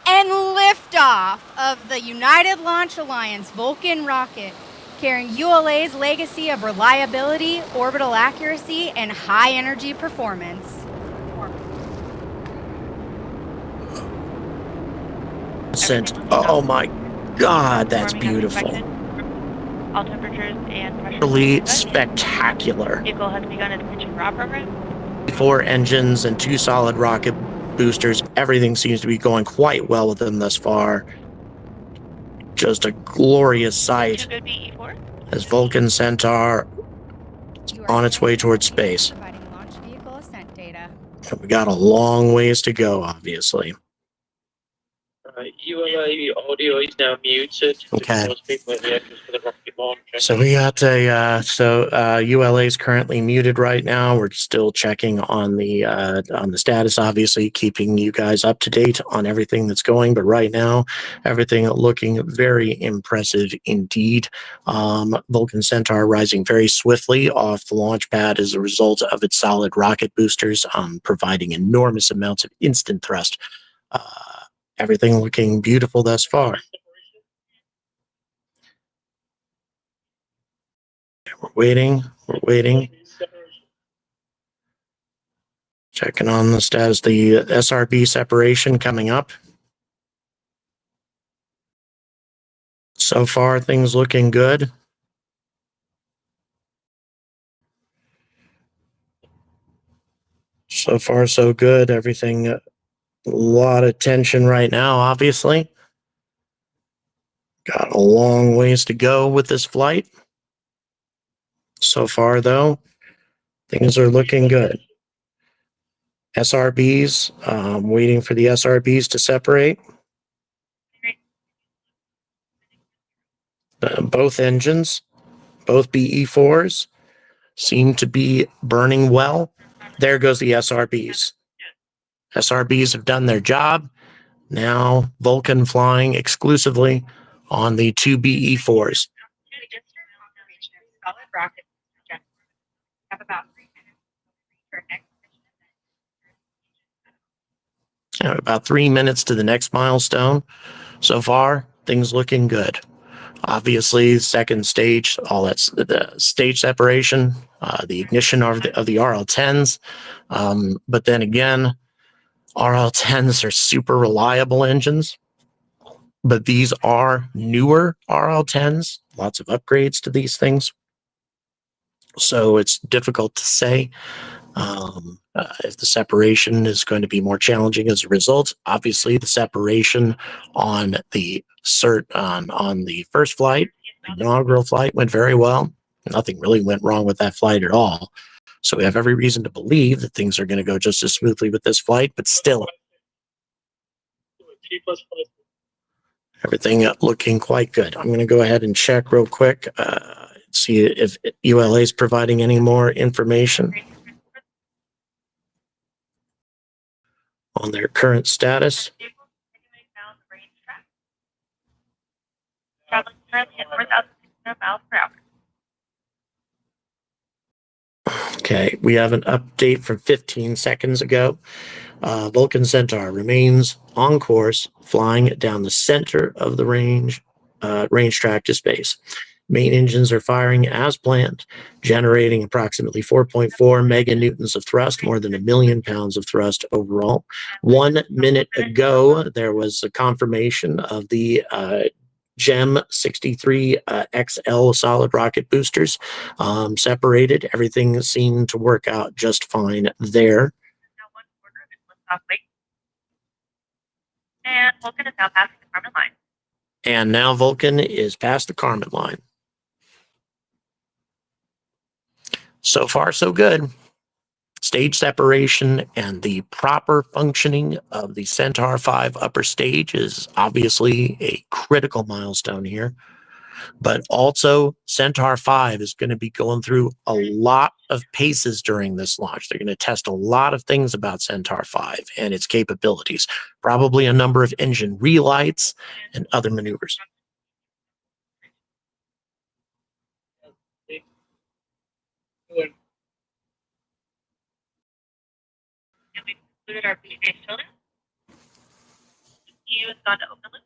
And liftoff of the United Launch Alliance Vulcan rocket, carrying ULA's legacy of reliability, orbital accuracy, and high energy performance. Oh my God, that's beautiful. All temperatures and pressure. Really spectacular. Vehicle has begun its pitch and drop program. 4 engines and 2 solid rocket boosters. Everything seems to be going quite well with them thus far. Just a glorious sight as Vulcan Centaur is on its way towards space. Providing launch vehicle ascent data. We got a long ways to go, obviously. ULA audio is now muted. Okay. Most people in the entrance for the rocket launch. So we got ULA is currently muted right now. We're still checking on the status, obviously keeping you guys up to date on everything that's going. But right now, everything looking very impressive indeed. Vulcan Centaur rising very swiftly off the launch pad as a result of its solid rocket boosters, providing enormous amounts of instant thrust. Everything looking beautiful thus far. We're waiting. Checking on the status. The SRB separation coming up. So far, things looking good. So far, so good. Everything, a lot of tension right now, obviously. Got a long ways to go with this flight. So far, though, things are looking good. SRBs, waiting for the SRBs to separate. Both engines, both BE4s, seem to be burning well. There goes the SRBs. SRBs have done their job. Now Vulcan flying exclusively on the 2 BE4s. About 3 minutes to the next milestone. So far, things looking good. Obviously, second stage, all that's the stage separation, the ignition of the RL10s. But then again, RL10s are super reliable engines, but these are newer RL10s, lots of upgrades to these things. So it's difficult to say if the separation is going to be more challenging as a result. Obviously, the separation on the on the first flight, the inaugural flight, went very well. Nothing really went wrong with that flight at all. So we have every reason to believe that things are going to go just as smoothly with this flight, but still, everything looking quite good. I'm going to go ahead and check real quick, see if ULA is providing any more information on their current status. Traveling currently at 4,600 miles per hour. Okay, we have an update from 15 seconds ago. Vulcan Centaur remains on course, flying down the center of the range track to space. Main engines are firing as planned, generating approximately 4.4 meganewtons of thrust, more than 1 million pounds of thrust overall. 1 minute ago, there was a confirmation of the GEM 63 XL solid rocket boosters separated. Everything seemed to work out just fine there. Now 1/4 of its liftoff weight. And Vulcan is now passing the Kármán line. And now Vulcan is past the Kármán line. So far, so good. Stage separation and the proper functioning of the Centaur 5 upper stage is obviously a critical milestone here. But also, Centaur 5 is going to be going through a lot of paces during this launch. They're going to test a lot of things about Centaur 5 and its capabilities. Probably a number of engine relights and other maneuvers. Included our pre-stage filter. CPU has gone to open loop.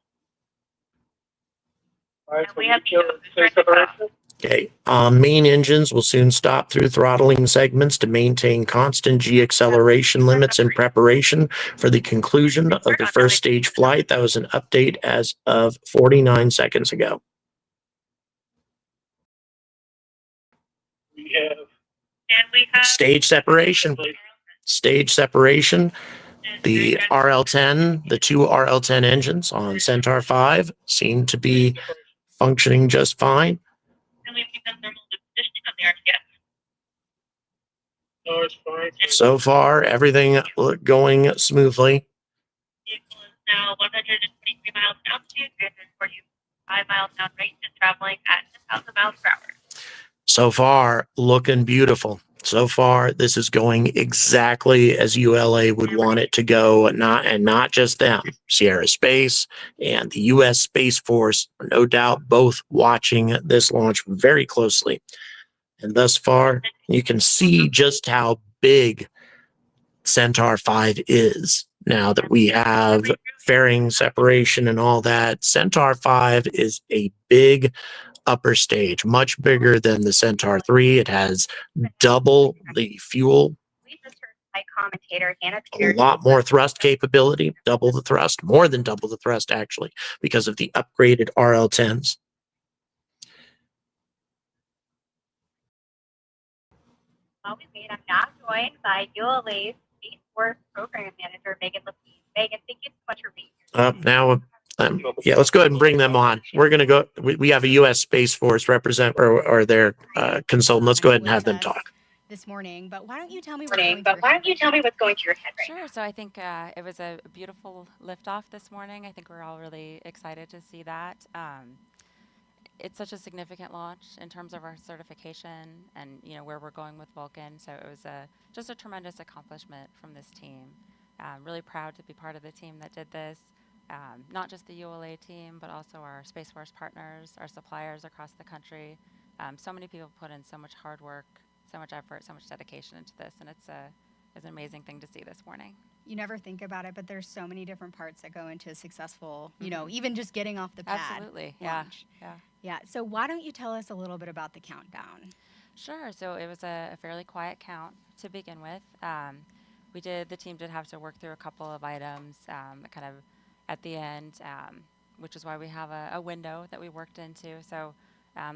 All right, And so we have you feel the safe separation. Okay. Main engines will soon stop through throttling segments to maintain constant G acceleration limits in preparation for the conclusion of the first stage flight. That was an update as of 49 seconds ago. We have And we have Stage separation. Stage separation. The RL-10, the two RL-10 engines on Centaur 5 seem to be functioning just fine. and we've begun thermal positioning on the RTS. no, it's fine. So far, everything going smoothly. Vehicle is now 123 miles in altitude, 345 miles down range, and traveling at 10,000 miles per hour. So far, looking beautiful. So far, this is going exactly as ULA would want it to go, not just them. Sierra Space and the U.S. Space Force are no doubt both watching this launch very closely. And thus far, you can see just how big Centaur 5 is. Now that we have fairing separation and all that, Centaur 5 is a big upper stage, much bigger than the Centaur 3. It has double the fuel, We just heard flight commentator Hannah a Pierce. lot more thrust capability, double the thrust, more than double the thrust actually, because of the upgraded RL-10s. I'm now joined by ULA's Space Force Program Manager, Megan Lapine. Megan, thank you so much for being here. Yeah, let's go ahead and bring them on. We're going to go, we have a U.S. Space Force represent or their consultant. Let's go ahead and have them talk. This morning, but why don't you tell me What's going through your head right Sure. So I think it was a beautiful liftoff this morning. I think we're all really excited to see that. It's such a significant launch in terms of our certification and where we're going with Vulcan. So it was just a tremendous accomplishment from this team. Really proud to be part of the team that did this. Not just the ULA team, but also our Space Force partners, our suppliers across the country. So many people put in so much hard work, so much effort, so much dedication into this, and it's an amazing thing to see this morning. You never think about it, but there's so many different parts that go into a successful, even just getting off the pad. Absolutely, launch. Yeah. So why don't you tell us a little bit about the countdown? Sure. So it was a fairly quiet count to begin with. The team did have to work through a couple of items kind of at the end, which is why we have a window that we worked into. So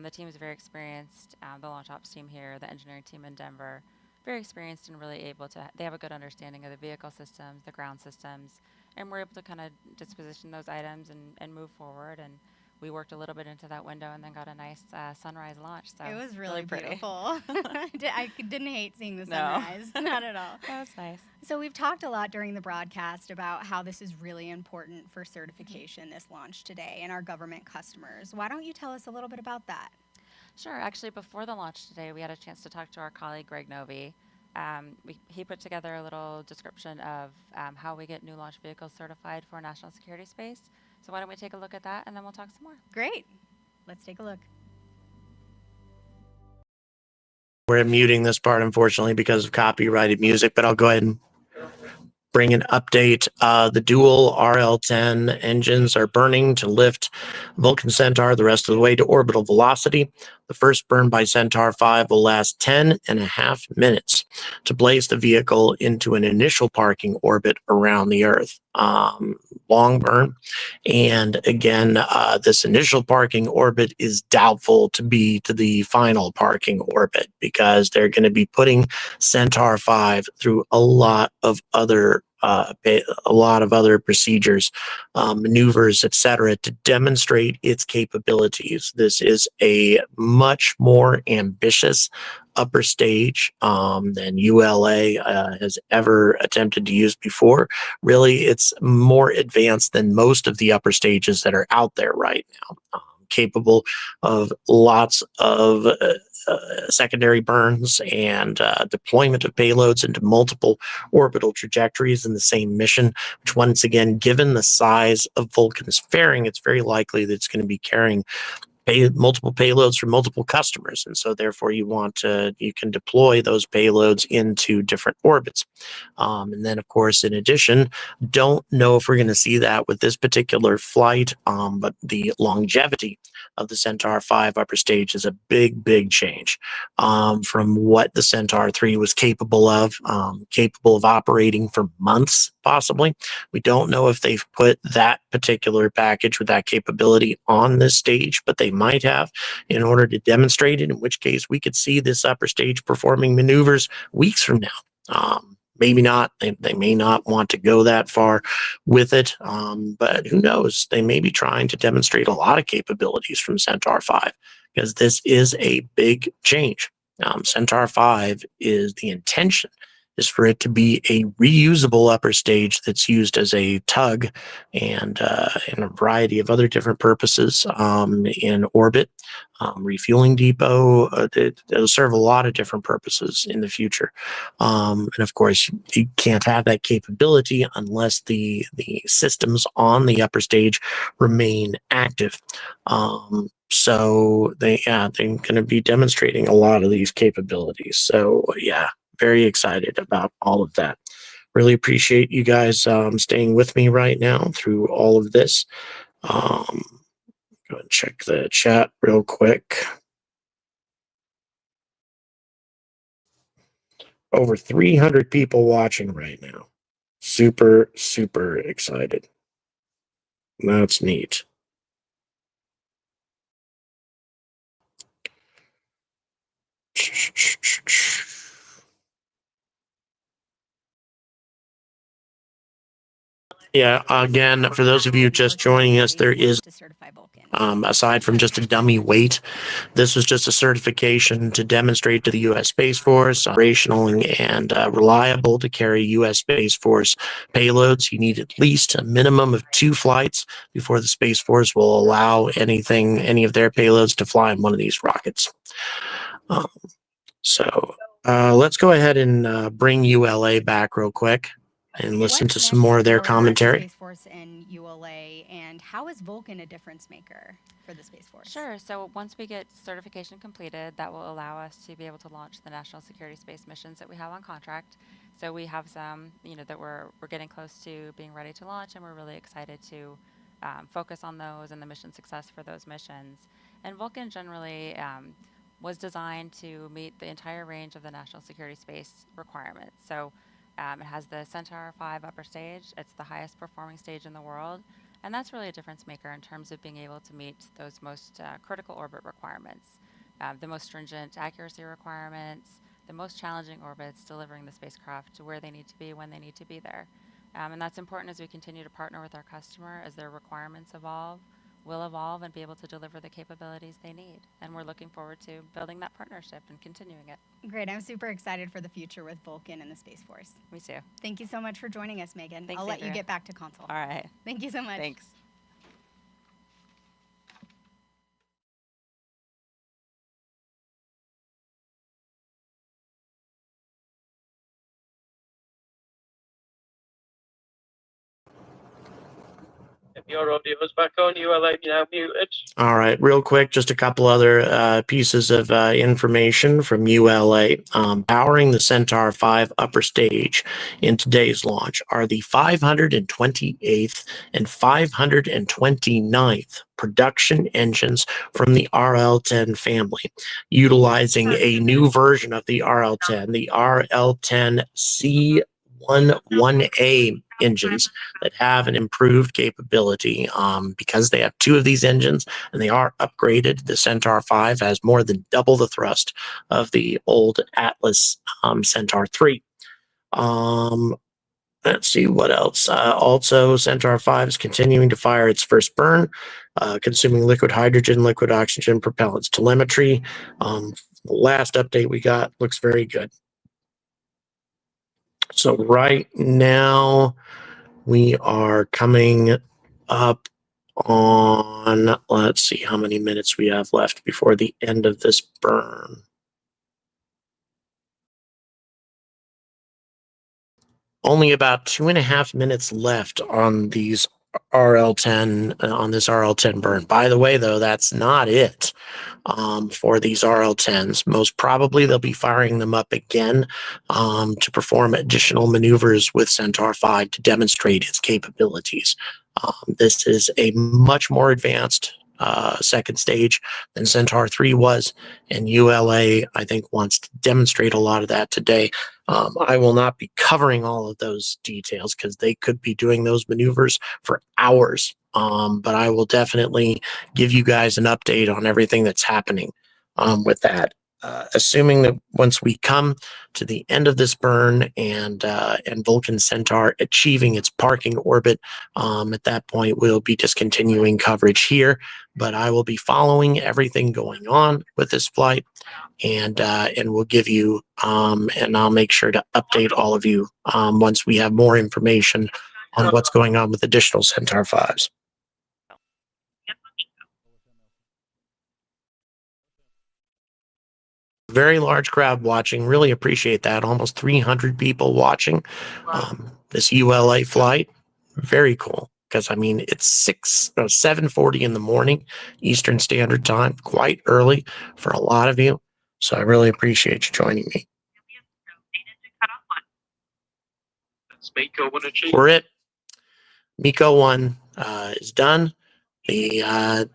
the team is very experienced. The launch ops team here, the engineering team in Denver, very experienced and really able to, they have a good understanding of the vehicle systems, the ground systems, and we're able to kind of disposition those items and move forward. And we worked a little bit into that window and then got a nice sunrise launch. So it was really pretty. Beautiful. I didn't hate seeing the sunrise. No. Not at all. That was nice. So we've talked a lot during the broadcast about how this is really important for certification, this launch today, and our government customers. Why don't you tell us a little bit about that? Sure. Actually, before the launch today, we had a chance to talk to our colleague, Greg Novi. He put together a little description of how we get new launch vehicles certified for national security space. So why don't we take a look at that, and then we'll talk some more. Great. Let's take a look. We're muting this part, unfortunately, because of copyrighted music, but I'll go ahead and bring an update. The dual RL-10 engines are burning to lift Vulcan Centaur the rest of the way to orbital velocity. The first burn by Centaur 5 will last 10.5 minutes to place the vehicle into an initial parking orbit around the Earth. Long burn. And again, this initial parking orbit is doubtful to be to the final parking orbit because they're going to be putting Centaur 5 through a lot of other procedures, maneuvers, etc., to demonstrate its capabilities. This is a much more ambitious upper stage than ULA has ever attempted to use before. Really, it's more advanced than most of the upper stages that are out there right now, capable of lots of secondary burns and deployment of payloads into multiple orbital trajectories in the same mission, which once again, given the size of Vulcan's fairing, it's very likely that it's going to be carrying multiple payloads for multiple customers, and so therefore you can deploy those payloads into different orbits. And then, of course, in addition, don't know if we're going to see that with this particular flight, but the longevity of the Centaur 5 upper stage is a big change from what the Centaur 3 was capable of operating for months, possibly. We don't know if they've put that particular package with that capability on this stage, but they might have in order to demonstrate it, in which case we could see this upper stage performing maneuvers weeks from now. Maybe not. They may not want to go that far with it, but who knows? They may be trying to demonstrate a lot of capabilities from Centaur 5, because this is a big change. Centaur 5 is the intention is for it to be a reusable upper stage that's used as a tug and in a variety of other different purposes in orbit, refueling depot. It'll serve a lot of different purposes in the future. And of course, you can't have that capability unless the systems on the upper stage remain active. So they're going to be demonstrating a lot of these capabilities. So yeah, very excited about all of that. Really appreciate you guys staying with me right now through all of this. Go and check the chat real quick. Over 300 people watching right now. Super excited. That's neat. Yeah, again, for those of you just joining us, there is, aside from just a dummy weight, this was just a certification to demonstrate to the U.S. Space Force operational and reliable to carry U.S. Space Force payloads. You need at least a minimum of 2 flights before the Space Force will allow any of their payloads to fly in one of these rockets. So let's go ahead and bring ULA back real quick and listen to some more of their commentary. Space Force and ULA, and how is Vulcan a difference maker for the Space Force? Sure. So once we get certification completed, that will allow us to be able to launch the national security space missions that we have on contract. So we have some, that we're getting close to being ready to launch, and we're really excited to focus on those and the mission success for those missions. And Vulcan generally was designed to meet the entire range of the national security space requirements. So it has the Centaur 5 upper stage. It's the highest performing stage in the world. And that's really a difference maker in terms of being able to meet those most critical orbit requirements, the most stringent accuracy requirements, the most challenging orbits, delivering the spacecraft to where they need to be when they need to be there. And that's important as we continue to partner with our customer as their requirements will evolve and be able to deliver the capabilities they need. And we're looking forward to building that partnership and continuing it. Great. I'm super excited for the future with Vulcan and the Space Force. Me too. Thank you so much for joining us, Megan. Thanks, I'll let Andrea. you get back to console. All right. Thank you so much. Thanks. Your audio's back on. ULA now muted. All right, real quick, just a couple other pieces of information from ULA. Powering the Centaur 5 upper stage in today's launch are the 528th and 529th production engines from the RL-10 family, utilizing a new version of the RL-10, the RL-10C11A engines that have an improved capability because they have 2 of these engines and they are upgraded. The Centaur 5 has more than double the thrust of the old Atlas Centaur 3. Let's see what else. Also, Centaur 5 is continuing to fire its first burn, consuming liquid hydrogen, liquid oxygen propellants. Telemetry, the last update we got looks very good. So right now, we are coming up on, let's see how many minutes we have left before the end of this burn. Only about 2.5 minutes left on these RL-10 on this RL-10 burn. By the way, though, that's not it for these RL-10s. Most probably they'll be firing them up again to perform additional maneuvers with Centaur 5 to demonstrate its capabilities. This is a much more advanced second stage than Centaur 3 was, and ULA, I think, wants to demonstrate a lot of that today. I will not be covering all of those details because they could be doing those maneuvers for hours, but I will definitely give you guys an update on everything that's happening with that. Assuming that once we come to the end of this burn and Vulcan Centaur achieving its parking orbit, at that point we'll be discontinuing coverage here. But I will be following everything going on with this flight, and we'll give you and I'll make sure to update all of you once we have more information on what's going on with additional Centaur 5s. Very large crowd watching. Really appreciate that. Almost 300 people watching this ULA flight. Very cool. Because, I mean, it's 7:40 in the morning Eastern Standard Time. Quite early for a lot of you. So I really appreciate you joining me. We're it. MECO 1 is done. The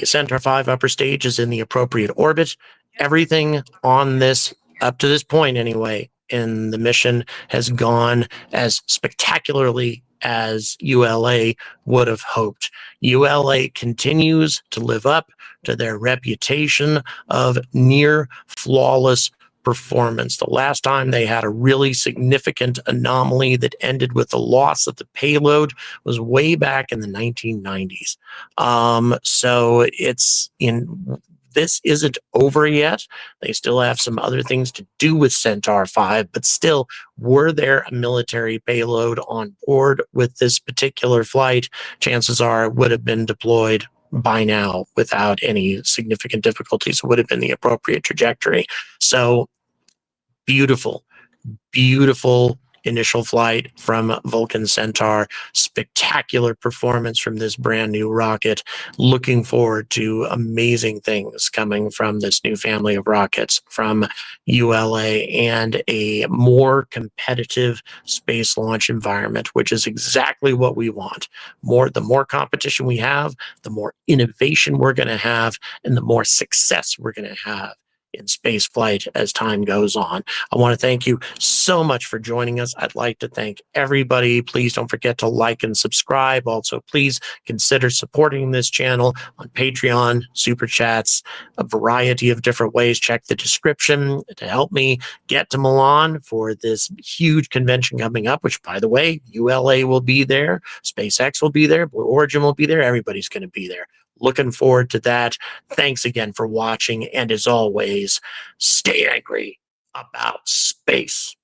Centaur 5 upper stage is in the appropriate orbit. Everything on this, up to this point anyway, in the mission has gone as spectacularly as ULA would have hoped. ULA continues to live up to their reputation of near flawless performance. The last time they had a really significant anomaly that ended with the loss of the payload was way back in the 1990s. So it's in. This isn't over yet. They still have some other things to do with Centaur 5, but still, were there a military payload on board with this particular flight, chances are it would have been deployed by now without any significant difficulties. It would have been the appropriate trajectory. So beautiful, beautiful initial flight from Vulcan Centaur. Spectacular performance from this brand new rocket. Looking forward to amazing things coming from this new family of rockets from ULA and a more competitive space launch environment, which is exactly what we want. The more competition we have, the more innovation we're going to have, and the more success we're going to have in space flight as time goes on. I want to thank you so much for joining us. I'd like to thank everybody. Please don't forget to like and subscribe. Also, please consider supporting this channel on Patreon, Super Chats, a variety of different ways. Check the description to help me get to Milan for this huge convention coming up, which, by the way, ULA will be there, SpaceX will be there, Blue Origin will be there, everybody's going to be there. Looking forward to that. Thanks again for watching. And as always, stay angry about space.